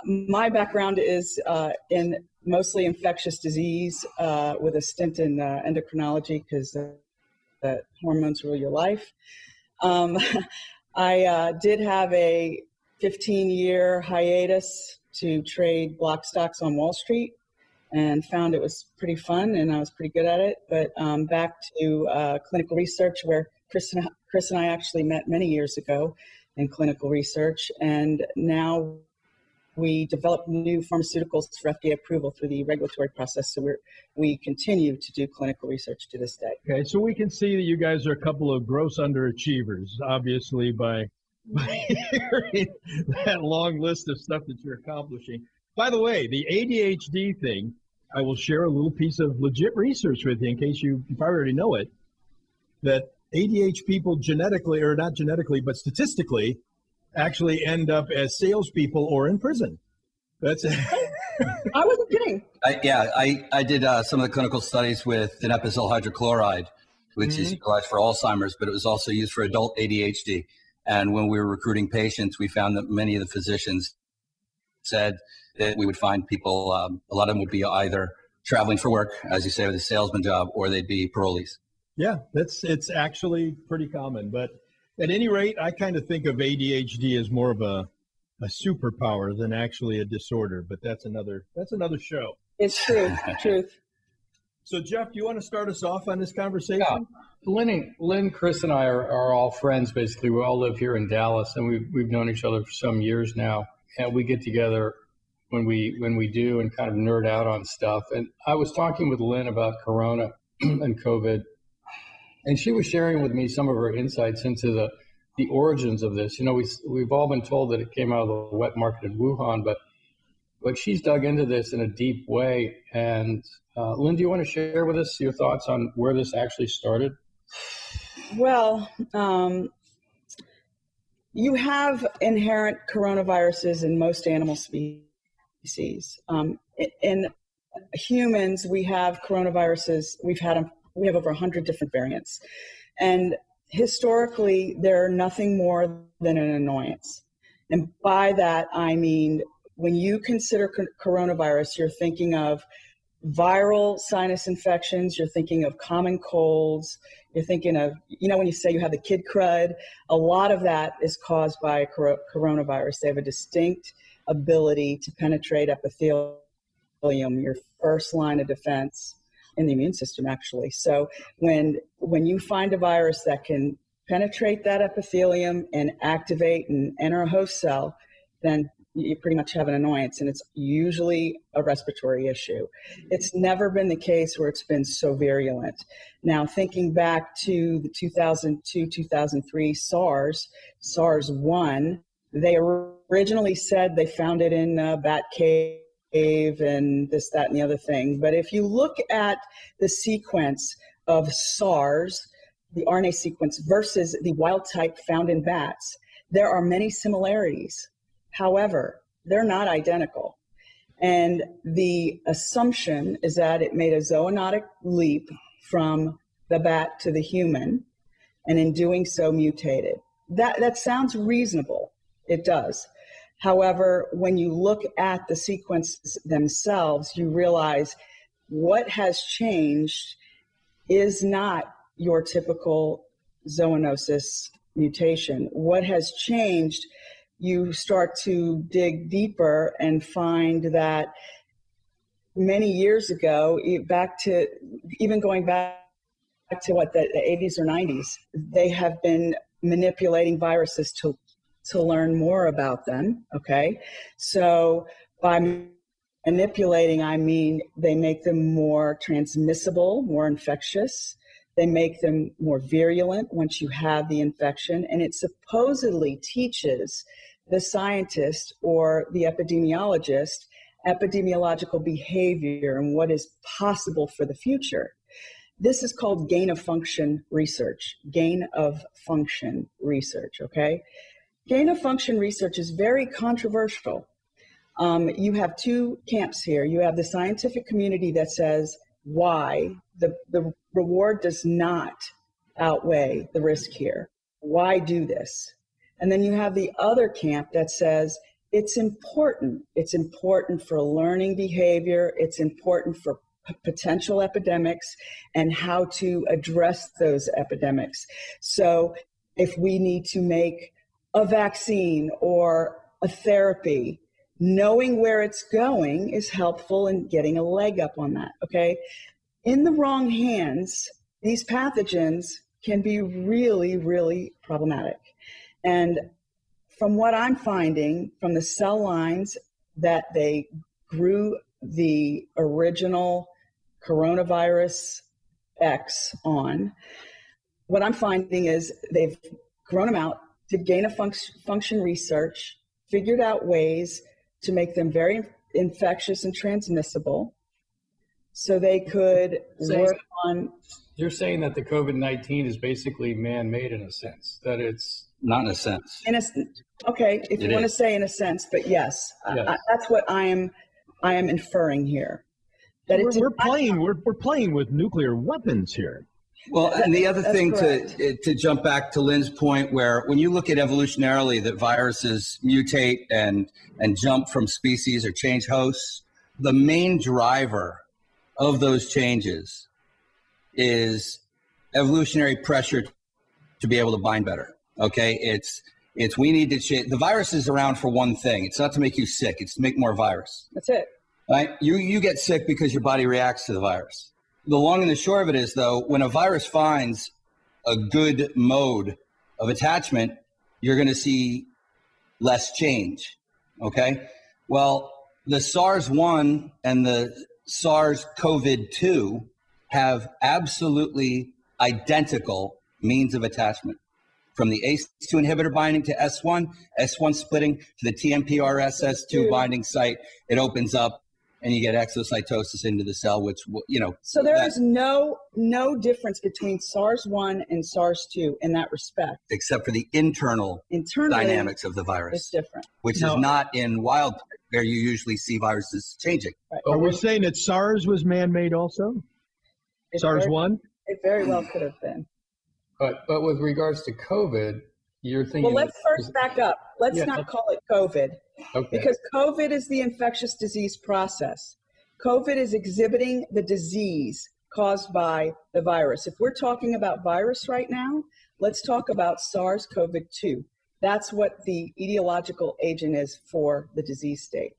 my background is in mostly infectious disease with a stint in endocrinology because the hormones rule your life. I did have a 15-year hiatus to trade block stocks on Wall Street and found it was pretty fun and I was pretty good at it. But back to clinical research where Chris and I actually met many years ago in clinical research. And now we develop new pharmaceuticals for FDA approval through the regulatory process. So we continue to do clinical research to this day. Okay, so we can see that you guys are a couple of gross underachievers, obviously, by hearing that long list of stuff that you're accomplishing. By the way, the ADHD thing, I will share a little piece of legit research with you in case you probably already know it, that ADHD people genetically, or not genetically, but statistically, actually end up as salespeople or in prison. That's it. I wasn't kidding. I did some of the clinical studies with donepezil hydrochloride, which is utilized for Alzheimer's, but it was also used for adult ADHD. And when we were recruiting patients, we found that many of the physicians said that we would find people, a lot of them would be either traveling for work, as you say, with a salesman job, or they'd be parolees. Yeah, it's actually pretty common. But at any rate, I kind of think of ADHD as more of a superpower than actually a disorder. But that's another show. It's true. Truth. So, Jeff, do you want to start us off on this conversation? Yeah. Lynn, Chris, and I are all friends, basically. We all live here in Dallas, and we've known each other for some years now. And we get together when we do and kind of nerd out on stuff. And I was talking with Lynn about Corona and COVID, and she was sharing with me some of her insights into the origins of this. You know, we've all been told that it came out of the wet market in Wuhan, but she's dug into this in a deep way. And Lynn, do you want to share with us your thoughts on where this actually started? Well, you have inherent coronaviruses in most animal species. In humans, we have coronaviruses. We have over 100 different variants. And historically, they're nothing more than an annoyance. And by that, I mean, when you consider coronavirus, you're thinking of viral sinus infections, you're thinking of common colds, you're thinking of, you know, when you say you have the kid crud, a lot of that is caused by coronavirus. They have a distinct ability to penetrate epithelium, your first line of defense in the immune system, actually. So when you find a virus that can penetrate that epithelium and activate and enter a host cell, then you pretty much have an annoyance, and it's usually a respiratory issue. It's never been the case where it's been so virulent. Now, thinking back to the 2002-2003 SARS-1, they originally said they found it in a bat cave and this, that, and the other thing. But if you look at the sequence of SARS, the RNA sequence versus the wild type found in bats, there are many similarities. However, they're not identical. And the assumption is that it made a zoonotic leap from the bat to the human, and in doing so mutated. That sounds reasonable. It does. However, when you look at the sequences themselves, you realize what has changed is not your typical zoonosis mutation. What has changed, you start to dig deeper and find that many years ago, going back to what, the 80s or 90s, they have been manipulating viruses to learn more about them, okay? So by manipulating, I mean they make them more transmissible, more infectious. They make them more virulent once you have the infection, and it supposedly teaches the scientist or the epidemiologist epidemiological behavior and what is possible for the future. This is called gain of function research, okay? Gain of function research is very controversial. You have two camps here. You have the scientific community that says why the reward does not outweigh the risk here. Why do this? And then you have the other camp that says it's important. It's important for learning behavior. It's important for potential epidemics and how to address those epidemics. So if we need to make a vaccine or a therapy, knowing where it's going is helpful in getting a leg up on that, okay? In the wrong hands, these pathogens can be really, really problematic. And from what I'm finding from the cell lines that they grew the original coronavirus X on, what I'm finding is they've grown them out, did gain of function research, figured out ways to make them very infectious and transmissible so they could work on. You're saying that the COVID-19 is basically man-made in a sense, that it's Not in a sense. Okay, if you want to say in a sense, but yes, that's what I am inferring here. That we're playing with nuclear weapons here. Well, and the other thing to jump back to Lynn's point, where when you look at evolutionarily that viruses mutate and jump from species or change hosts, the main driver of those changes is evolutionary pressure to be able to bind better. Okay, it's we need to change. The virus is around for one thing. It's not to make you sick. It's to make more virus. That's it. Right? You get sick because your body reacts to the virus. the long and the short of it is, though, when a virus finds a good mode of attachment, you're going to see less change. Okay. Well, the SARS-1 and the SARS COVID-2 have absolutely identical means of attachment. From the ACE2 inhibitor binding to S1 splitting to the TMPRSS2 binding site, it opens up and you get exocytosis into the cell, which, you know. So there is no difference between SARS-1 and SARS-2 in that respect. Except for the internal dynamics of the virus. It's different. Which is not in wild, where you usually see viruses changing. Right. Are we saying that SARS was man-made also? SARS-1? It very well could have been. But with regards to COVID, you're thinking. Well, let's first back up. Let's not call it COVID. Okay. Because COVID is the infectious disease process. COVID is exhibiting the disease caused by the virus. If we're talking about virus right now, let's talk about SARS COVID-2. That's what the etiological agent is for the disease state.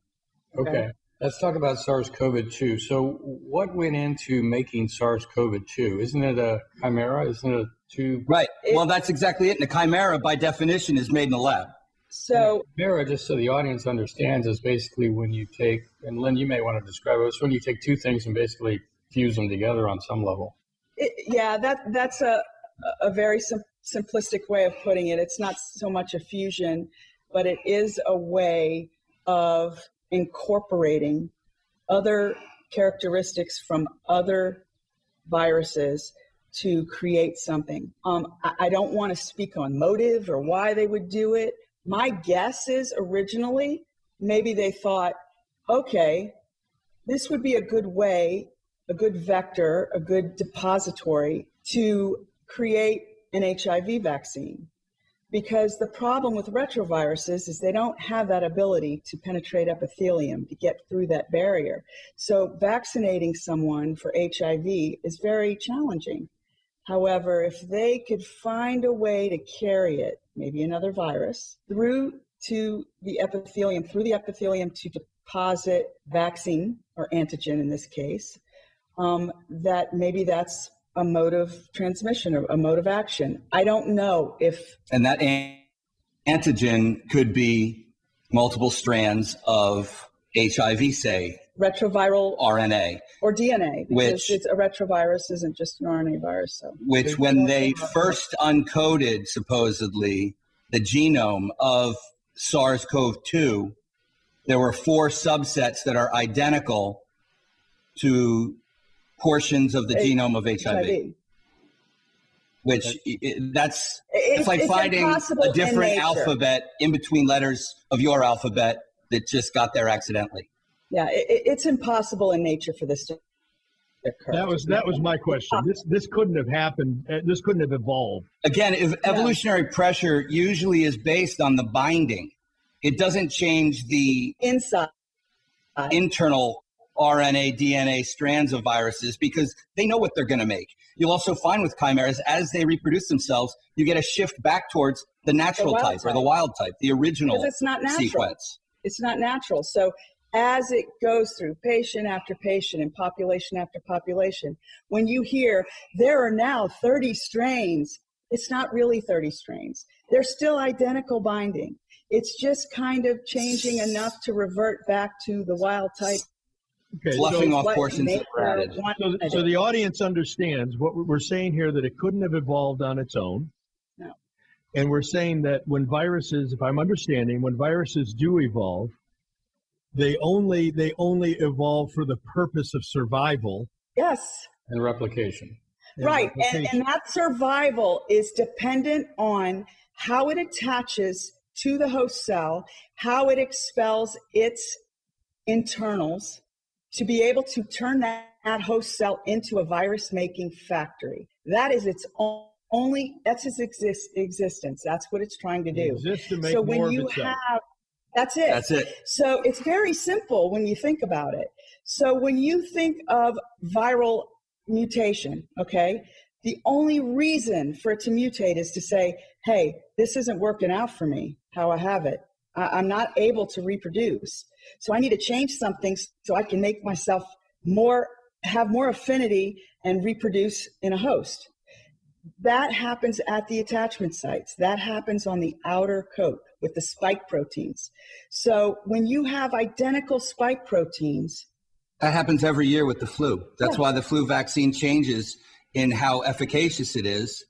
Okay. Let's talk about SARS COVID-2. So what went into making SARS COVID-2? Isn't it a chimera? Isn't it a two? Right. Well, that's exactly it. And the chimera, by definition, is made in the lab. So chimera, just so the audience understands, is basically when you take, and Lynn, you may want to describe it, it's when you take two things and basically fuse them together on some level. That's a very simplistic way of putting it. It's not so much a fusion, but it is a way of incorporating other characteristics from other viruses to create something. I don't want to speak on motive or why they would do it. My guess is originally, maybe they thought, okay, this would be a good way, a good vector, a good depository to create an HIV vaccine. Because the problem with retroviruses is they don't have that ability to penetrate epithelium, to get through that barrier. So vaccinating someone for HIV is very challenging. However, if they could find a way to carry it, maybe another virus, through to the epithelium, to deposit vaccine or antigen in this case, that maybe that's a mode of transmission or a mode of action. I don't know if... And that antigen could be multiple strands of HIV, say. Retroviral RNA. Or DNA, because which, it's a retrovirus isn't just an RNA virus. So. Which when they first uncoded, supposedly, the genome of SARS-CoV-2, there were 4 subsets that are identical to portions of the genome of HIV. Which it's like finding a different alphabet in between letters of your alphabet that just got there accidentally. Yeah, it's impossible in nature for this to occur. That was my question. This couldn't have happened. This couldn't have evolved. Again, if evolutionary pressure usually is based on the binding, it doesn't change the inside internal RNA, DNA strands of viruses because they know what they're going to make. You'll also find with chimeras, as they reproduce themselves, you get a shift back towards the natural type or the wild type, the original it's not natural. Sequence. It's not natural. So as it goes through patient after patient and population after population, when you hear there are now 30 strains, it's not really 30 strains. They're still identical binding. It's just kind of changing enough to revert back to the wild type. Okay, flushing off portions that were added. So the audience understands what we're saying here, that it couldn't have evolved on its own. No. And we're saying that when viruses, if I'm understanding, when viruses do evolve, they only evolve for the purpose of survival. Yes. And replication. Right. And that survival is dependent on how it attaches to the host cell, how it expels its internals to be able to turn that host cell into a virus-making factory. That is its that's its existence. That's what it's trying to do. So when you have, that's it. That's it. So it's very simple when you think about it. So when you think of viral mutation, okay, the only reason for it to mutate is to say, hey, this isn't working out for me, how I have it. I'm not able to reproduce. So I need to change something so I can make myself more have more affinity and reproduce in a host. That happens at the attachment sites. That happens on the outer coat with the spike proteins. So when you have identical spike proteins, That happens every year with the flu. That's Yeah. why the flu vaccine changes in how efficacious it is,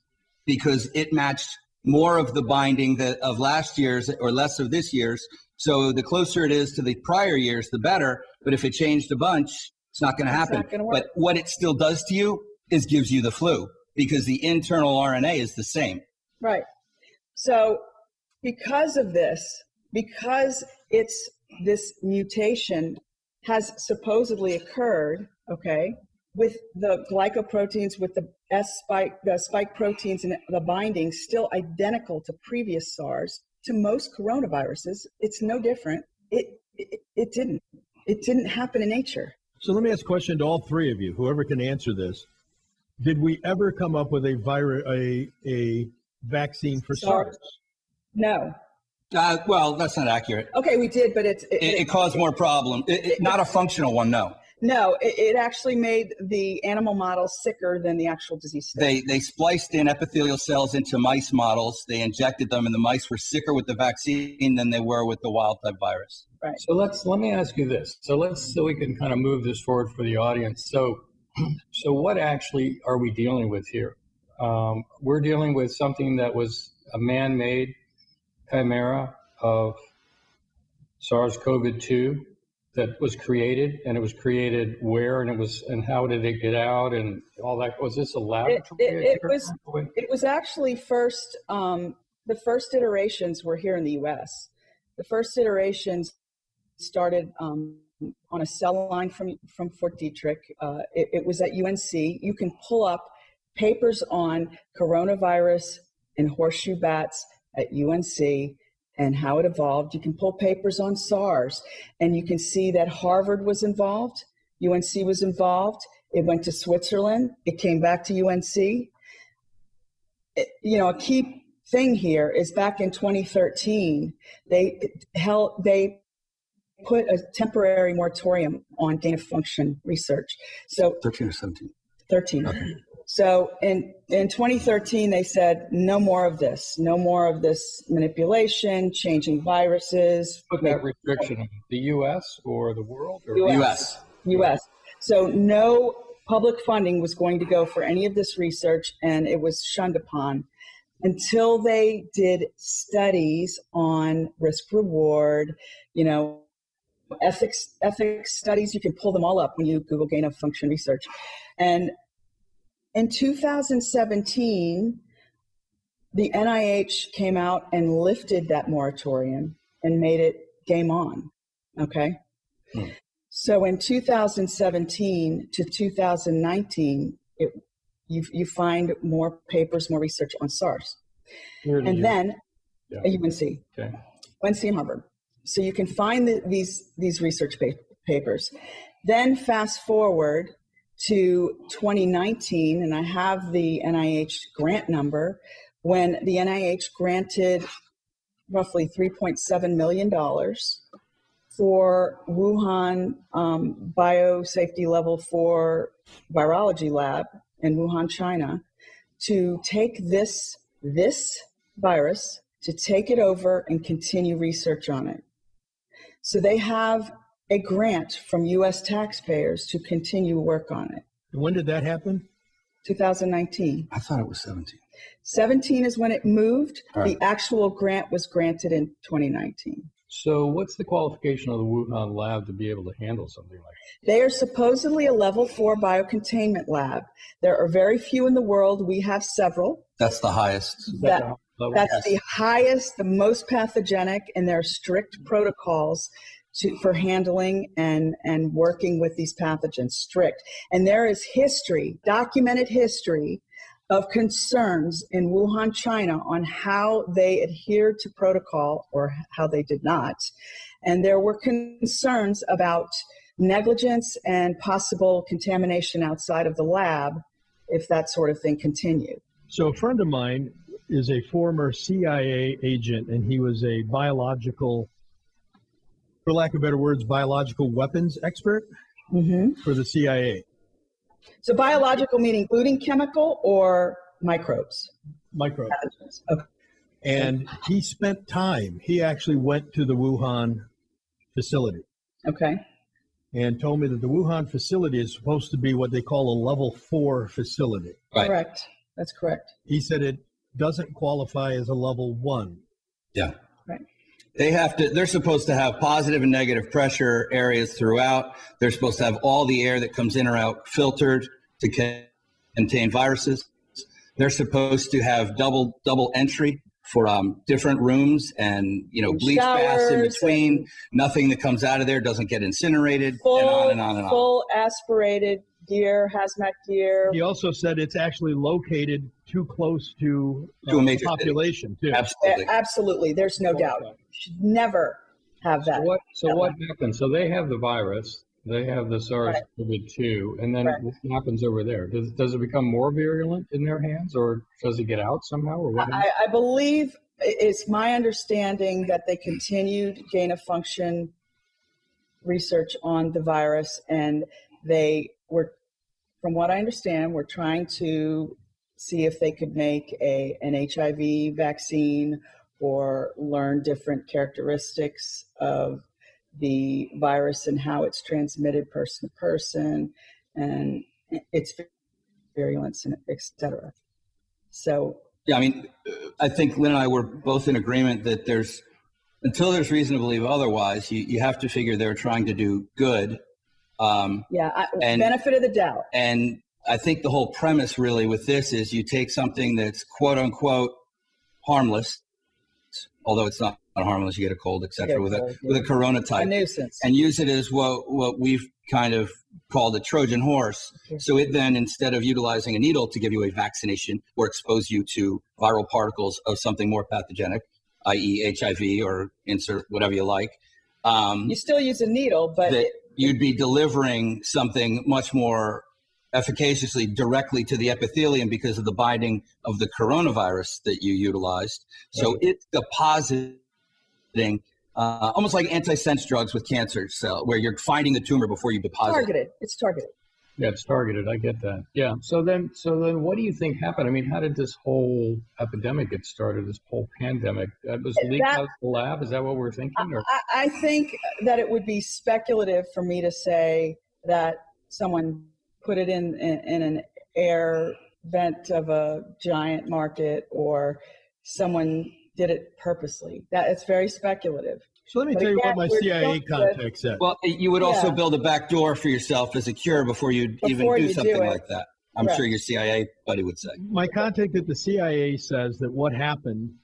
because it matched more of the binding of last year's or less of this year's. So the closer it is to the prior years, the better. But if it changed a bunch, it's not going to happen. not gonna work. But what it still does to you is gives you the flu, because the internal RNA is the same. right. So because of this, because it's this mutation has supposedly occurred, okay, with the glycoproteins, with the spike proteins and the bindings still identical to previous SARS, to most coronaviruses, it's no different. It didn't happen in nature. So let me ask a question to all three of you, whoever can answer this. Did we ever come up with a vaccine for SARS? No. Well, that's not accurate. Okay, we did, but It caused more problem. Not a functional one, no. no, it actually made the animal models sicker than the actual disease state. They spliced in epithelial cells into mice models. They injected them, and the mice were sicker with the vaccine than they were with the wild type virus. Right. So let me ask you this. So we can kind of move this forward for the audience. So what actually are we dealing with here? We're dealing with something that was a man-made chimera of SARS COVID-2 that was created, and it was created where, and how did it get out, and all that. Was this a laboratory? It was actually first. The first iterations were here in the U.S. The first iterations started on a cell line from Fort Detrick. It was at UNC. You can pull up papers on coronavirus and horseshoe bats at UNC and how it evolved. You can pull papers on SARS, and you can see that Harvard was involved, UNC was involved. It went to Switzerland. It came back to UNC. A key thing here is back in 2013, they put a temporary moratorium on gain of function research. So 13 or 17. 13. Okay. So in 2013, they said, no more of this manipulation, changing viruses. Put that restriction in the U.S. or the world? Or U.S. So no public funding was going to go for any of this research, and it was shunned upon until they did studies on risk reward, ethics studies. You can pull them all up when you Google gain of function research. And in 2017, the NIH came out and lifted that moratorium and made it game on, okay? So in 2017 to 2019, you find more papers, more research on SARS. And then at UNC, UNC and Harvard. So you can find these research papers. Then fast forward to 2019, and I have the NIH grant number, when the NIH granted roughly $3.7 million for Wuhan biosafety level 4 virology lab in Wuhan, China, to take this virus, to take it over and continue research on it. So they have a grant from U.S. taxpayers to continue work on it. When did that happen? 2019. I thought it was 17. 17 is when it moved. All right. The actual grant was granted in 2019. So what's the qualification of the Wuhan lab to be able to handle something like that? They are supposedly a level 4 biocontainment lab. There are very few in the world. We have several. That's the highest. That's the highest, the most pathogenic, and there are strict protocols for handling and working with these pathogens, strict. And there is documented history of concerns in Wuhan, China on how they adhered to protocol or how they did not. And there were concerns about negligence and possible contamination outside of the lab if that sort of thing continued. So a friend of mine is a former CIA agent, and he was a biological, for lack of better words, biological weapons expert for the CIA. So biological meaning including chemical or microbes? Microbe. Okay. And he spent time. He actually went to the Wuhan facility Okay. and told me that the Wuhan facility is supposed to be what they call a level 4 facility. Right. Correct. That's correct. He said it doesn't qualify as a level 1. Yeah. Right. They're supposed to have positive and negative pressure areas throughout. They're supposed to have all the air that comes in or out filtered to contain viruses. They're supposed to have double entry for different rooms and, bleach baths in between. Nothing that comes out of there doesn't get incinerated, and on and on and on. Full aspirated gear, hazmat gear. He also said it's actually located too close to a major population, too. Absolutely. Absolutely. There's no doubt. You should never have that. So what happens? So they have the virus, they have the SARS COVID-2, and then what happens over there? Does it become more virulent in their hands, or does it get out somehow, or what? I believe it's my understanding that they continued gain of function research on the virus, and they were, from what I understand, were trying to see if they could make an HIV vaccine or learn different characteristics of the virus and how it's transmitted person to person and its virulence, and et cetera. So, yeah, I think Lynn and I were both in agreement that until there's reason to believe otherwise, you have to figure they're trying to do good. Benefit of the doubt. And I think the whole premise really with this is you take something that's quote unquote harmless, although it's not harmless, you get a cold, et cetera, with a corona type, a nuisance, and use it as what we've kind of called a Trojan horse. So it then, instead of utilizing a needle to give you a vaccination or expose you to viral particles of something more pathogenic, i.e. HIV or insert whatever you like. You still use a needle, but you'd be delivering something much more efficaciously directly to the epithelium because of the binding of the coronavirus that you utilized. So it's depositing almost like antisense drugs with cancer cell, where you're finding the tumor before you deposit it. It's targeted. Yeah, it's targeted. I get that. Yeah. So then what do you think happened? How did this whole epidemic get started, this whole pandemic? Was leaked out of the lab? Is that what we're thinking? Or? I think that it would be speculative for me to say that someone put it in an air vent of a giant market or someone did it purposely. It's very speculative. So let me tell you what my CIA contact said. Well, you would also build a back door for yourself as a cure before you'd even do something like that. I'm sure your CIA buddy would say. My contact at the CIA says that what happened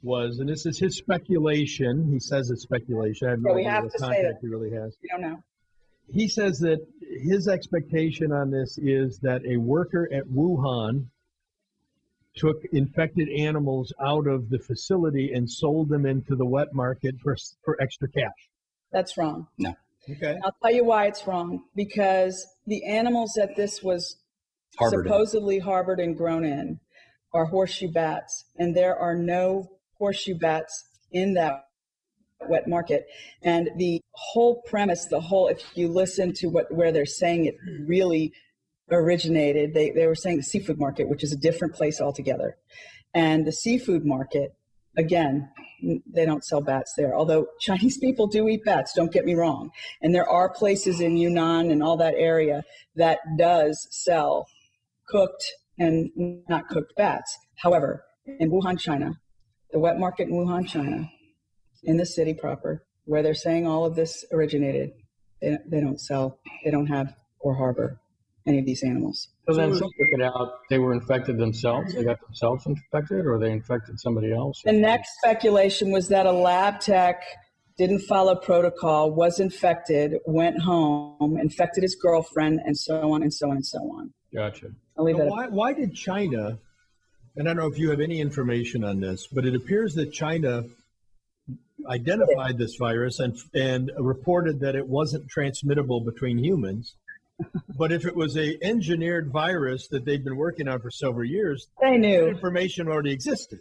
was, and this is his speculation, he says it's speculation. I have no idea what contact he really has. We don't know. He says that his expectation on this is that a worker at Wuhan took infected animals out of the facility and sold them into the wet market for extra cash. That's wrong. No. Okay. I'll tell you why it's wrong. Because the animals that this was supposedly harbored and grown in are horseshoe bats, and there are no horseshoe bats in that wet market. And the whole premise, if you listen to where they're saying it really originated, they were saying the seafood market, which is a different place altogether. And the seafood market, again, they don't sell bats there, although Chinese people do eat bats, don't get me wrong. And there are places in Yunnan and all that area that does sell cooked and not cooked bats. However, in Wuhan, China, the wet market in Wuhan, China, in the city proper, where they're saying all of this originated, they don't sell, they don't have or harbor any of these animals. So then some took it out, they were infected themselves, they got themselves infected, or they infected somebody else? The next speculation was that a lab tech didn't follow protocol, was infected, went home, infected his girlfriend, and so on and so on and so on. Gotcha. I'll leave that. Why did China, and I don't know if you have any information on this, but it appears that China identified this virus and reported that it wasn't transmittable between humans. But if it was a engineered virus that they've been working on for several years, they knew information already existed.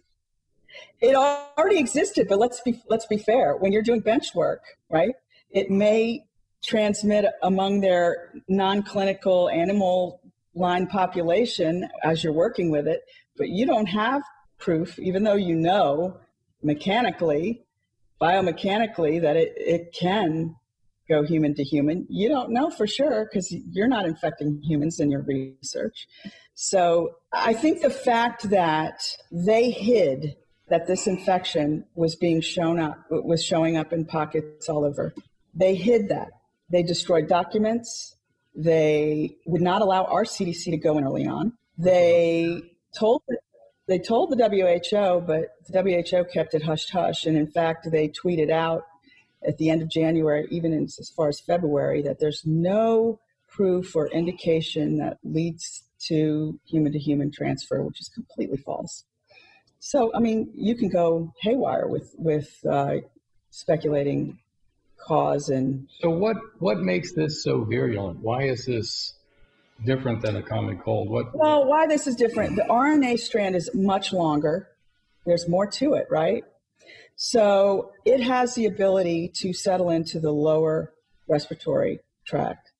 It already existed, but let's be fair. When you're doing bench work, right, it may transmit among their non-clinical animal line population as you're working with it, but you don't have proof, even though you know mechanically, biomechanically, that it can go human to human. You don't know for sure because you're not infecting humans in your research. So I think the fact that they hid that this infection was showing up in pockets all over, they hid that. They destroyed documents. They would not allow our CDC to go in early on. They told the WHO, but the WHO kept it hush-hush. And in fact, they tweeted out at the end of January, even as far as February, that there's no proof or indication that leads to human transfer, which is completely false. So, I mean, you can go haywire with speculating cause. And So what makes this so virulent? Why is this different than a common cold? Well, why this is different, the RNA strand is much longer. There's more to it, right? So it has the ability to settle into the lower respiratory tract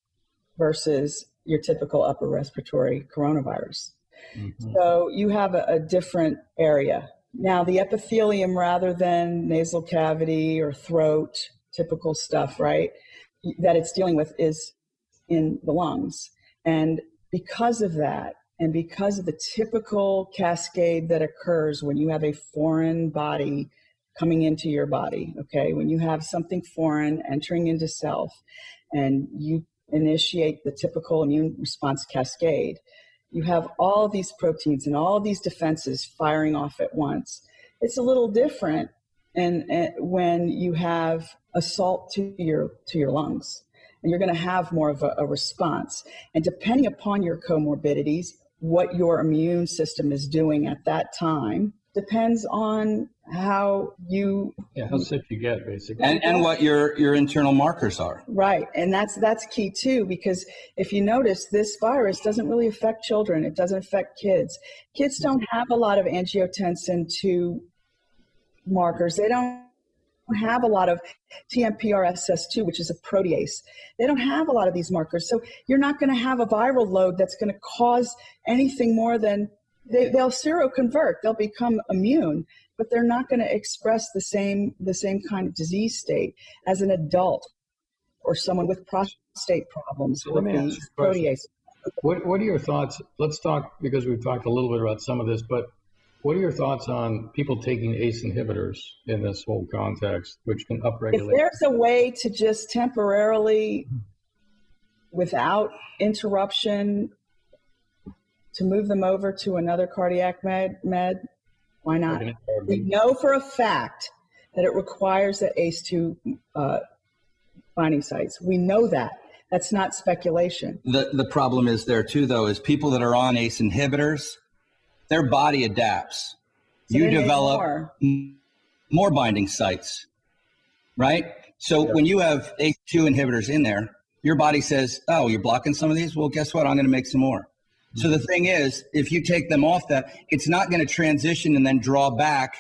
versus your typical upper respiratory coronavirus. Mm-hmm. So you have a different area. Now, the epithelium, rather than nasal cavity or throat, typical stuff, right, that it's dealing with is in the lungs. And because of that, and because of the typical cascade that occurs when you have a foreign body coming into your body, okay, when you have something foreign entering into self and you initiate the typical immune response cascade, you have all these proteins and all these defenses firing off at once. It's a little different and when you have assault to your lungs, and you're going to have more of a response. And depending upon your comorbidities, what your immune system is doing at that time depends on how sick you get, basically, and what your internal markers are. Right, and that's key too, because if you notice, this virus doesn't really affect children. It doesn't affect kids. Kids don't have a lot of angiotensin II markers. They don't have a lot of TMPRSS2, which is a protease. They don't have a lot of these markers. So you're not going to have a viral load that's going to cause anything more than they'll seroconvert. They'll become immune, but they're not going to express the same kind of disease state as an adult or someone with prostate problems. So let me ask you a question. Protease. What are your thoughts? Let's talk, because we've talked a little bit about some of this, but what are your thoughts on people taking ACE inhibitors in this whole context, which can upregulate? If there's a way to just temporarily, without interruption, to move them over to another cardiac med, why not? We know for a fact that it requires the ACE2 binding sites. We know that. That's not speculation. The problem is there too, though, is people that are on ACE inhibitors, their body adapts. So you develop more binding sites, right? So when you have ACE2 inhibitors in there, your body says, oh, you're blocking some of these? Well, guess what? I'm going to make some more. So the thing is, if you take them off that, it's not going to transition and then draw back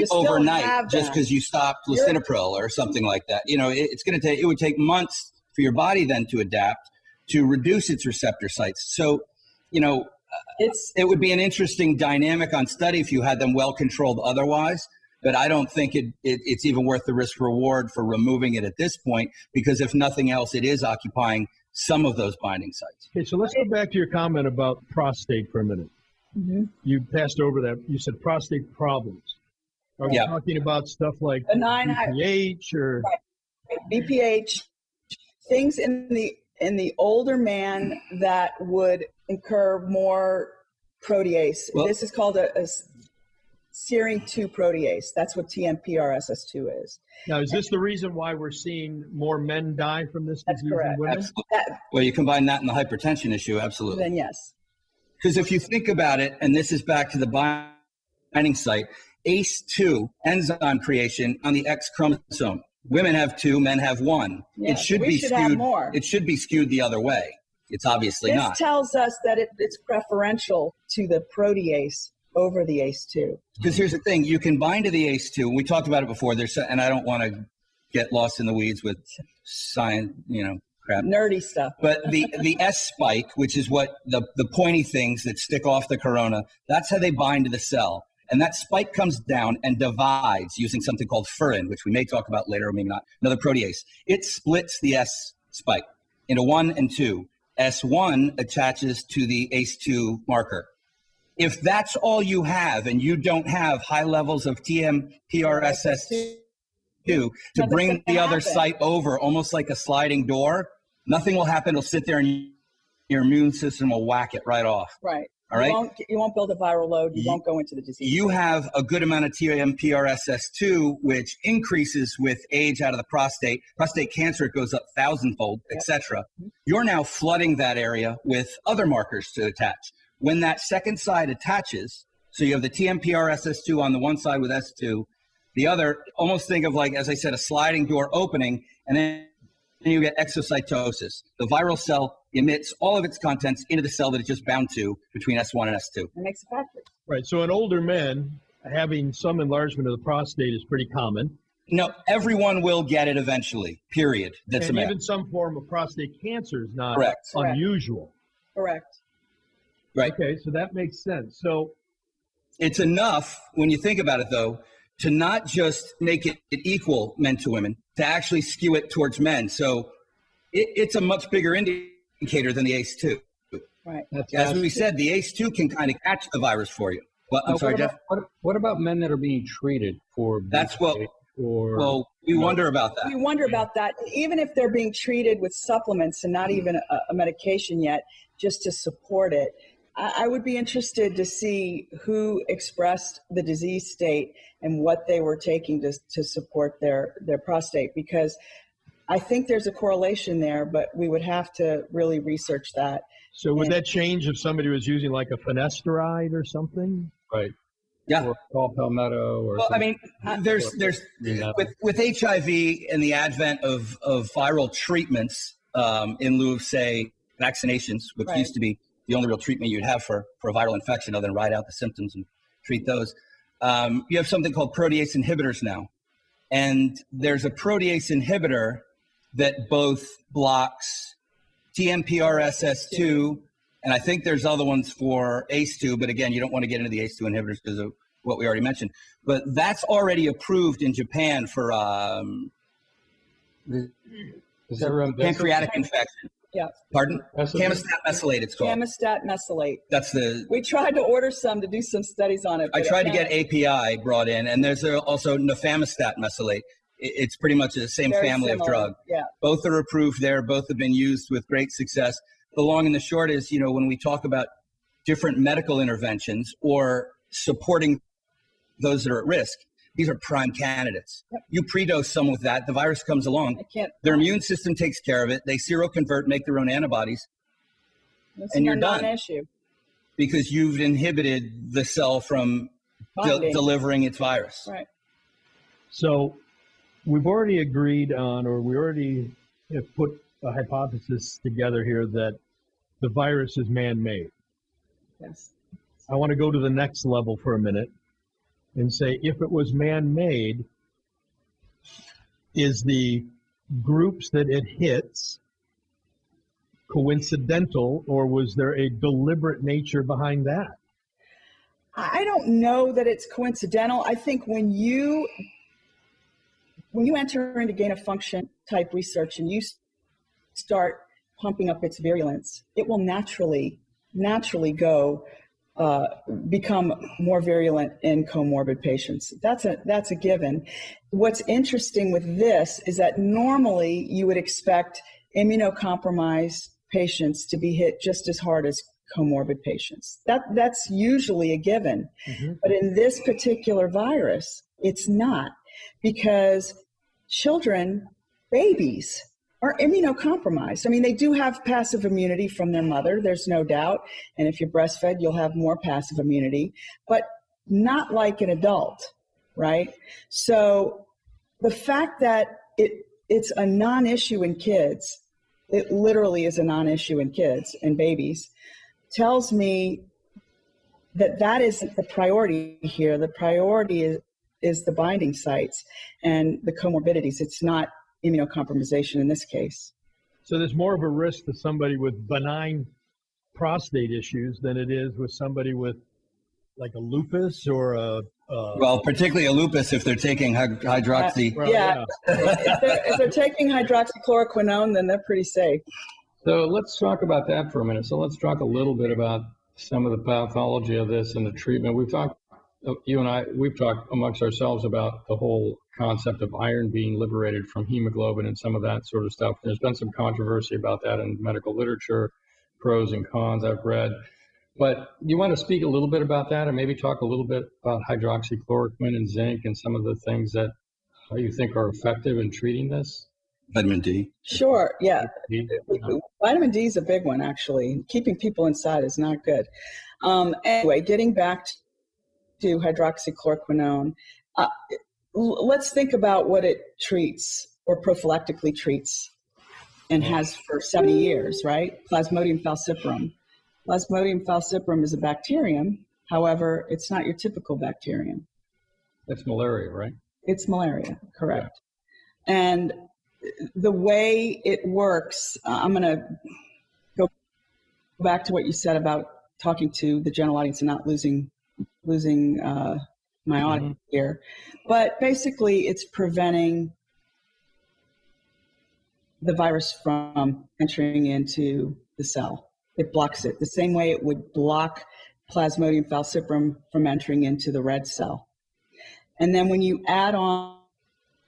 overnight just because you stopped lisinopril or something like that. You know, it would take months for your body then to adapt to reduce its receptor sites. So, you know, it would be an interesting dynamic on study if you had them well controlled otherwise, but I don't think it's even worth the risk reward for removing it at this point, because if nothing else, it is occupying some of those binding sites. Okay, so let's go back to your comment about prostate for a minute. Mm-hmm. You passed over that. You said prostate problems. Are we talking about stuff like BPH or BPH, things in the older man that would incur more protease? Well, this is called a serine 2 protease. That's what TMPRSS2 is. Now, is this the reason why we're seeing more men die from this disease? That's correct. In women? Well, you combine that and the hypertension issue, absolutely. Then yes. Because if you think about it, and this is back to the binding site, ACE2 enzyme creation on the X chromosome. Women have 2, men have 1. Yeah, it should be skewed. Have more. It should be skewed the other way. It's obviously not. This tells us that it's preferential to the protease over the ACE2. Because here's the thing, you can bind to the ACE2, and we talked about it before, and I don't want to get lost in the weeds with science, crap. Nerdy stuff. But the S spike, which is what the pointy things that stick off the corona, that's how they bind to the cell. And that spike comes down and divides using something called furin, which we may talk about later or maybe not, another protease. It splits the S spike into 1 and 2. S1 attaches to the ACE2 marker. If that's all you have and you don't have high levels of TMPRSS2 to bring the other site over, almost like a sliding door, nothing will happen. It'll sit there and your immune system will whack it right off. Right. All right. You won't build a viral load. You won't go into the disease. You have a good amount of TMPRSS2, which increases with age out of the prostate. Prostate cancer, it goes up 1,000-fold, etc. You're now flooding that area with other markers to attach. When that second side attaches, so you have the TMPRSS2 on the one side with S2, the other, almost think of like, as I said, a sliding door opening, and then you get exocytosis. The viral cell emits all of its contents into the cell that it's just bound to between S1 and S2. It makes a factory. Right. So in older men, having some enlargement of the prostate is pretty common. No, everyone will get it eventually, period. That's and a even some form of prostate cancer is not Correct. unusual. Correct. Right. Okay, so that makes sense. So it's enough, when you think about it, though, to not just make it equal men to women, to actually skew it towards men. So it's a much bigger indicator than the ACE2. Right. As we said, the ACE2 can kind of catch the virus for you. Well, I'm sorry, Jeff. What about men that are being treated for? That's what. Or we wonder about that. We wonder about that, even if they're being treated with supplements and not even a medication yet, just to support it. I would be interested to see who expressed the disease state and what they were taking to support their prostate, because I think there's a correlation there, but we would have to really research that. So would that change if somebody was using like a finasteride or something? right. Yeah. Or call palmetto or Well, I something. mean, there's with HIV and the advent of viral treatments in lieu of, say, vaccinations, which used to be the only real treatment you'd have for a viral infection other than ride out the symptoms and treat those. You have something called protease inhibitors now. And there's a protease inhibitor that both blocks TMPRSS2, and I think there's other ones for ACE2, but again, you don't want to get into the ACE2 inhibitors because of what we already mentioned. But that's already approved in Japan for Is that pancreatic infection. Yeah. Pardon? Camostat mesylate, it's called. Camostat mesylate. That's the. We tried to order some to do some studies on it. I tried to get API brought in, and there's also nifamostat mesylate. It's pretty much the same family of drug. Yeah. Both are approved there. Both have been used with great success. The long and the short is, when we talk about different medical interventions or supporting those that are at risk, these are prime candidates. Yep. You pre-dose some with that, the virus comes along, their immune system takes care of it, they seroconvert, make their own antibodies, and you're done. Non-issue. Because you've inhibited the cell from delivering its virus. Right. So we've already agreed on, or we already have put a hypothesis together here that the virus is man-made. Yes. I want to go to the next level for a minute and say, if it was man-made, is the groups that it hits coincidental, or was there a deliberate nature behind that? I don't know that it's coincidental. I think when you enter into gain-of-function type research and you start pumping up its virulence, it will naturally go become more virulent in comorbid patients. That's a given. What's interesting with this is that normally you would expect immunocompromised patients to be hit just as hard as comorbid patients. That's usually a given. Mm-hmm. But in this particular virus, it's not, because children, babies, are immunocompromised. I mean, they do have passive immunity from their mother, there's no doubt. And if you're breastfed, you'll have more passive immunity, but not like an adult, right? So the fact that it's a non-issue in kids, it literally is a non-issue in kids and babies, tells me that isn't the priority here. The priority is the binding sites and the comorbidities. It's not immunocompromisation in this case. So there's more of a risk to somebody with benign prostate issues than it is with somebody with like a lupus or a Well, particularly a lupus if they're taking hydroxy. well, Yeah. If they're taking hydroxychloroquine, then they're pretty safe. So let's talk about that for a minute. So let's talk a little bit about some of the pathology of this and the treatment. We've talked, you and I, we've talked amongst ourselves about the whole concept of iron being liberated from hemoglobin and some of that sort of stuff. There's been some controversy about that in medical literature, pros and cons I've read. But you want to speak a little bit about that and maybe talk a little bit about hydroxychloroquine and zinc and some of the things that you think are effective in treating this? Vitamin D. Sure, yeah. Vitamin D is a big one, actually. Keeping people inside is not good. Anyway, getting back to hydroxychloroquine, let's think about what it treats or prophylactically treats and has for 70 years, right? Plasmodium falciparum. Plasmodium falciparum is a bacterium. However, it's not your typical bacterium. That's malaria, right? It's malaria, correct. Yeah. And the way it works, I'm going to go back to what you said about talking to the general audience and not losing my audience here. But basically, it's preventing the virus from entering into the cell. It blocks it the same way it would block Plasmodium falciparum from entering into the red cell. And then when you add on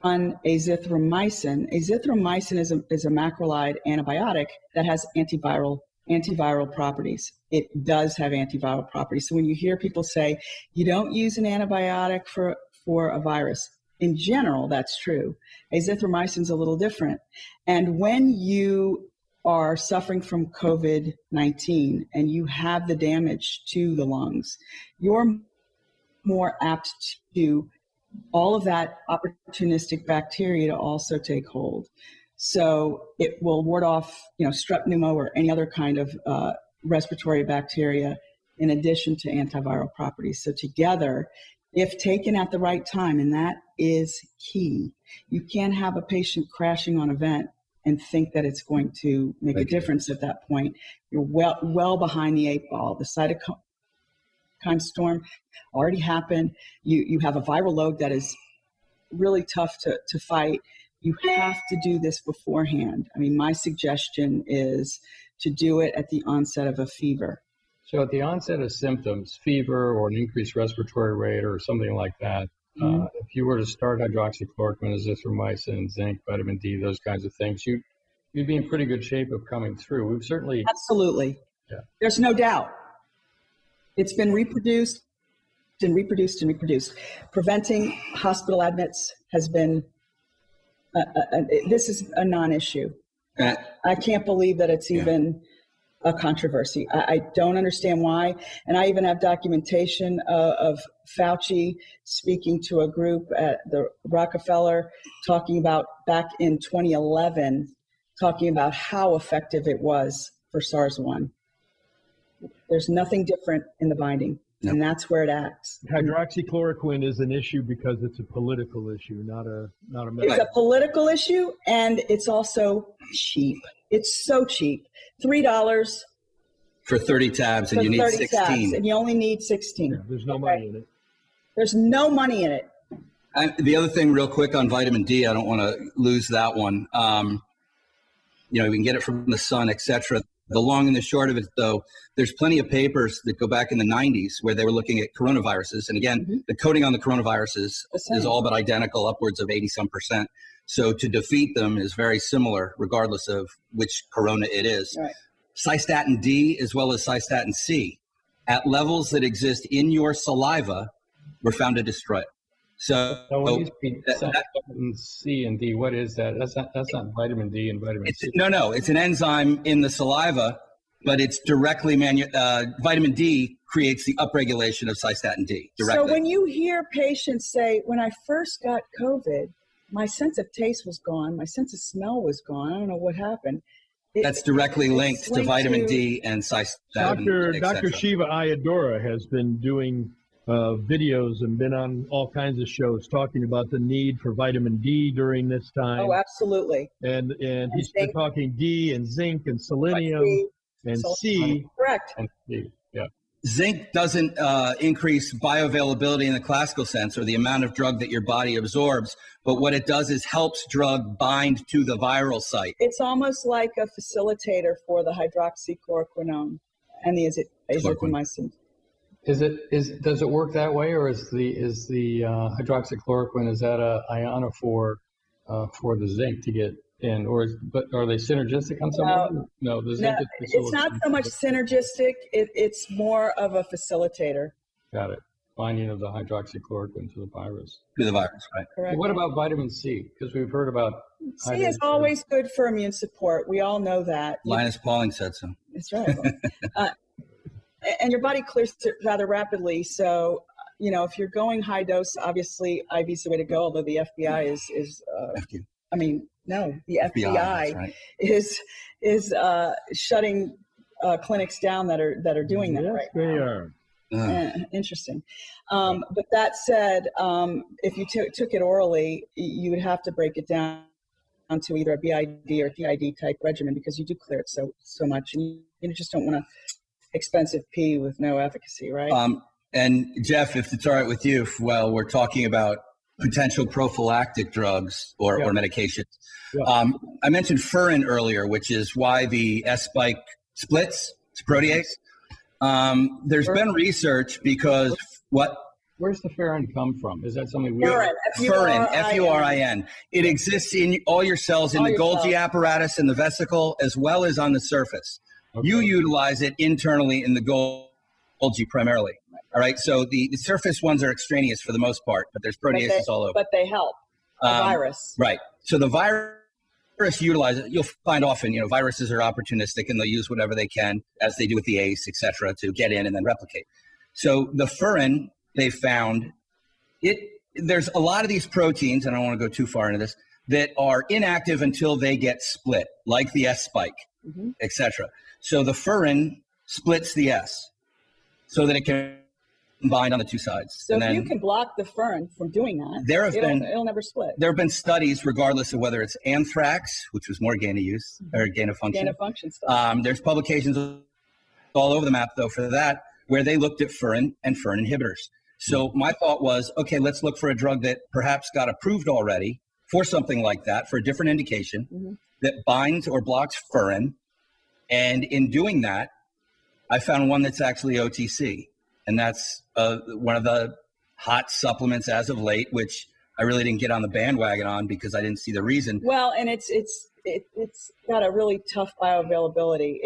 azithromycin is a macrolide antibiotic that has antiviral properties. It does have antiviral properties. So when you hear people say you don't use an antibiotic for a virus, in general, that's true. Azithromycin is a little different. And when you are suffering from COVID-19 and you have the damage to the lungs, you're more apt to all of that opportunistic bacteria to also take hold. So it will ward off, strep pneumo or any other kind of respiratory bacteria in addition to antiviral properties. So together, if taken at the right time, and that is key, you can't have a patient crashing on a vent and think that it's going to make a difference at that point. You're well behind the eight ball. The cytokine storm already happened. You have a viral load that is really tough to fight. You have to do this beforehand. I mean, my suggestion is to do it at the onset of a fever. So at the onset of symptoms, fever or an increased respiratory rate or something like that, if you were to start hydroxychloroquine, azithromycin, zinc, vitamin D, those kinds of things, you'd be in pretty good shape of coming through. We've certainly... Absolutely. Yeah. There's no doubt. It's been reproduced and reproduced and reproduced. Preventing hospital admits has been, this is a non-issue. I can't believe that it's even a controversy. I don't understand why. And I even have documentation of Fauci speaking to a group at the Rockefeller talking about back in 2011, talking about how effective it was for SARS-1. There's nothing different in the binding, and that's where it acts. Hydroxychloroquine is an issue because it's a political issue, not a medical. It's a political issue, and it's also cheap. It's so cheap. $3 for 30 tabs, and you need 16. Tabs, and you only need 16. Yeah, there's no money in it. There's no money in it. The other thing, real quick, on vitamin D, I don't want to lose that one. We can get it from the sun, etc. The long and the short of it, though, there's plenty of papers that go back in the 90s where they were looking at coronaviruses. And again, the coding on the coronaviruses is all but identical, upwards of 80-some%. So to defeat them is very similar, regardless of which corona it is. Right. Cystatin D as well as cystatin C at levels that exist in your saliva were found to destroy it. So when you speak cystatin C and D, what is that? That's not vitamin D and vitamin C. No, it's an enzyme in the saliva, but it's directly vitamin D creates the upregulation of cystatin D directly. So when you hear patients say, when I first got COVID, my sense of taste was gone, my sense of smell was gone, I don't know what happened. That's directly linked to vitamin D and cystatin. Dr. Shiva Ayadura has been doing videos and been on all kinds of shows talking about the need for vitamin D during this time. Oh, absolutely. And he's been talking D and zinc and selenium and C. Correct. And C, yeah. Zinc doesn't increase bioavailability in the classical sense, or the amount of drug that your body absorbs, but what it does is helps drug bind to the viral site. It's almost like a facilitator for the hydroxychloroquine and the azithromycin. Does it work that way, or is the hydroxychloroquine, is that a ionophore for the zinc to get in, but are they synergistic on some level? No, the zinc is it's not so much synergistic. It's more of a facilitator. Got it. Binding of the hydroxychloroquine to the virus. To the virus, right? Correct. What about vitamin C? Because we've heard about C is always good for immune support. We all know that. Linus Pauling said so. That's right. And your body clears it rather rapidly. So, if you're going high dose, obviously IV is the way to go. Although the FBI is the FBI right. is shutting clinics down that are doing that right they now. are. Interesting. But that said, if you took it orally, you would have to break it down to either a BID or TID type regimen, because you do clear it so much, and you just don't want to expensive pee with no efficacy, right? And Jeff, if it's all right with you, while we're talking about potential prophylactic drugs or medications, I mentioned furin earlier, which is why the S spike splits. It's protease. There's been research because Where's the furin come from? Is that something we? Furin, F-U-R-I-N. It exists in all your cells, in the Golgi apparatus, in the vesicle, as well as on the surface. Okay. You utilize it internally in the Golgi primarily. All right. So the surface ones are extraneous for the most part, but there's proteases all over. But they help the virus. Right. So the virus utilizes it. You'll find often, viruses are opportunistic and they'll use whatever they can, as they do with the ACE, et cetera, to get in and then replicate. So the furin, they found there's a lot of these proteins, and I don't want to go too far into this, that are inactive until they get split, like the S spike, et cetera. So the furin splits the S so that it can bind on the two sides. So if you can block the furin from doing that, it'll never split. There have been studies, regardless of whether it's anthrax, which was more gain of use or gain of function. Gain of function stuff. There's publications all over the map, though, for that, where they looked at furin and furin inhibitors. So my thought was, okay, let's look for a drug that perhaps got approved already for something like that, for a different indication, that binds or blocks furin. And in doing that, I found one that's actually OTC. And that's one of the hot supplements as of late, which I really didn't get on the bandwagon on because I didn't see the reason. Well, and it's got a really tough bioavailability.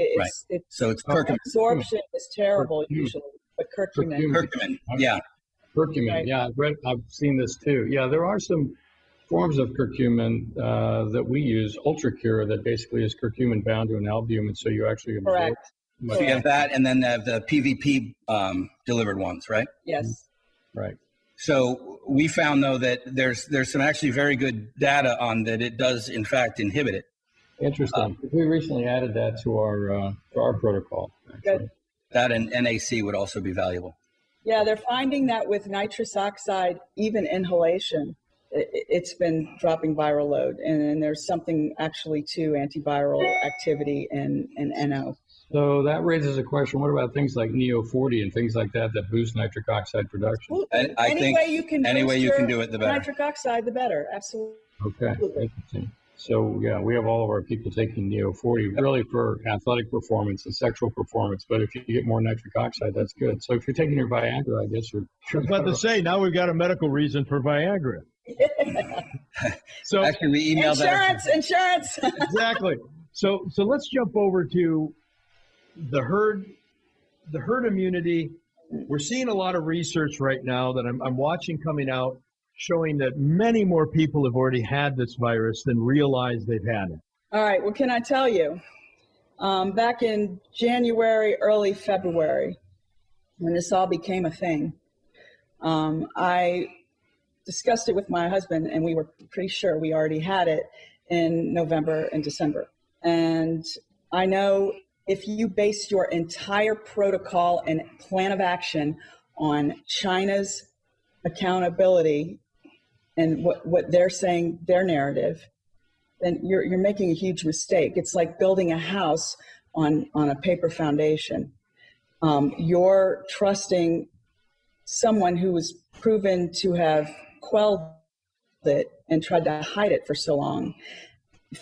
So it's curcumin. Absorption is terrible usually, but curcumin, yeah. Curcumin, right. Yeah, I've seen this too. Yeah, there are some forms of curcumin that we use, UltraCure, that basically is curcumin bound to an albumin, so you actually absorb. Correct. So you have that, and then they have the PVP delivered ones, right? Yes. Right. So we found, though, that there's some actually very good data on that it does, in fact, inhibit it. Interesting. We recently added that to our protocol. Good. That and NAC would also be valuable. Yeah, they're finding that with nitrous oxide, even inhalation, it's been dropping viral load. And there's something actually to antiviral activity in NO. So that raises a question. What about things like Neo40 and things like that boost nitric oxide production? Well, any way you can do it, the better. Nitric oxide, the better. Absolutely. Okay. Interesting. So, yeah, we have all of our people taking Neo40 really for athletic performance and sexual performance. But if you get more nitric oxide, that's good. So if you're taking your Viagra, I guess you're... I was about to say, now we've got a medical reason for Viagra. So actually, we emailed insurance. Exactly. So let's jump over to the herd immunity. We're seeing a lot of research right now that I'm watching coming out, showing that many more people have already had this virus than realize they've had it. All right. Well, can I tell you, back in January, early February, when this all became a thing, I discussed it with my husband, and we were pretty sure we already had it in November and December. And I know if you base your entire protocol and plan of action on China's accountability and what they're saying, their narrative, then you're making a huge mistake. It's like building a house on a paper foundation. You're trusting someone who was proven to have quelled it and tried to hide it for so long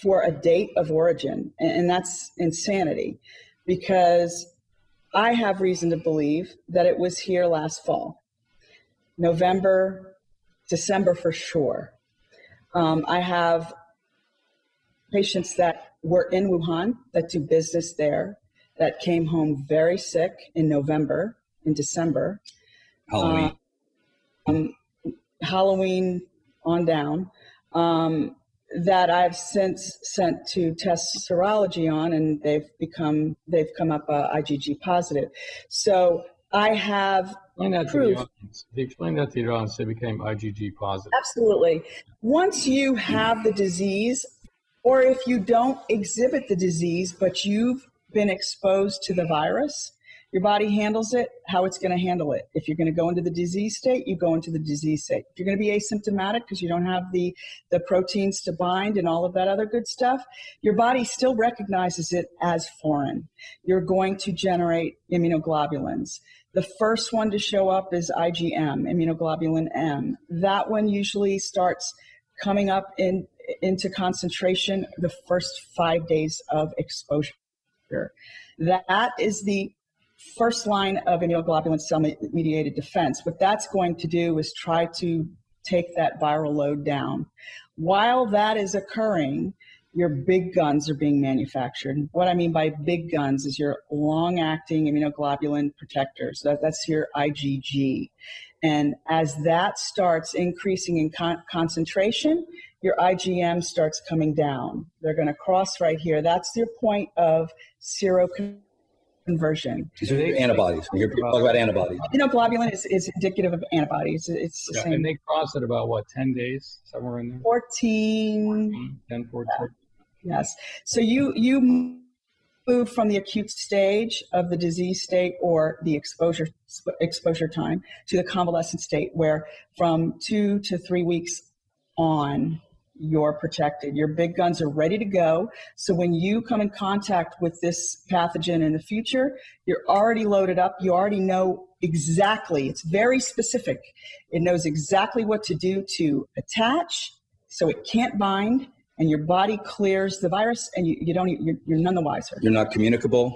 for a date of origin. And that's insanity, because I have reason to believe that it was here last fall, November, December for sure. I have patients that were in Wuhan that do business there that came home very sick in November, in December. Halloween. Halloween on down, that I've since sent to test serology on, and they've come up IgG positive. So I have proof. Explain that to the audience. They became IgG positive. Absolutely. Once you have the disease, or if you don't exhibit the disease, but you've been exposed to the virus, your body handles it how it's going to handle it. If you're going to go into the disease state, you go into the disease state. If you're going to be asymptomatic because you don't have the proteins to bind and all of that other good stuff, your body still recognizes it as foreign. You're going to generate immunoglobulins. The first one to show up is IgM, immunoglobulin M. That one usually starts coming up into concentration the first 5 days of exposure. That is the first line of immunoglobulin cell-mediated defense. What that's going to do is try to take that viral load down. While that is occurring, your big guns are being manufactured. What I mean by big guns is your long-acting immunoglobulin protectors. That's your IgG. And as that starts increasing in concentration, your IgM starts coming down. They're going to cross right here. That's your point of seroconversion. These are antibodies. You're talking about antibodies. Immunoglobulin is indicative of antibodies. It's the same. And they cross at about, what, 10 days? Somewhere in there? 14. 10, 14. Yes. So you move from the acute stage of the disease state or the exposure time to the convalescent state, where from 2 to 3 weeks on, you're protected. Your big guns are ready to go. So when you come in contact with this pathogen in the future, you're already loaded up. You already know exactly. It's very specific. It knows exactly what to do to attach so it can't bind, and your body clears the virus, and you're none the wiser. You're not communicable.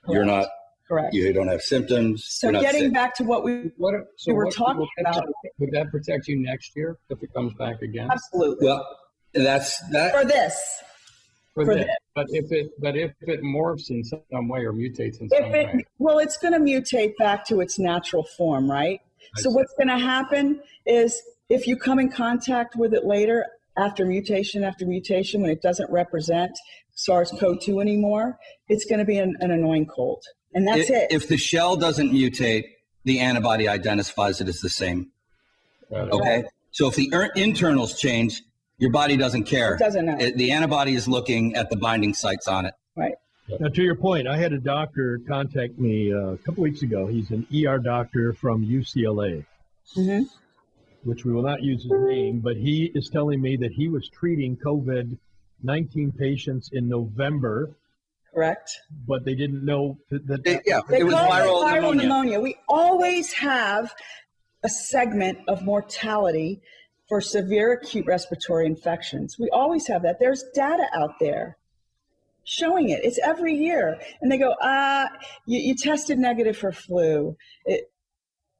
Correct. You're not. Correct. You don't have symptoms. So getting back to what we were talking about. Would that protect you next year if it comes back again? Absolutely. Well, that's that. For this. For this. But if it morphs in some way or mutates in some way. Well, it's going to mutate back to its natural form, right? So what's going to happen is if you come in contact with it later, after mutation, when it doesn't represent SARS COVID anymore, it's going to be an annoying cold. And that's it. If the shell doesn't mutate, the antibody identifies it as the same. Right. Okay? So if the internals change, your body doesn't care. It doesn't know. The antibody is looking at the binding sites on it. Right. Now, to your point, I had a doctor contact me a couple weeks ago. He's an ER doctor from UCLA, which we will not use his name, but he is telling me that he was treating COVID-19 patients in November. Correct. But they didn't know that. It was viral pneumonia. We always have a segment of mortality for severe acute respiratory infections. We always have that. There's data out there showing it. It's every year. And they go, you tested negative for flu.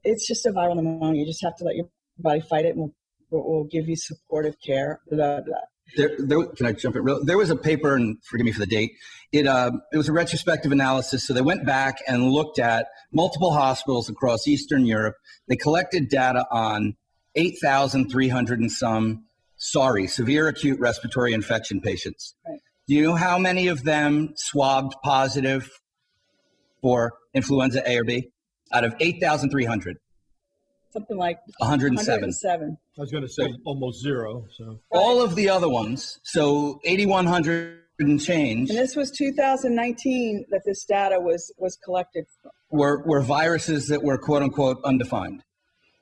It's just a viral pneumonia. You just have to let your body fight it, and we'll give you supportive care, blah, blah. Can I jump in? There was a paper, and forgive me for the date. It was a retrospective analysis. So they went back and looked at multiple hospitals across Eastern Europe. They collected data on 8,300 and some severe acute respiratory infection patients. Right. Do you know how many of them swabbed positive for influenza A or B? Out of 8,300. Something like 107. I was going to say almost zero. So all of the other ones, so 8,100 and change. And this was 2019 that this data was collected were viruses that were quote unquote undefined.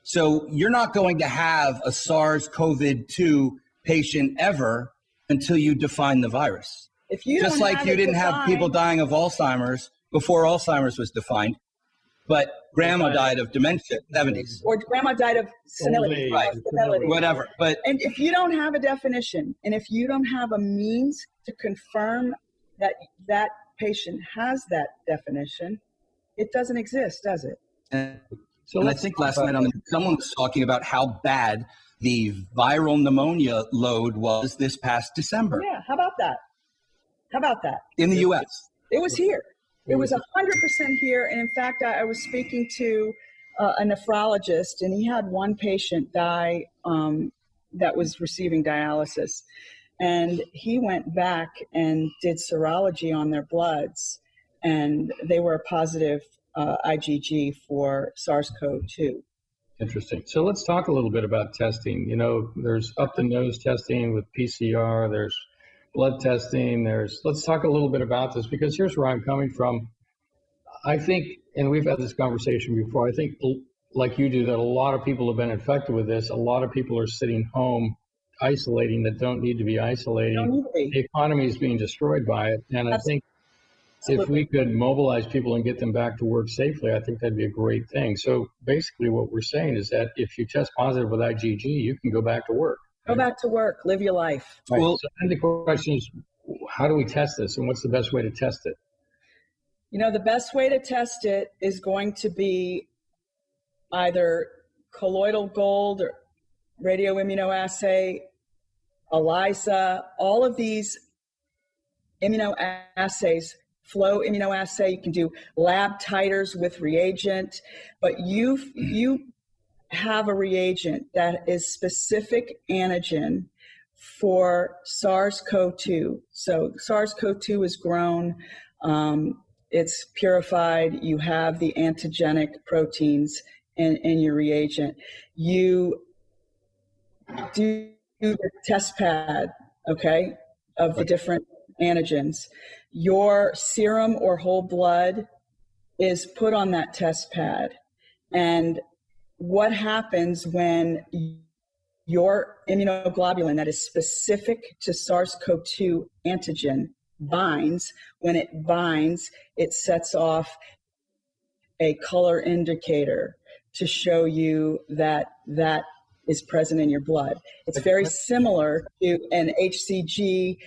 So you're not going to have a SARS COVID-2 patient ever until you define the virus. If you Just don't like have you it didn't have defined- people dying of Alzheimer's before Alzheimer's was defined, but grandma died of dementia in the 70s. or grandma died of senility, age, right, senility. Whatever. But And if you don't have a definition, and if you don't have a means to confirm that that patient has that definition, it doesn't exist, does it? And I think last night someone was talking about how bad the viral pneumonia load was this past December Yeah, how about that? How about that? in the U.S. It was here. It was 100% here. And in fact, I was speaking to a nephrologist, and he had one patient die that was receiving dialysis. And he went back and did serology on their bloods, and they were a positive IgG for SARS CoV-2. Interesting. So let's talk a little bit about testing. You know, there's up the nose testing with PCR, there's blood testing, let's talk a little bit about this, because here's where I'm coming from. I think, and we've had this conversation before, I think like you do, that a lot of people have been infected with this. A lot of people are sitting home isolating that don't need to be isolating. The economy is being destroyed by it. And I think if we could mobilize people and get them back to work safely, I think that'd be a great thing. So basically what we're saying is that if you test positive with IgG, you can go back to work. Go back to work, live your life. Right. Well, so then the question is, how do we test this, and what's the best way to test it? You know, the best way to test it is going to be either colloidal gold or radioimmunoassay, ELISA, all of these immunoassays, flow immunoassay. You can do lab titers with reagent, but you have a reagent that is specific antigen for SARS CoV-2. So SARS CoV-2 is grown, it's purified, you have the antigenic proteins in your reagent. You do the test pad, okay, of the different antigens. Your serum or whole blood is put on that test pad. And what happens when your immunoglobulin that is specific to SARS-CoV-2 antigen binds? When it binds, it sets off a color indicator to show you that that is present in your blood. It's very similar to an HCG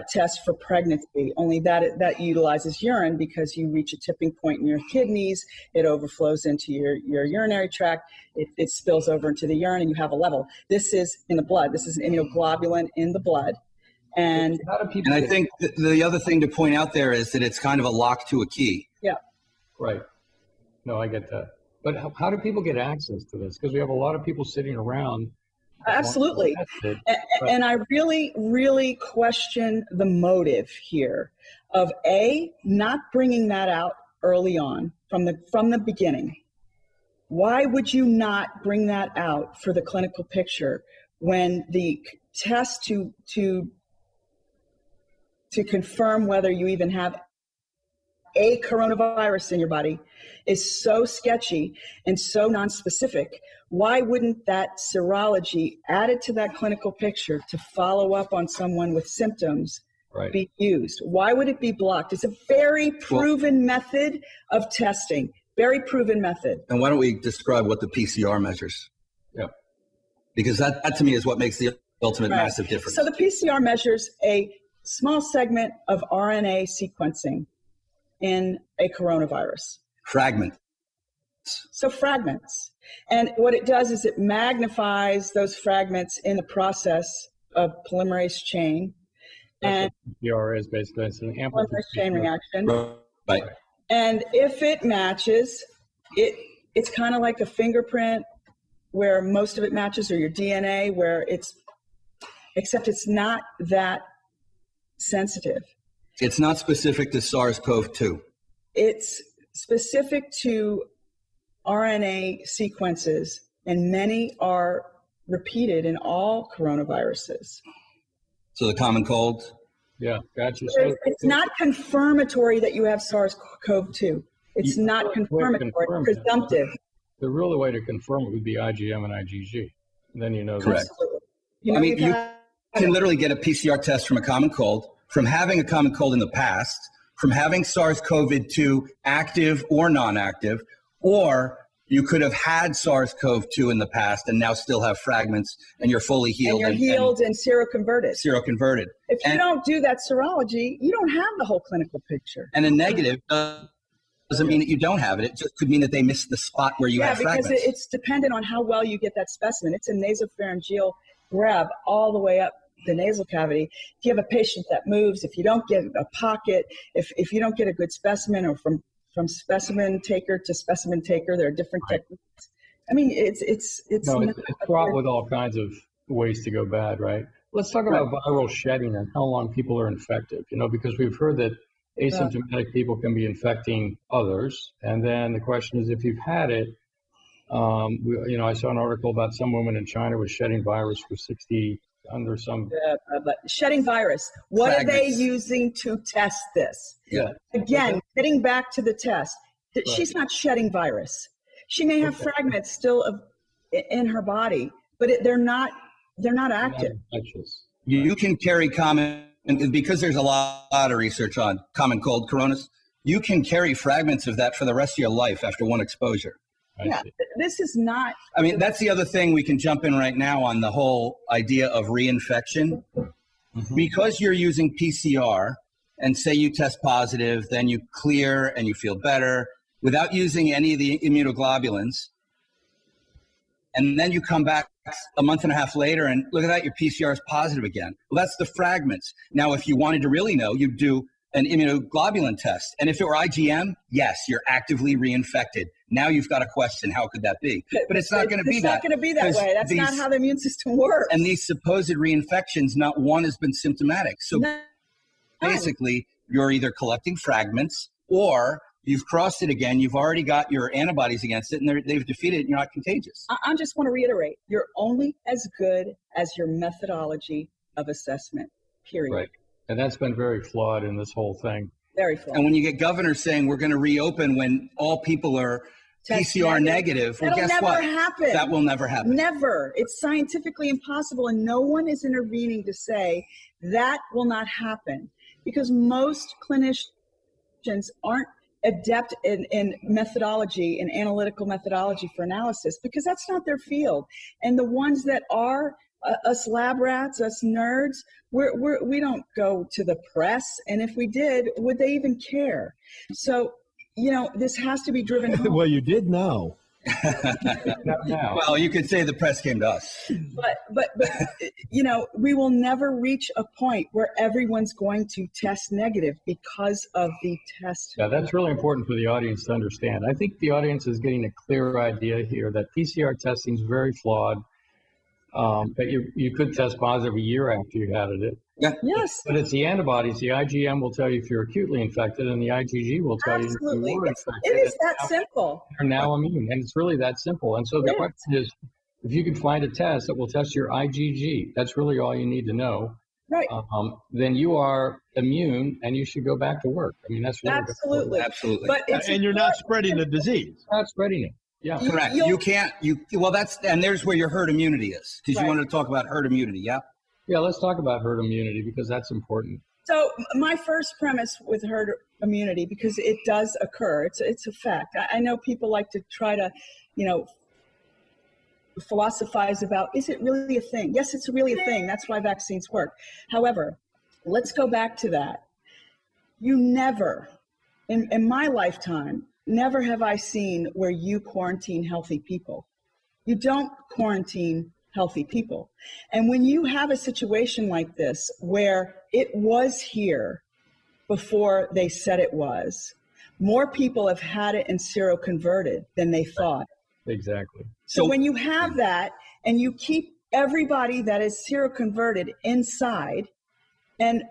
test for pregnancy, only that utilizes urine, because you reach a tipping point in your kidneys, it overflows into your urinary tract, it spills over into the urine, and you have a level. This is in the blood. This is an immunoglobulin in the blood. And I think the other thing to point out there is that it's kind of a lock to a key. Yeah. Right. No, I get that. But how do people get access to this? Because we have a lot of people sitting around. Absolutely. And I really, really question the motive here of not bringing that out early on from the beginning. Why would you not bring that out for the clinical picture when the test to confirm whether you even have a coronavirus in your body is so sketchy and so nonspecific? Why wouldn't that serology added to that clinical picture to follow up on someone with symptoms be used? Why would it be blocked? It's a very proven method of testing, very proven method. And why don't we describe what the PCR measures? Yeah. Because that to me is what makes the ultimate massive difference. So the PCR measures a small segment of RNA sequencing in a coronavirus. Fragment. So fragments. And what it does is it magnifies those fragments in the process of polymerase chain. And PCR is basically it's an polymerase chain reaction. Right. And if it matches, it's kind of like a fingerprint where most of it matches, or your DNA except it's not that sensitive. It's not specific to SARS-CoV-2. It's specific to RNA sequences, and many are repeated in all coronaviruses. So the common cold? Yeah, gotcha. It's not confirmatory that you have SARS-CoV-2. It's You- not the way to confirmatory, confirm it- presumptive. The real way to confirm it would be IgM and IgG. Then you know. Correct. Absolutely. You I know, mean, you've you had- can literally get a PCR test from a common cold, from having a common cold in the past, from having SARS COVID-2 active or non-active, or you could have had SARS CoV-2 in the past and now still have fragments and you're fully healed. and you're healed and seroconverted. Seroconverted. If you And- don't do that serology, you don't have the whole clinical picture. And a negative doesn't mean that you don't have it. It just could mean that they missed the spot where you had because fragments. it's dependent on how well you get that specimen. It's a nasopharyngeal grab all the way up the nasal cavity. If you have a patient that moves, if you don't get a pocket, if you don't get a good specimen, or from specimen taker to specimen taker, there are different techniques. I mean, it's fraught with all kinds of ways to go bad, right? Let's talk about viral shedding and how long people are infected, because we've heard that asymptomatic people can be infecting others. And then the question is, if you've had it, I saw an article about some woman in China was shedding virus for 60 under some. But shedding virus, what are they Fragments. using to test this? Yeah. Again, getting back to the test, that she's not shedding virus. She may have fragments still in her body, but they're not active. Infectious. You can carry common, and because there's a lot of research on common cold coronas, you can carry fragments of that for the rest of your life after one exposure. Yeah, this is not. I mean, that's the other thing we can jump in right now on the whole idea of reinfection. Because you're using PCR and say you test positive, then you clear and you feel better without using any of the immunoglobulins. And then you come back a month and a half later and look at that, your PCR is positive again. Well, that's the fragments. Now, if you wanted to really know, you'd do an immunoglobulin test. And if it were IgM, yes, you're actively reinfected. Now you've got a question, how could that be? But it's not going to be that. It's not going to be that 'cause way. That's not how the immune system works. And these supposed reinfections, not one has been symptomatic. So basically, you're either collecting fragments or you've crossed it again. You've already got your antibodies against it, and they've defeated it, and you're not contagious. I just want to reiterate, you're only as good as your methodology of assessment, period. Right. And that's been very flawed in this whole thing. Very flawed. And when you get governors saying we're going to reopen when all people are Test PCR negative, well, That'll guess never what? happen. That will never happen. Never. It's scientifically impossible, and no one is intervening to say that will not happen, because most clinicians aren't adept in methodology and analytical methodology for analysis, because that's not their field. And the ones that are, us lab rats, us nerds, we don't go to the press. And if we did, would they even care? So, this has to be driven home. Well, you did know. Not now. Well, you could say the press came to us. But we will never reach a point where everyone's going to test negative because of the test. Yeah, that's really important for the audience to understand. I think the audience is getting a clear idea here that PCR testing is very flawed. But you could test positive a year after you had it. Yes. But it's the antibodies. The IgM will tell you if you're acutely infected, and the IgG will tell Absolutely. you if you were infected. It is that simple. You're now immune, and it's really that simple. And so the question is, if you can find a test that will test your IgG, that's really all you need to know. Right. Then you are immune, and you should go back to work. I mean, that's really Absolutely. Absolutely. But And you're not spreading the disease. not spreading it. Yeah. Correct. You can't. And there's where your herd immunity is, because you wanted to talk about herd immunity. Yeah. Yeah, let's talk about herd immunity, because that's important. So my first premise with herd immunity, because it does occur, it's a fact. I know people like to try to, philosophize about, is it really a thing? Yes, it's really a thing. That's why vaccines work. However, let's go back to that. You never, in my lifetime, never have I seen where you quarantine healthy people. You don't quarantine healthy people. And when you have a situation like this, where it was here before they said it was, more people have had it and seroconverted than they thought. Exactly. So when you have that and you keep everybody that is seroconverted inside and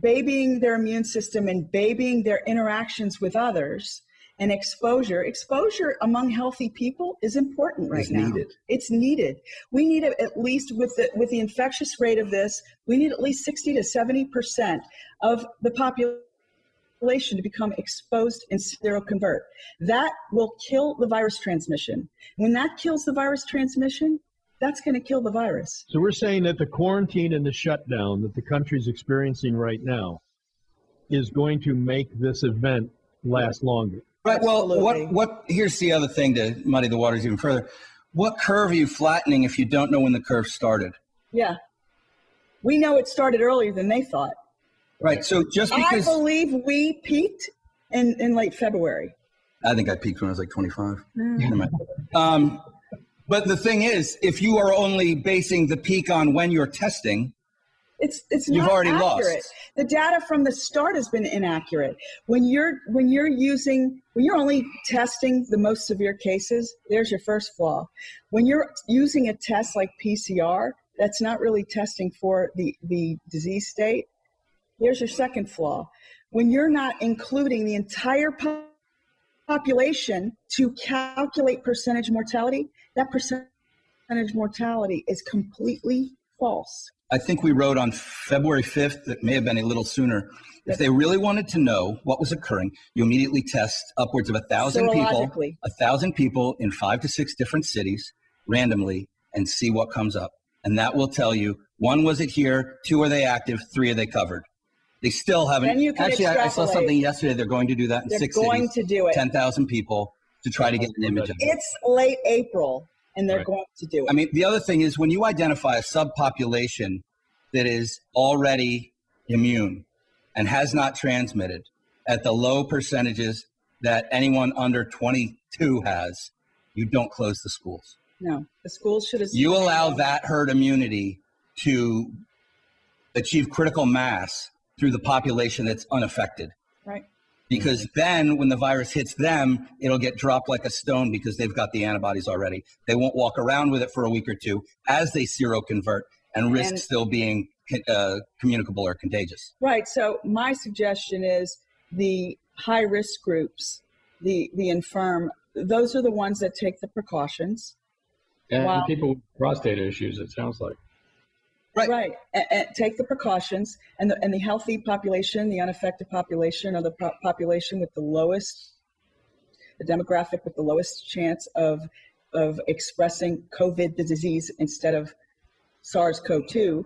babying their immune system and babying their interactions with others, and exposure among healthy people is important right now. Needed. It's needed. We need at least, with the infectious rate of this, we need at least 60 to 70% of the population population to become exposed and seroconvert. That will kill the virus transmission. When that kills the virus transmission, that's going to kill the virus. So we're saying that the quarantine and the shutdown that the country's experiencing right now is going to make this event last longer. Right. Absolutely. Well, here's the other thing to muddy the waters even further. What curve are you flattening if you don't know when the curve started? Yeah. We know it started earlier than they thought. Right. So just because I believe we peaked in late February. I think I peaked when I was like 25. Never mind. But the thing is, if you are only basing the peak on when you're testing, it's you've not already accurate. lost. The data from the start has been inaccurate. When you're only testing the most severe cases, there's your first flaw. When you're using a test like PCR, that's not really testing for the disease state, there's your second flaw. When you're not including the entire population to calculate percentage mortality, that percentage mortality is completely false. I think we wrote on February 5th, that may have been a little sooner. If they really wanted to know what was occurring, you immediately test upwards of 1,000 people, Serologically. 1,000 people in 5 to 6 different cities randomly and see what comes up. And that will tell you, 1, was it here? 2, are they active? 3, are they covered? They still haven't. Then you can Actually, I saw extrapolate. something yesterday. They're going to do that in They're 6 going cities. to do it. 10,000 people to try to get an image of it. It's late April, and they're Right. going to do it. I mean, the other thing is when you identify a subpopulation that is already immune and has not transmitted at the low percentages that anyone under 22 has, you don't close the schools. No, the schools should have. You allow that herd immunity to achieve critical mass through the population that's unaffected. Right. Because then when the virus hits them, it'll get dropped like a stone because they've got the antibodies already. They won't walk around with it for a week or two as they seroconvert and risk still being communicable or contagious. Right. So my suggestion is the high risk groups, the infirm, those are the ones that take the precautions. And Wow. people with prostate issues, it sounds like. Right. And take the precautions, and the healthy population, the unaffected population, or the population with the lowest, the demographic with the lowest chance of expressing COVID, the disease, instead of SARS CoV-2,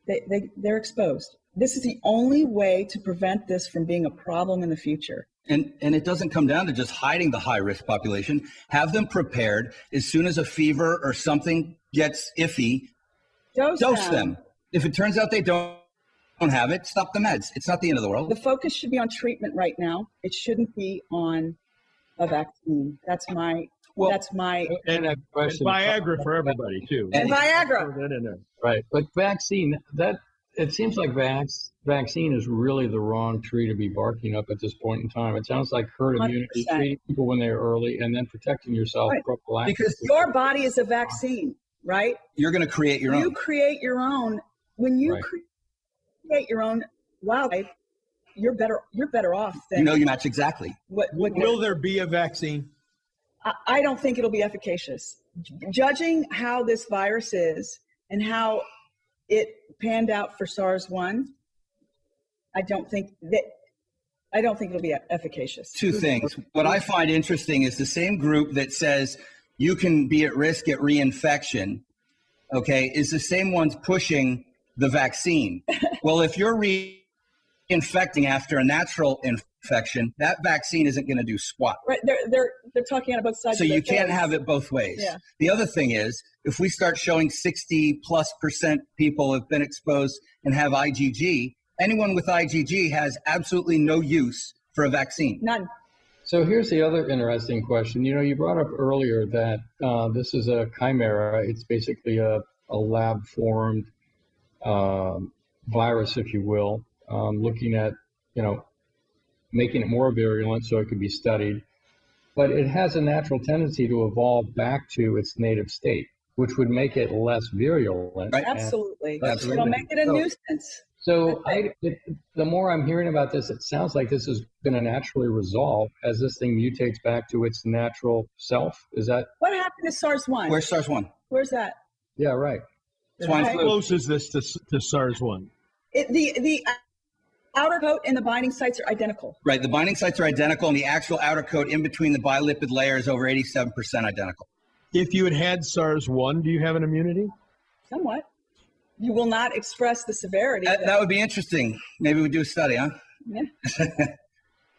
they're exposed. This is the only way to prevent this from being a problem in the future. And it doesn't come down to just hiding the high-risk population. Have them prepared. As soon as a fever or something gets iffy, dose them. If it turns out they don't have it, stop the meds. It's not the end of the world. The focus should be on treatment right now. It shouldn't be on a vaccine. That's my And Viagra for everybody, too. and Viagra. Throw that in there. Right. But vaccine, it seems like vaccine is really the wrong tree to be barking up at this point in time. It sounds like herd immunity, 100%. treating people when they're early and then protecting yourself Right. prophylactically. Because Your body is a vaccine, right? you're going to create your You own. create your own. When you Right. create your own wildlife, you're better off than You know you match exactly. what Will there be a vaccine? I don't think it'll be efficacious. Judging how this virus is and how it panned out for SARS-1, I don't think it'll be efficacious. 2 things. What I find interesting is the same group that says you can be at risk at reinfection, okay, is the same ones pushing the vaccine. Well, if you're reinfecting after a natural infection, that vaccine isn't going to do squat. Right? They're talking out both sides. So of their you can't face. have it both ways. Yeah. The other thing is, if we start showing 60+% people have been exposed and have IgG, anyone with IgG has absolutely no use for a vaccine. None. So here's the other interesting question. You know, you brought up earlier that this is a chimera. It's basically a lab-formed virus, if you will, looking at, making it more virulent so it could be studied. But it has a natural tendency to evolve back to its native state, which would make it less virulent. Right. Absolutely. Absolutely. It'll make it a nuisance. So the more I'm hearing about this, it sounds like this is going to naturally resolve as this thing mutates back to its natural self. Is that? What happened to SARS-1? Where's SARS-1? Where's that? Yeah, right. Swine Okay. How flu. close is this to SARS-1? The outer coat and the binding sites are identical. Right. The binding sites are identical, and the actual outer coat in between the bilipid layer is over 87% identical. If you had SARS-1, do you have an immunity? Somewhat. You will not express the severity. That would be interesting. Maybe we do a study, huh? Yeah.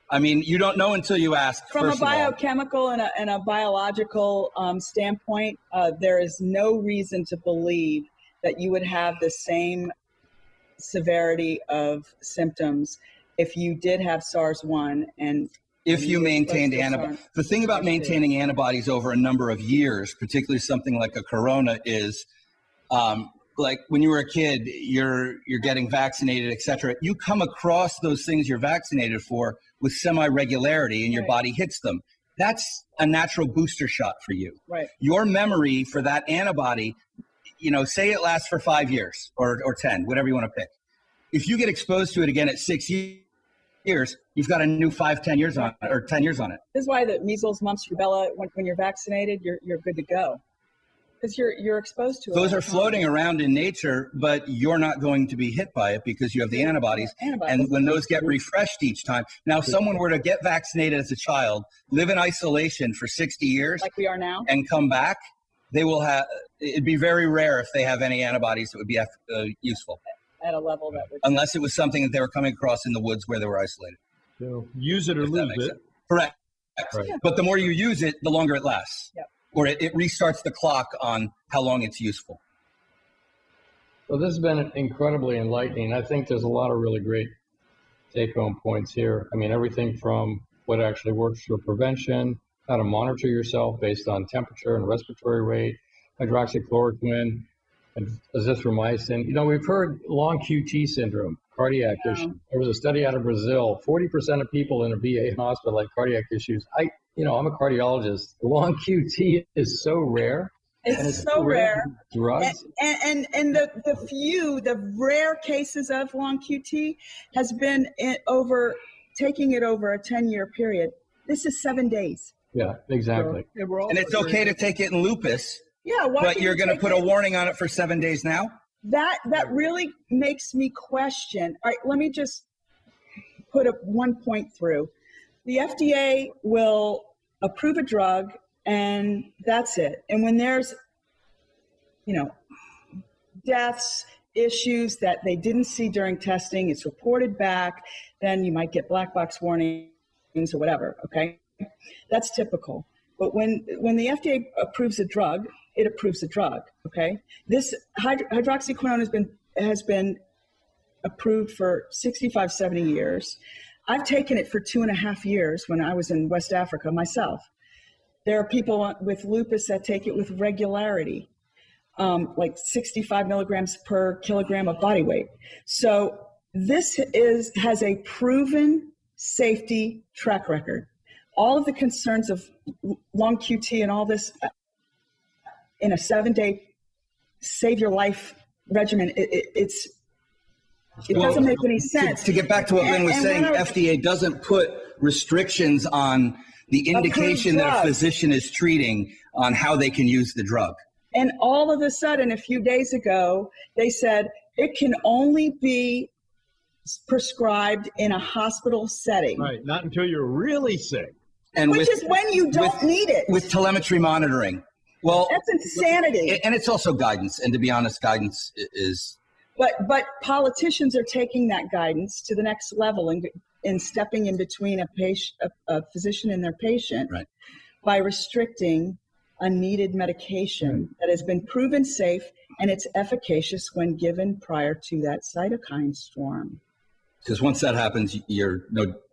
I mean, you don't know until you ask. From a biochemical and a biological standpoint, there is no reason to believe that you would have the same severity of symptoms if you did have SARS-1 and if you maintained antibodies. The thing about maintaining antibodies over a number of years, particularly something like a corona, is like when you were a kid, you're getting vaccinated, et cetera. You come across those things you're vaccinated for with semi-regularity, and your body hits them. That's a natural booster shot for you. Right. Your memory for that antibody, say it lasts for 5 years or 10, whatever you want to pick. If you get exposed to it again at 6 years, you've got a new 5-10 years on it, or 10 years on it. This is why the measles, mumps, rubella, when you're vaccinated, you're good to go. Because you're exposed to it. Those are floating around in nature, but you're not going to be hit by it because you have the antibodies. And when those get refreshed each time. Now, if someone were to get vaccinated as a child, live in isolation for 60 years, like we are now, and come back, they will have. It'd be very rare if they have any antibodies that would be useful. At a level that would. Unless it was something that they were coming across in the woods where they were isolated. So use it or lose it. Sense. Correct. Right. But the more you use it, the longer it lasts. Yep. Or it restarts the clock on how long it's useful. Well, this has been incredibly enlightening. I think there's a lot of really great take-home points here. I mean, everything from what actually works for prevention, how to monitor yourself based on temperature and respiratory rate, hydroxychloroquine, and azithromycin. We've heard long QT syndrome, cardiac issue. There was a study out of Brazil. 40% of people in a VA hospital had cardiac issues. I'm a cardiologist. Long QT is so rare. It's so rare. Drugs. And the rare cases of long QT has been taking it over a 10-year period. This is 7 days. Yeah, exactly. And it's okay to take it in lupus. Yeah, but you're going to put a warning on it for 7 days now? That really makes me question. All right, let me just put one point through. The FDA will approve a drug, and that's it. And when there's, deaths, issues that they didn't see during testing, it's reported back, then you might get black box warnings or whatever, okay? That's typical. But when the FDA approves a drug, it approves a drug, okay? This hydroxyquinone has been approved for 65, 70 years. I've taken it for 2.5 years when I was in West Africa myself. There are people with lupus that take it with regularity, like 65 milligrams per kilogram of body weight. So this has a proven safety track record. All of the concerns of long QT and all this in a 7-day save your life regimen, it doesn't make any sense. To get back to what Lynn was saying, FDA doesn't put restrictions on the indication that a physician is treating on how they can use the drug. And all of a sudden, a few days ago, they said it can only be prescribed in a hospital setting. Right, not until you're really sick. And which is when you don't need it. With telemetry monitoring. Well, that's insanity. And it's also guidance. And to be honest, guidance is. But politicians are taking that guidance to the next level and stepping in between a physician and their patient by restricting a needed medication that has been proven safe and it's efficacious when given prior to that cytokine storm. Because once that happens, you're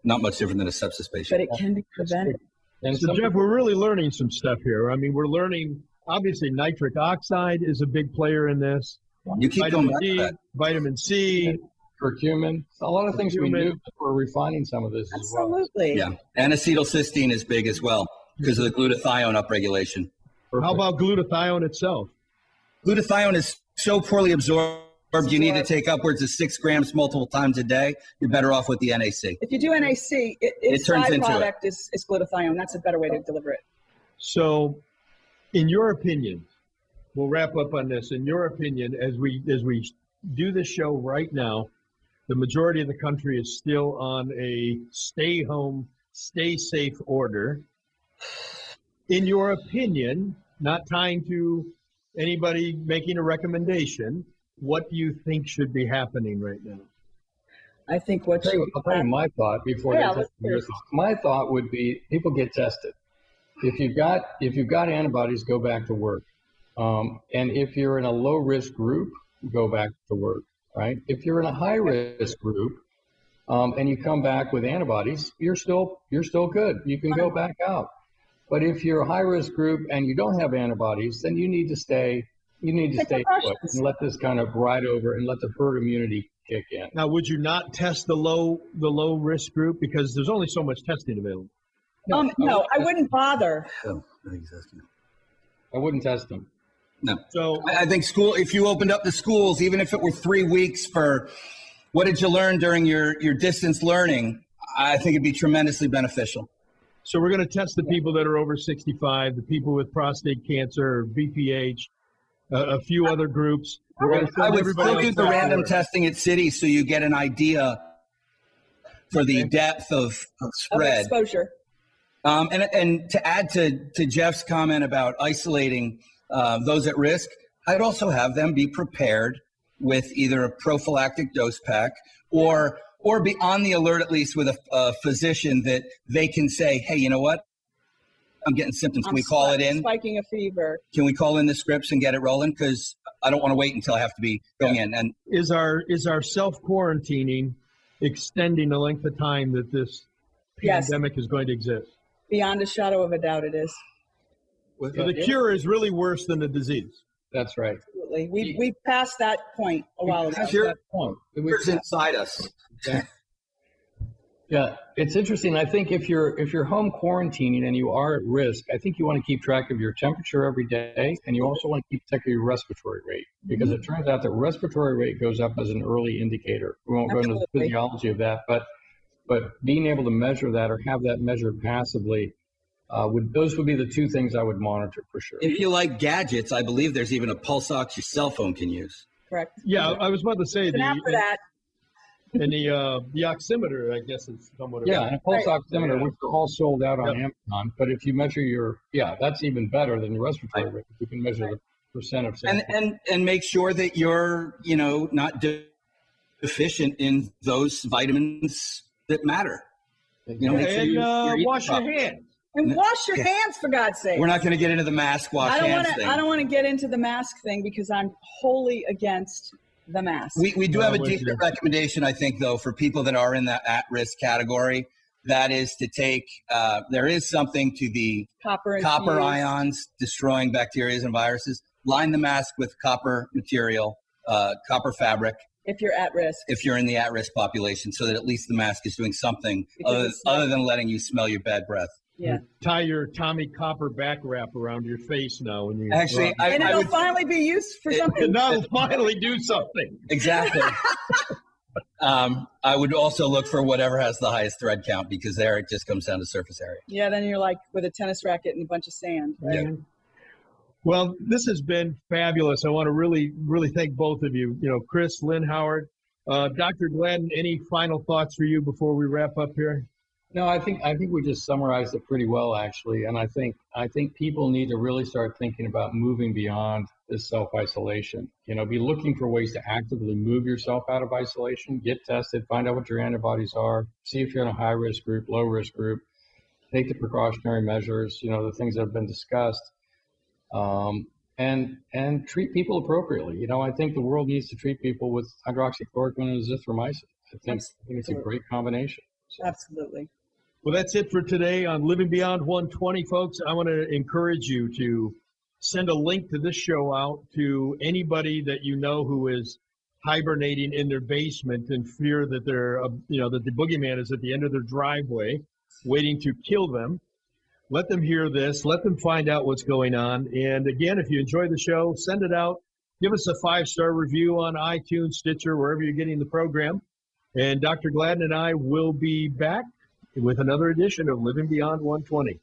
not much different than a sepsis patient. But it can be prevented. And so, Jeff, we're really learning some stuff here. I mean, we're learning, obviously, nitric oxide is a big player in this. You keep going back to that. Vitamin C, curcumin. A lot of things we do. We're refining some of this as well. Absolutely. Yeah. And acetylcysteine is big as well because of the glutathione upregulation. Perfect. How about glutathione itself? Glutathione is so poorly absorbed, you need to take upwards of 6 grams multiple times a day. You're better off with the NAC. If you do NAC, its turns into byproduct is glutathione. That's a better way to deliver it. So, in your opinion, we'll wrap up on this. In your opinion, as we do this show right now, the majority of the country is still on a stay home, stay safe order. In your opinion, not tying to anybody making a recommendation, what do you think should be happening right now? I think what I'll tell you my thought before Yeah, they test your thought. My thought would be people get tested. If you've got antibodies, go back to work. And if you're in a low risk group, go back to work. Right? If you're in a high risk group and you come back with antibodies, you're still good. You can go back out. But if you're a high risk group and you don't have antibodies, then you need to stay put and let this kind of ride over and let the herd immunity kick in. Now, would you not test the low risk group because there's only so much testing available? No, I wouldn't bother. I wouldn't test them. No. So I think if you opened up the schools, even if it were 3 weeks for what did you learn during your distance learning, I think it'd be tremendously beneficial. So we're going to test the people that are over 65, the people with prostate cancer, or BPH, a few other groups. I would still do the random testing at cities so you get an idea for the depth of spread. Exposure. And to add to Jeff's comment about isolating those at risk, I'd also have them be prepared with either a prophylactic dose pack or be on the alert at least with a physician that they can say, hey, you know what? I'm getting symptoms. Can we call it in? Spiking a fever. Can we call in the scripts and get it rolling? Because I don't want to wait until I have to be going in. And is our self-quarantining extending the length of time that this pandemic is going to exist? Beyond a shadow of a doubt, it is. So the cure is really worse than the disease. That's right. Absolutely. We passed that point a while ago. It's inside us. Yeah, it's interesting. I think if you're home quarantining and you are at risk, I think you want to keep track of your temperature every day, and you also want to keep track of your respiratory rate, because it turns out that respiratory rate goes up as an early indicator. We won't go into the physiology of that, but being able to measure that or have that measured passively, those would be the two things I would monitor for sure. If you like gadgets, I believe there's even a pulse ox your cell phone can use. Correct. Yeah, I was about to say After that. And the oximeter, I guess, is somewhat. Yeah, and a pulse oximeter, which are all sold out on Amazon. But if you measure that's even better than your respiratory rate. You can measure the percent of sample. And make sure that you're, not deficient in those vitamins that matter. Wash your hands. And wash your hands, for God's sake. We're not going to get into the mask wash hands thing. I don't want to get into the mask thing because I'm wholly against the mask. We do have a decent recommendation, I think, though, for people that are in that at-risk category. That is to take, there is something to the copper ions destroying bacteria and viruses. Line the mask with copper material, copper fabric. If you're at risk. If you're in the at-risk population, so that at least the mask is doing something other than letting you smell your bad breath. Yeah. Tie your Tommy Copper back wrap around your face now when you actually, and it'll finally be used for something. And that'll finally do something. Exactly. I would also look for whatever has the highest thread count, because there it just comes down to surface area. Yeah, then you're like with a tennis racket and a bunch of sand. Right? Yeah. Well, this has been fabulous. I want to really, really thank both of you. Chris, Lynn Howard, Dr. Gladden. Any final thoughts for you before we wrap up here? No, I think we just summarized it pretty well, actually. And I think people need to really start thinking about moving beyond this self-isolation. Be looking for ways to actively move yourself out of isolation, get tested, find out what your antibodies are, see if you're in a high-risk group, low-risk group, take the precautionary measures, the things that have been discussed, and treat people appropriately. I think the world needs to treat people with hydroxychloroquine and azithromycin. I think it's a great combination. So. Absolutely. Well, that's it for today on Living Beyond 120, folks. I want to encourage you to send a link to this show out to anybody that you know who is hibernating in their basement in fear that that the boogeyman is at the end of their driveway waiting to kill them. Let them hear this. Let them find out what's going on. And again, if you enjoy the show, send it out. Give us a 5-star review on iTunes, Stitcher, wherever you're getting the program. And Dr. Gladden and I will be back with another edition of Living Beyond 120.